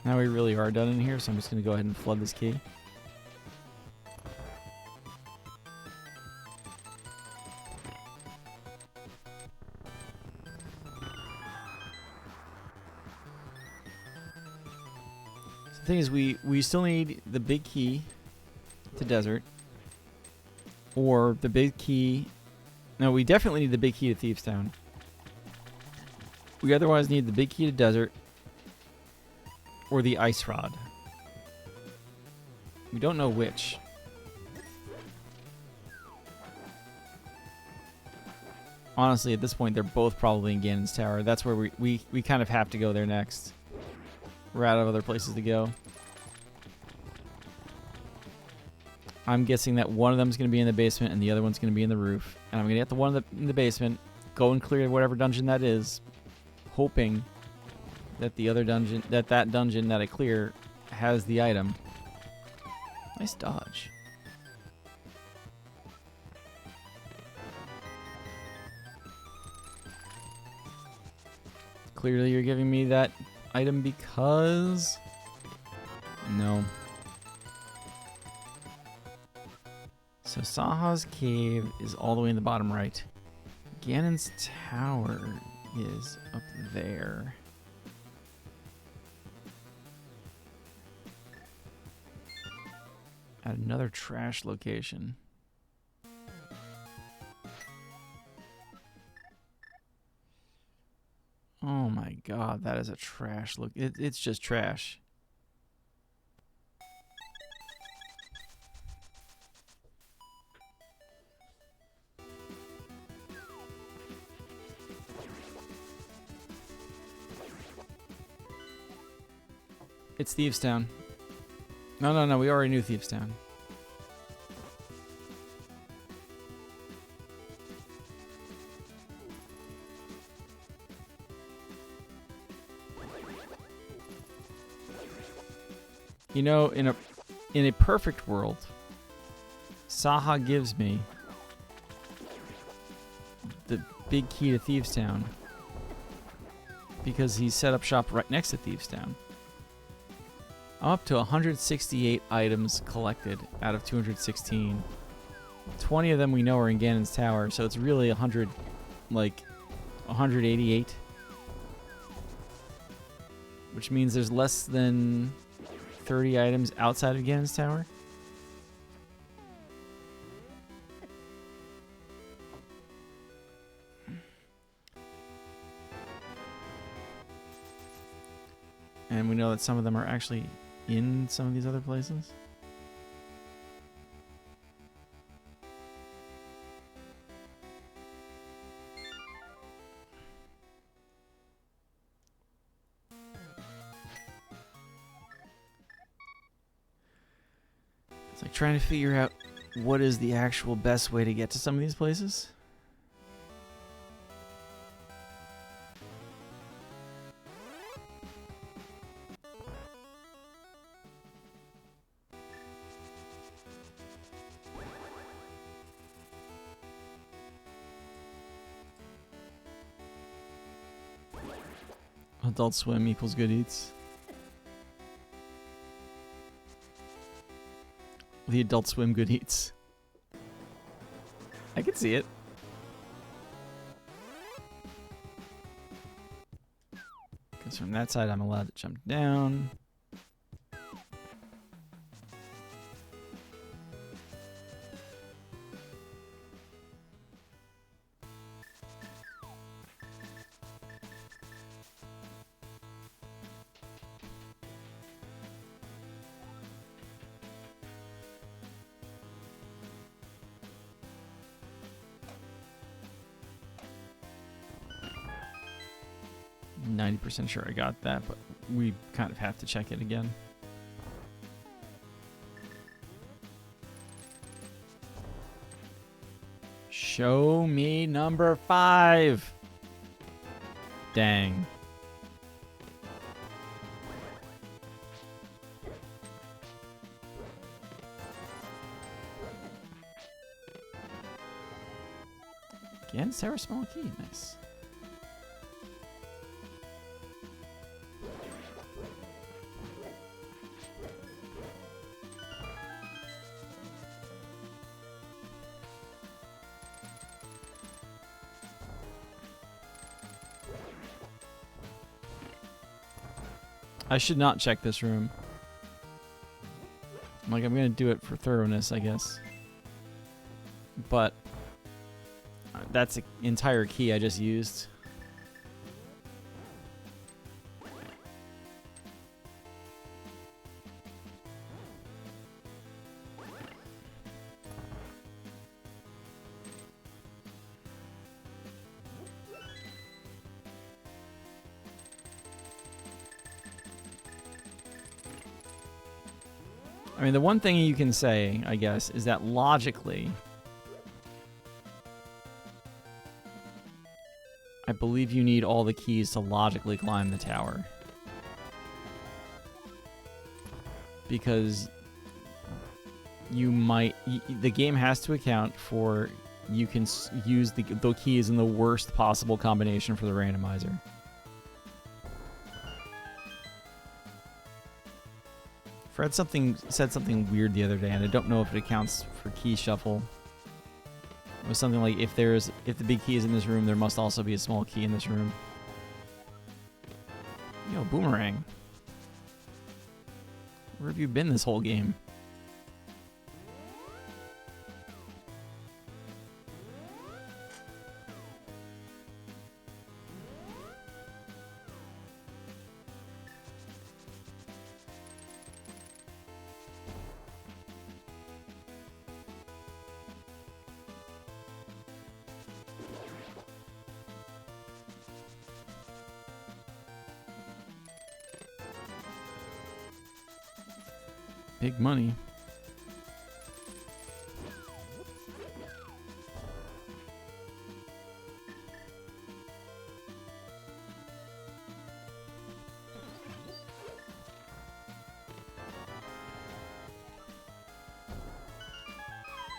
Now we really are done in here, so I'm just going to go ahead and flood this key. So the thing is, we still need the big key to desert. Or the big key... No, we definitely need the big key to Thieves Town. We otherwise need the big key to desert. Or the ice rod. We don't know which. Honestly, at this point, they're both probably in Ganon's Tower. That's where we kind of have to go there next. We're out of other places to go. I'm guessing that one of them is going to be in the basement and the other one's going to be in the roof. And I'm going to get the one in the basement, go and clear whatever dungeon that is, hoping that the other dungeon, that dungeon that I clear has the item. Nice dodge. Clearly you're giving me that item because... No. So Saha's Cave is all the way in the bottom right. Ganon's Tower is up there. At another trash location. Oh, that is a trash look. It's just trash. It's Thieves Town. No, we already knew Thieves Town. You know, in a perfect world, Saha gives me the big key to Thieves Town because he set up shop right next to Thieves Town. I'm up to 168 items collected out of 216. 20 of them we know are in Ganon's Tower, so it's really 188. Which means there's less than 30 items outside of Ganon's Tower. And we know that some of them are actually in some of these other places. It's like trying to figure out what is the actual best way to get to some of these places. Adult Swim equals Good Eats. The Adult Swim Good Eats. I can see it. Because from that side I'm allowed to jump down. I'm 90% sure I got that, but we kind of have to check it again. Show me number 5. Dang. Again, Sarah Small Key. Nice. I should not check this room. I'm gonna do it for thoroughness, I guess. But that's an entire key I just used. I mean, the one thing you can say, I guess, is that logically, I believe you need all the keys to logically climb the tower. Because you might... the game has to account for you can use the keys in the worst possible combination for the randomizer. Fred said something weird the other day, and I don't know if it accounts for key shuffle. It was something like, if the big key is in this room, there must also be a small key in this room. Yo, Boomerang. Where have you been this whole game? Big money.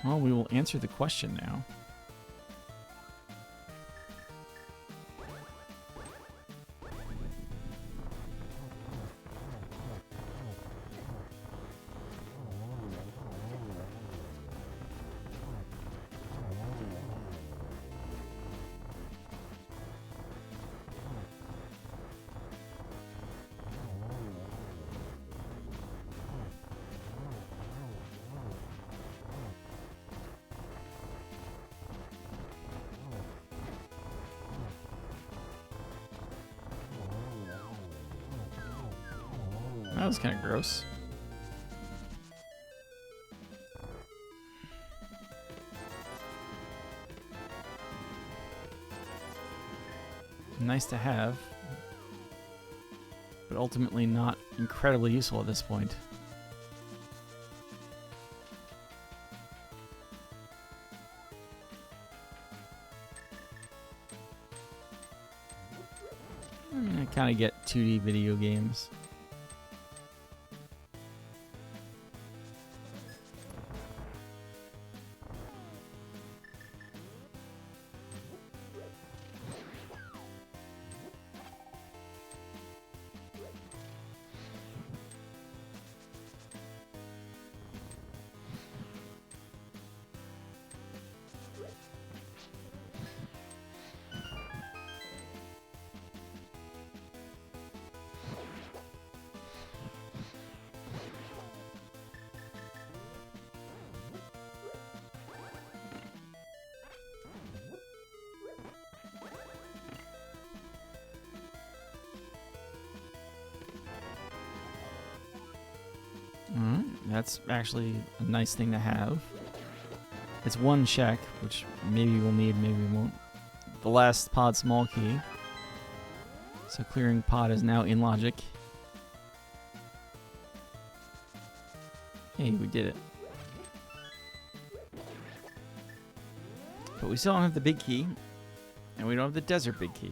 Well, we will answer the question now. That was kind of gross. Nice to have, but ultimately not incredibly useful at this point. I mean, I kind of get 2D video games. That's actually a nice thing to have. It's one check, which maybe we'll need, maybe we won't. The last pod small key. So clearing pod is now in logic. Hey, we did it. But we still don't have the big key, and we don't have the desert big key.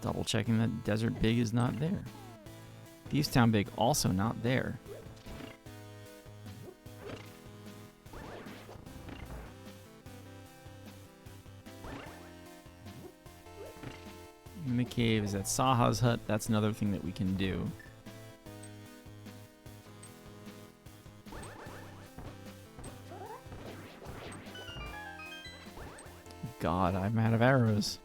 Double checking that desert big is not there. Thieves Town big also not there. Mimic Cave is at Saha's hut. That's another thing that we can do. God, I'm out of arrows.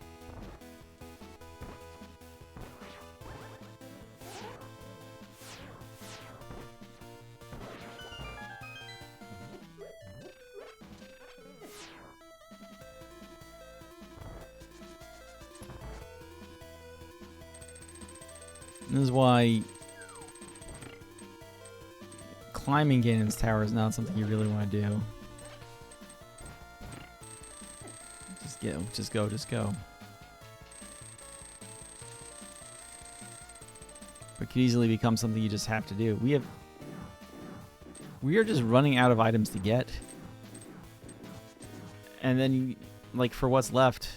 This is why climbing Ganon's tower is not something you really want to do. Just go. But could easily become something you just have to do. We are just running out of items to get. And then, like, for what's left,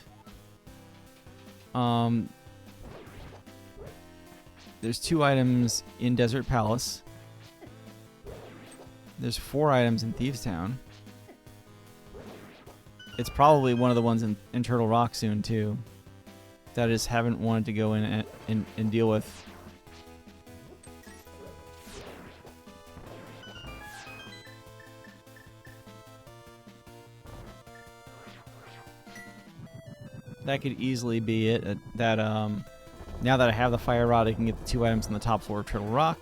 there's 2 items in Desert Palace. There's 4 items in Thieves Town. It's probably one of the ones in Turtle Rock soon, too, that I just haven't wanted to go in and deal with. That could easily be it. Now that I have the fire rod, I can get the 2 items on the top floor of Turtle Rock.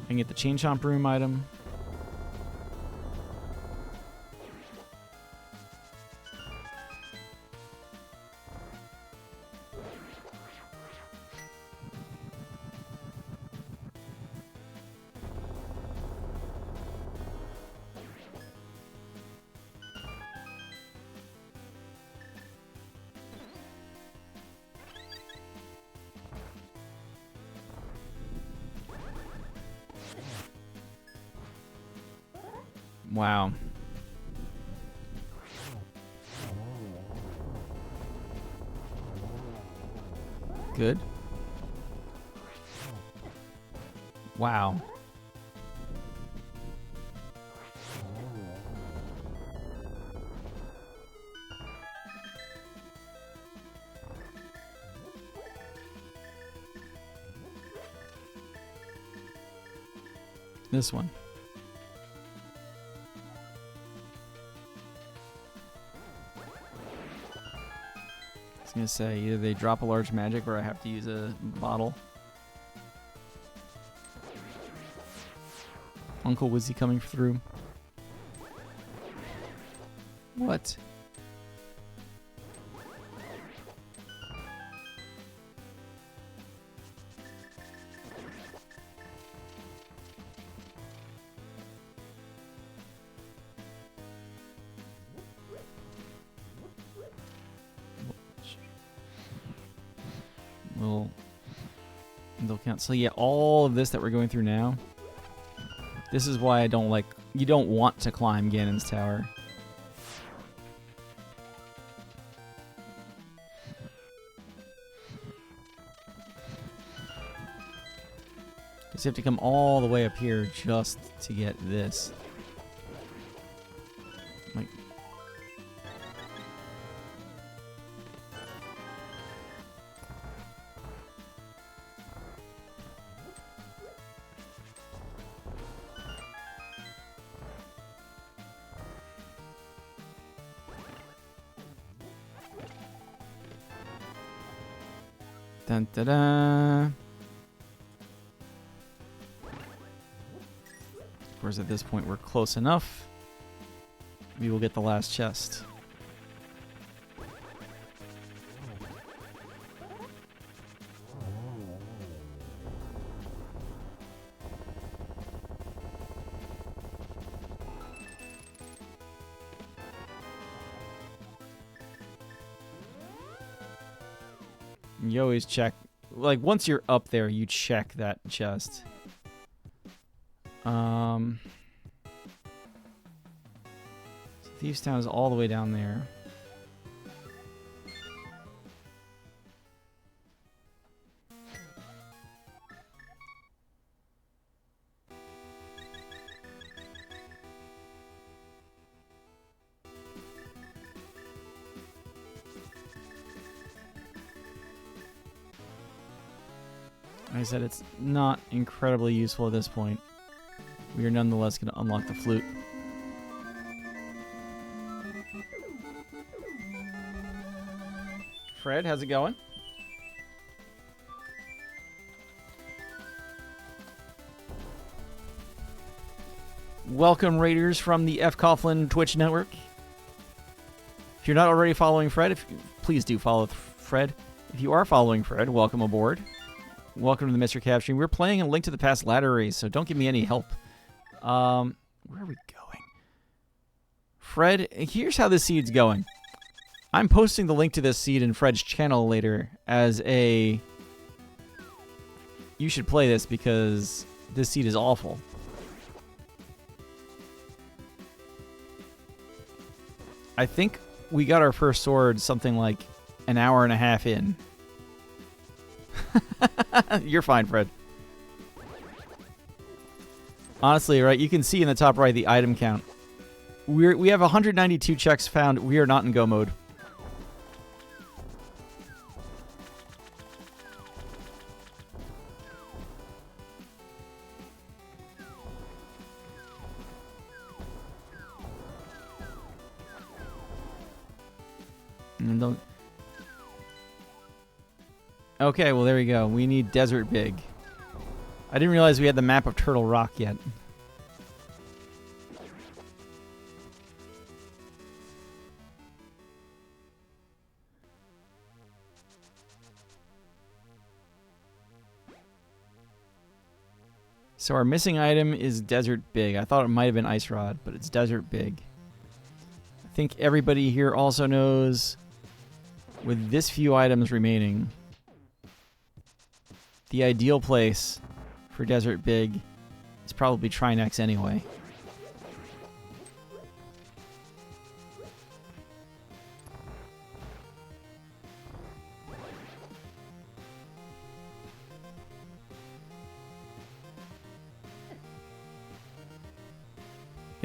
I can get the Chain Chomp Room item. Wow. Good. Wow. This one. I was gonna say either they drop a large magic or I have to use a bottle. Uncle Wizzy coming through. What? They'll count. So yeah, all of this that we're going through now. This is why I don't like. You don't want to climb Ganon's tower. Because you have to come all the way up here just to get this. Like. Dun, da, da. Of course, at this point, we're close enough. We will get the last chest. You always check, like once you're up there, you check that chest. Thieves Town is all the way down there. Like I said, it's not incredibly useful at this point. We are nonetheless going to unlock the flute. Fred, how's it going? Welcome, Raiders from the F. Coughlin Twitch network. If you're not already following Fred, please do follow Fred. If you are following Fred, welcome aboard. Welcome to the Mr. Cap stream. We're playing a Link to the Past ladder race, so don't give me any help. Where are we going? Fred, here's how this seed's going. I'm posting the link to this seed in Fred's channel later as a... You should play this because this seed is awful. I think we got our first sword something like an hour and a half in. You're fine, Fred. Honestly, right, you can see in the top right the item count. We have 192 checks found. We are not in go mode. And don't... Okay, well, there we go. We need Desert Big. I didn't realize we had the map of Turtle Rock yet. So our missing item is Desert Big. I thought it might have been Ice Rod, but it's Desert Big. I think everybody here also knows, with this few items remaining, the ideal place for Desert Big is probably Trinex anyway.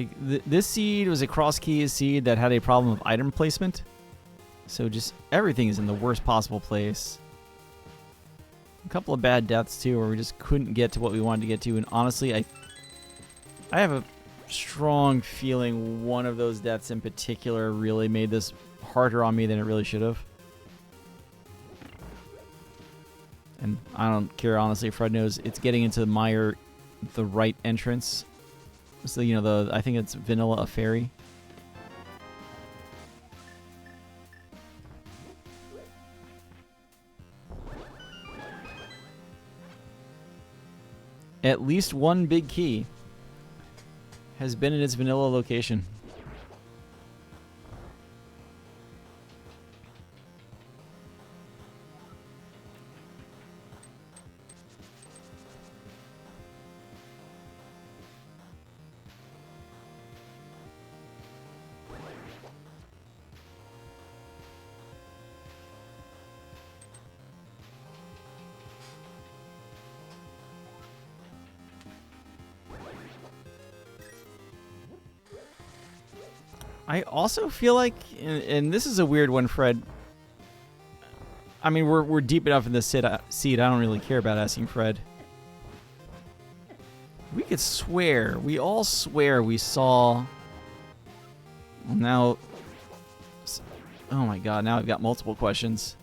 Like, this seed was a Crosskeys seed that had a problem with item placement. So just everything is in the worst possible place. A couple of bad deaths too, where we just couldn't get to what we wanted to get to. And honestly, I have a strong feeling one of those deaths in particular really made this harder on me than it really should have. And I don't care, honestly. Fred knows it's getting into the mire, the right entrance. So, you know, I think it's Vanilla a Fairy. At least one big key has been in its vanilla location. I also feel like, and this is a weird one, Fred. I mean, we're deep enough in this seed. I don't really care about asking Fred. We could swear, we all swear we saw. Well, now, oh my God! Now I've got multiple questions.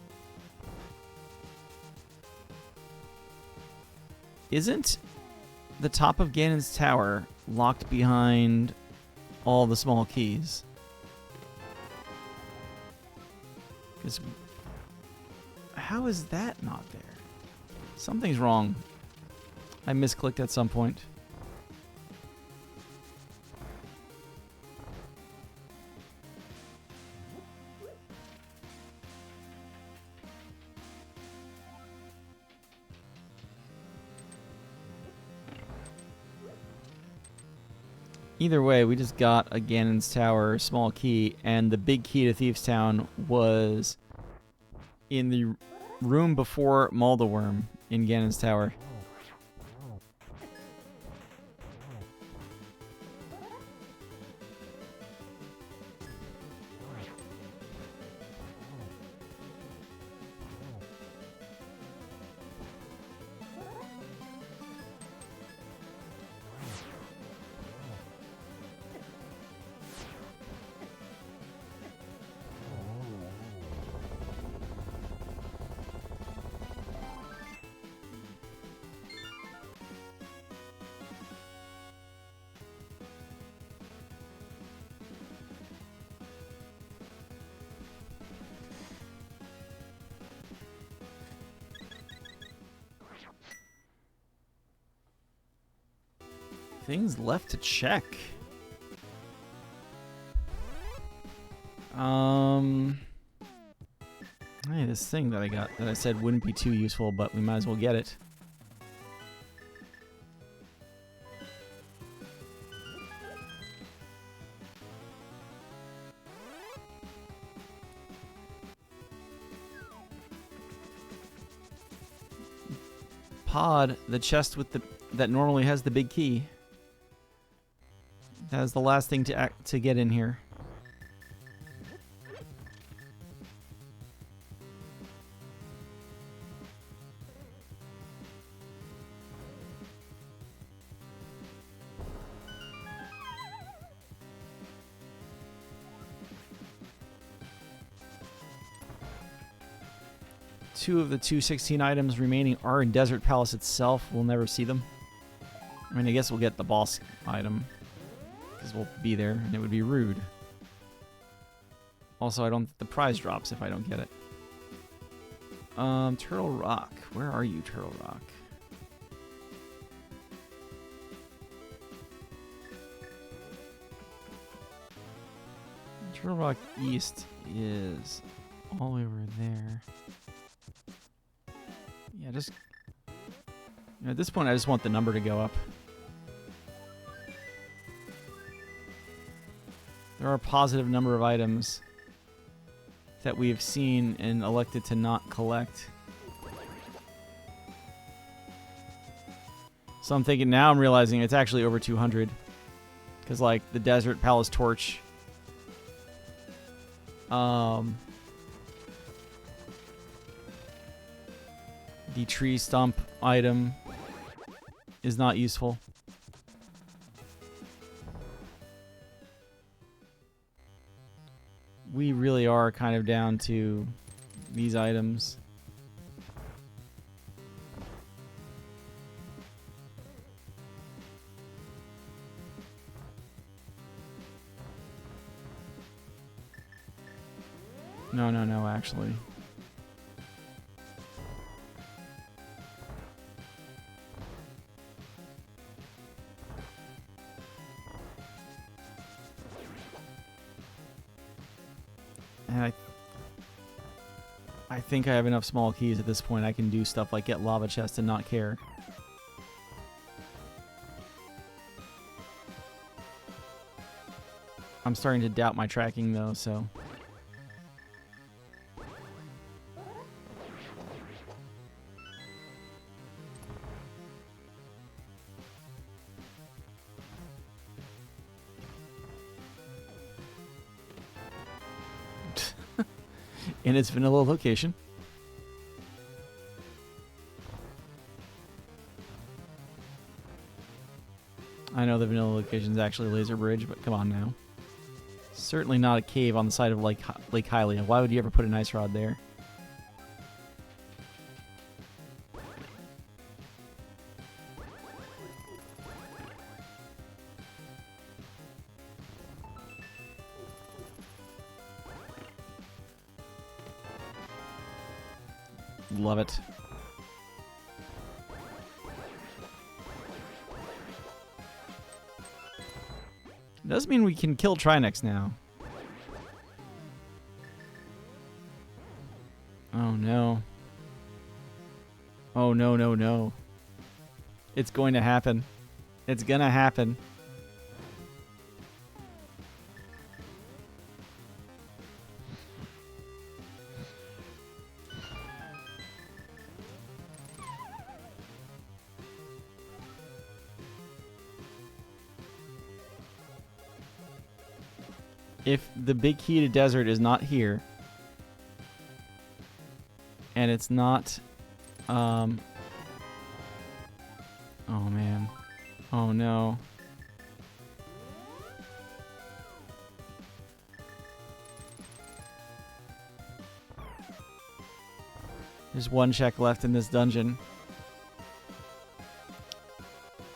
Isn't the top of Ganon's tower locked behind all the small keys? Because how is that not there? Something's wrong. I misclicked at some point. Either way, we just got a Ganon's Tower small key, and the big key to Thieves Town was in the room before Muldaworm in Ganon's Tower. Things left to check. Hey, this thing that I got that I said wouldn't be too useful, but we might as well get it. Pod, the chest with that normally has the big key. That is the last thing to get in here. Two of the 216 items remaining are in Desert Palace itself. We'll never see them. I mean, I guess we'll get the boss item, because we'll be there, and it would be rude. Also, the prize drops if I don't get it. Turtle Rock. Where are you, Turtle Rock? Turtle Rock East is all over there. Yeah, just... at this point, I just want the number to go up. There are a positive number of items that we have seen and elected to not collect. So I'm thinking now I'm realizing it's actually over 200. Because, like, the Desert Palace Torch... the tree stump item is not useful. We really are kind of down to these items. No, actually. And I think I have enough small keys at this point. I can do stuff like get lava chest and not care. I'm starting to doubt my tracking though, so... in its vanilla location. I know the vanilla location is actually Laser Bridge, but come on now. Certainly not a cave on the side of Lake Hylia. Why would you ever put an ice rod there? Love it. It does mean we can kill Trinex now. Oh no. Oh no. It's going to happen. It's gonna happen. If the big key to desert is not here, and it's not, oh man, oh no. There's one check left in this dungeon.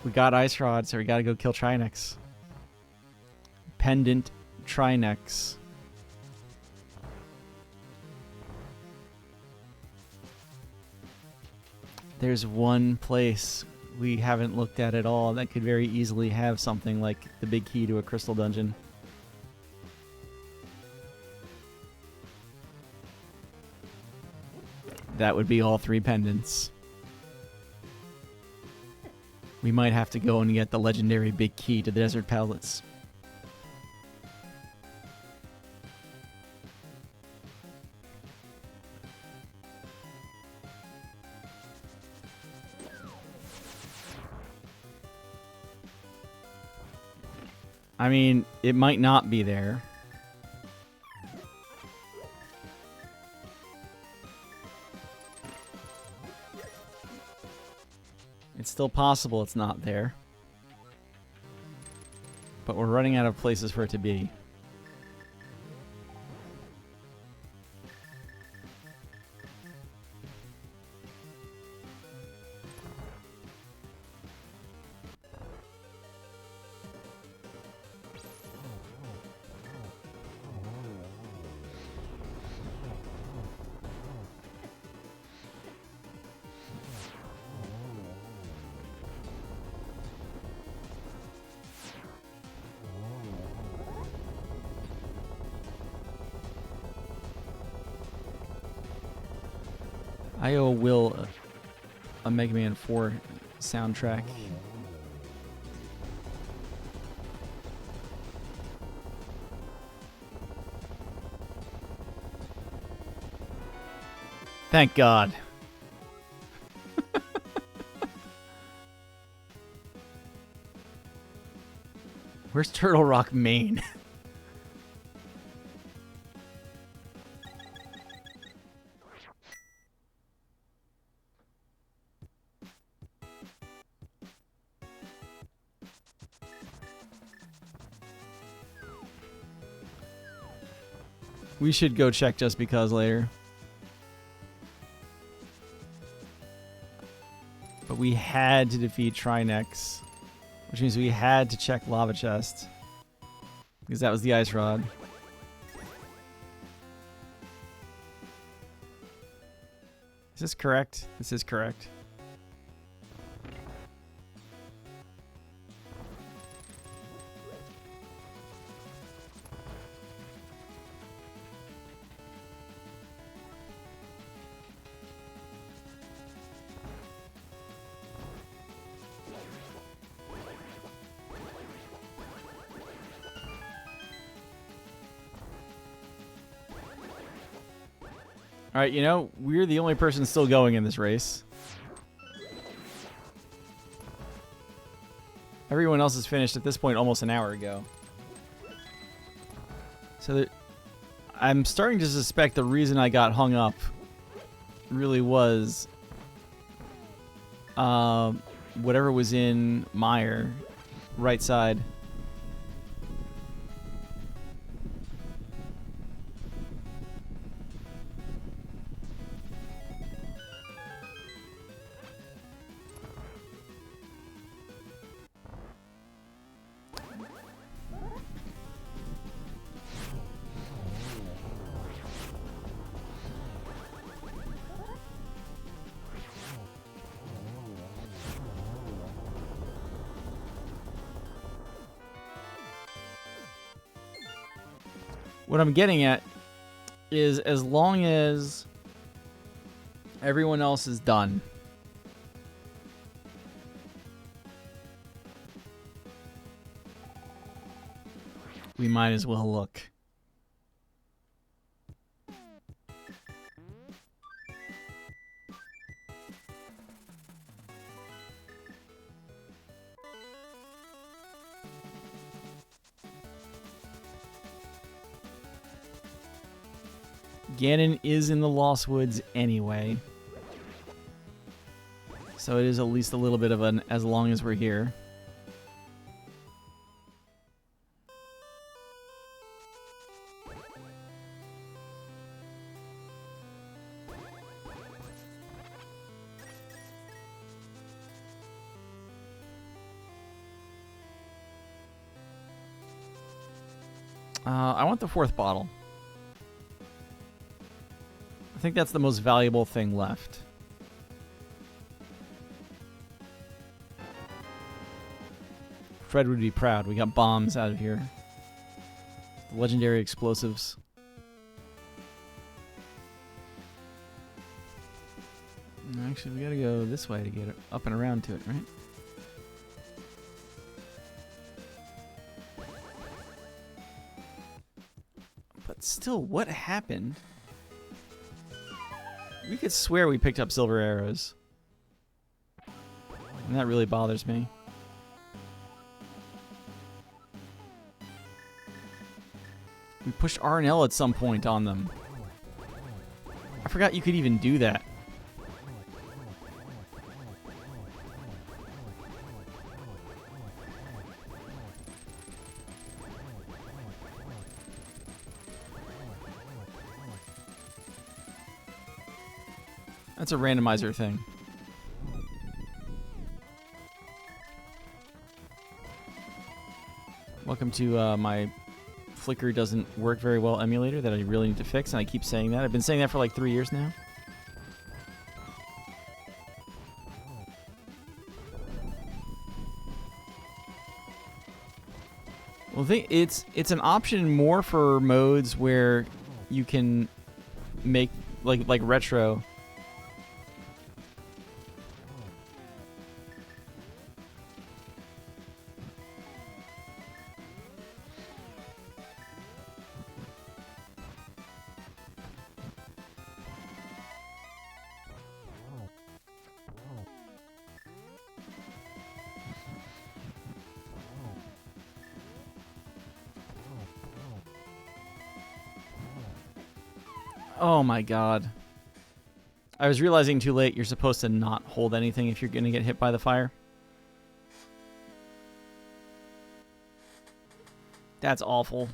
We got Ice Rod, so we gotta go kill Trinex. Pendant Trinex. There's one place we haven't looked at all that could very easily have something like the big key to a crystal dungeon. That would be all 3 pendants. We might have to go and get the legendary big key to the Desert Palace. I mean, it might not be there. It's still possible it's not there. But we're running out of places for it to be. I owe Will a Mega Man 4 soundtrack. Thank God. Where's Turtle Rock, Maine? We should go check just because later. But we had to defeat Trinex, which means we had to check Lava Chest, because that was the Ice Rod. Is this correct? This is correct. Alright, you know, we're the only person still going in this race. Everyone else is finished at this point almost an hour ago. So I'm starting to suspect the reason I got hung up really was whatever was in Meyer, right side. What I'm getting at is as long as everyone else is done, we might as well look. Ganon is in the Lost Woods anyway, so it is at least a little bit of an as long as we're here. I want the 4th bottle. I think that's the most valuable thing left. Fred would be proud. We got bombs out of here. Legendary explosives. Actually, we gotta go this way to get it up and around to it, right? But still, what happened? We could swear we picked up silver arrows. And that really bothers me. We pushed R and L at some point on them. I forgot you could even do that. That's a randomizer thing. Welcome to my Flickr doesn't work very well emulator that I really need to fix, and I keep saying that. I've been saying that for like 3 years now. Well, it's an option more for modes where you can make like retro. Oh my god. I was realizing too late you're supposed to not hold anything if you're going to get hit by the fire. That's awful.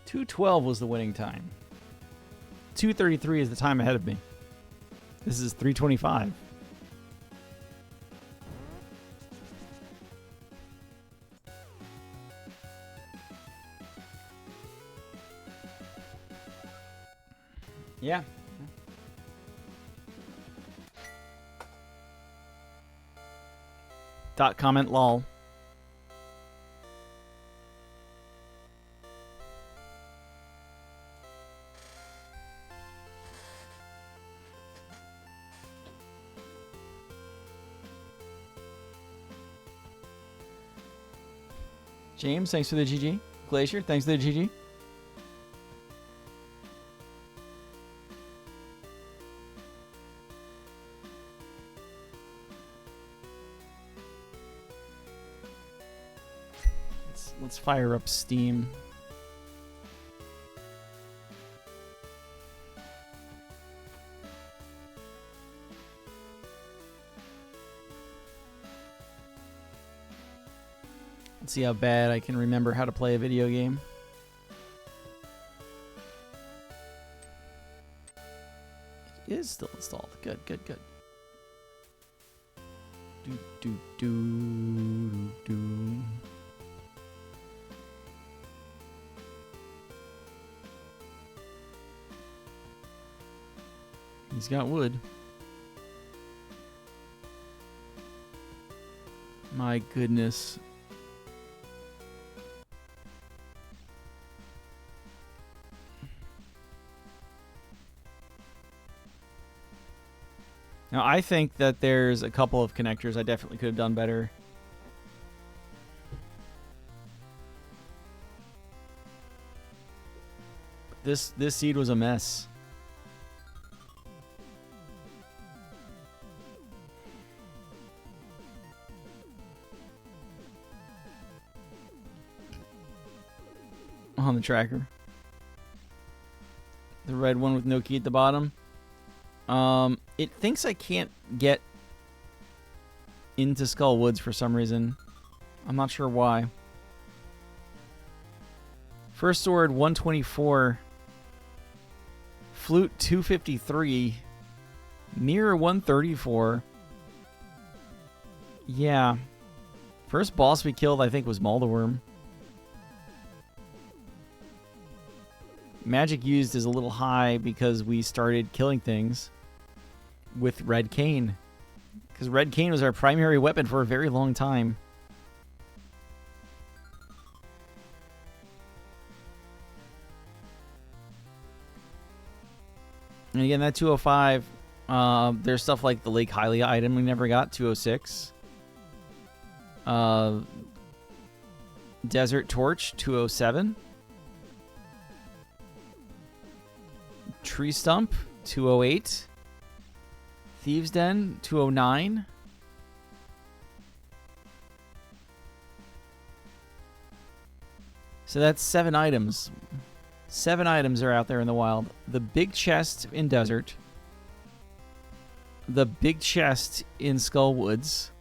.212 was the winning time. 2:33 is the time ahead of me. This is 3:25. Yeah. Dot comment lol. James, thanks for the GG. Glacier, thanks for the GG. Let's fire up Steam. Let's see how bad I can remember how to play a video game. It is still installed. Good, good, good. Do, do, do, do. He's got wood. My goodness. Now, I think that there's a couple of connectors I definitely could have done better. This seed was a mess. On the tracker. The red one with no key at the bottom. It thinks I can't get into Skull Woods for some reason. I'm not sure why. First Sword 124. Flute 253. Mirror 134. Yeah. First boss we killed, I think, was Moldaworm. Magic used is a little high because we started killing things with Red Cane. Because Red Cane was our primary weapon for a very long time. And again, that 205, there's stuff like the Lake Hylia item we never got, 206. Desert Torch, 207. Tree Stump, 208. Thieves Den, 209. So that's 7 items. 7 items are out there in the wild. The big chest in Desert. The big chest in Skull Woods.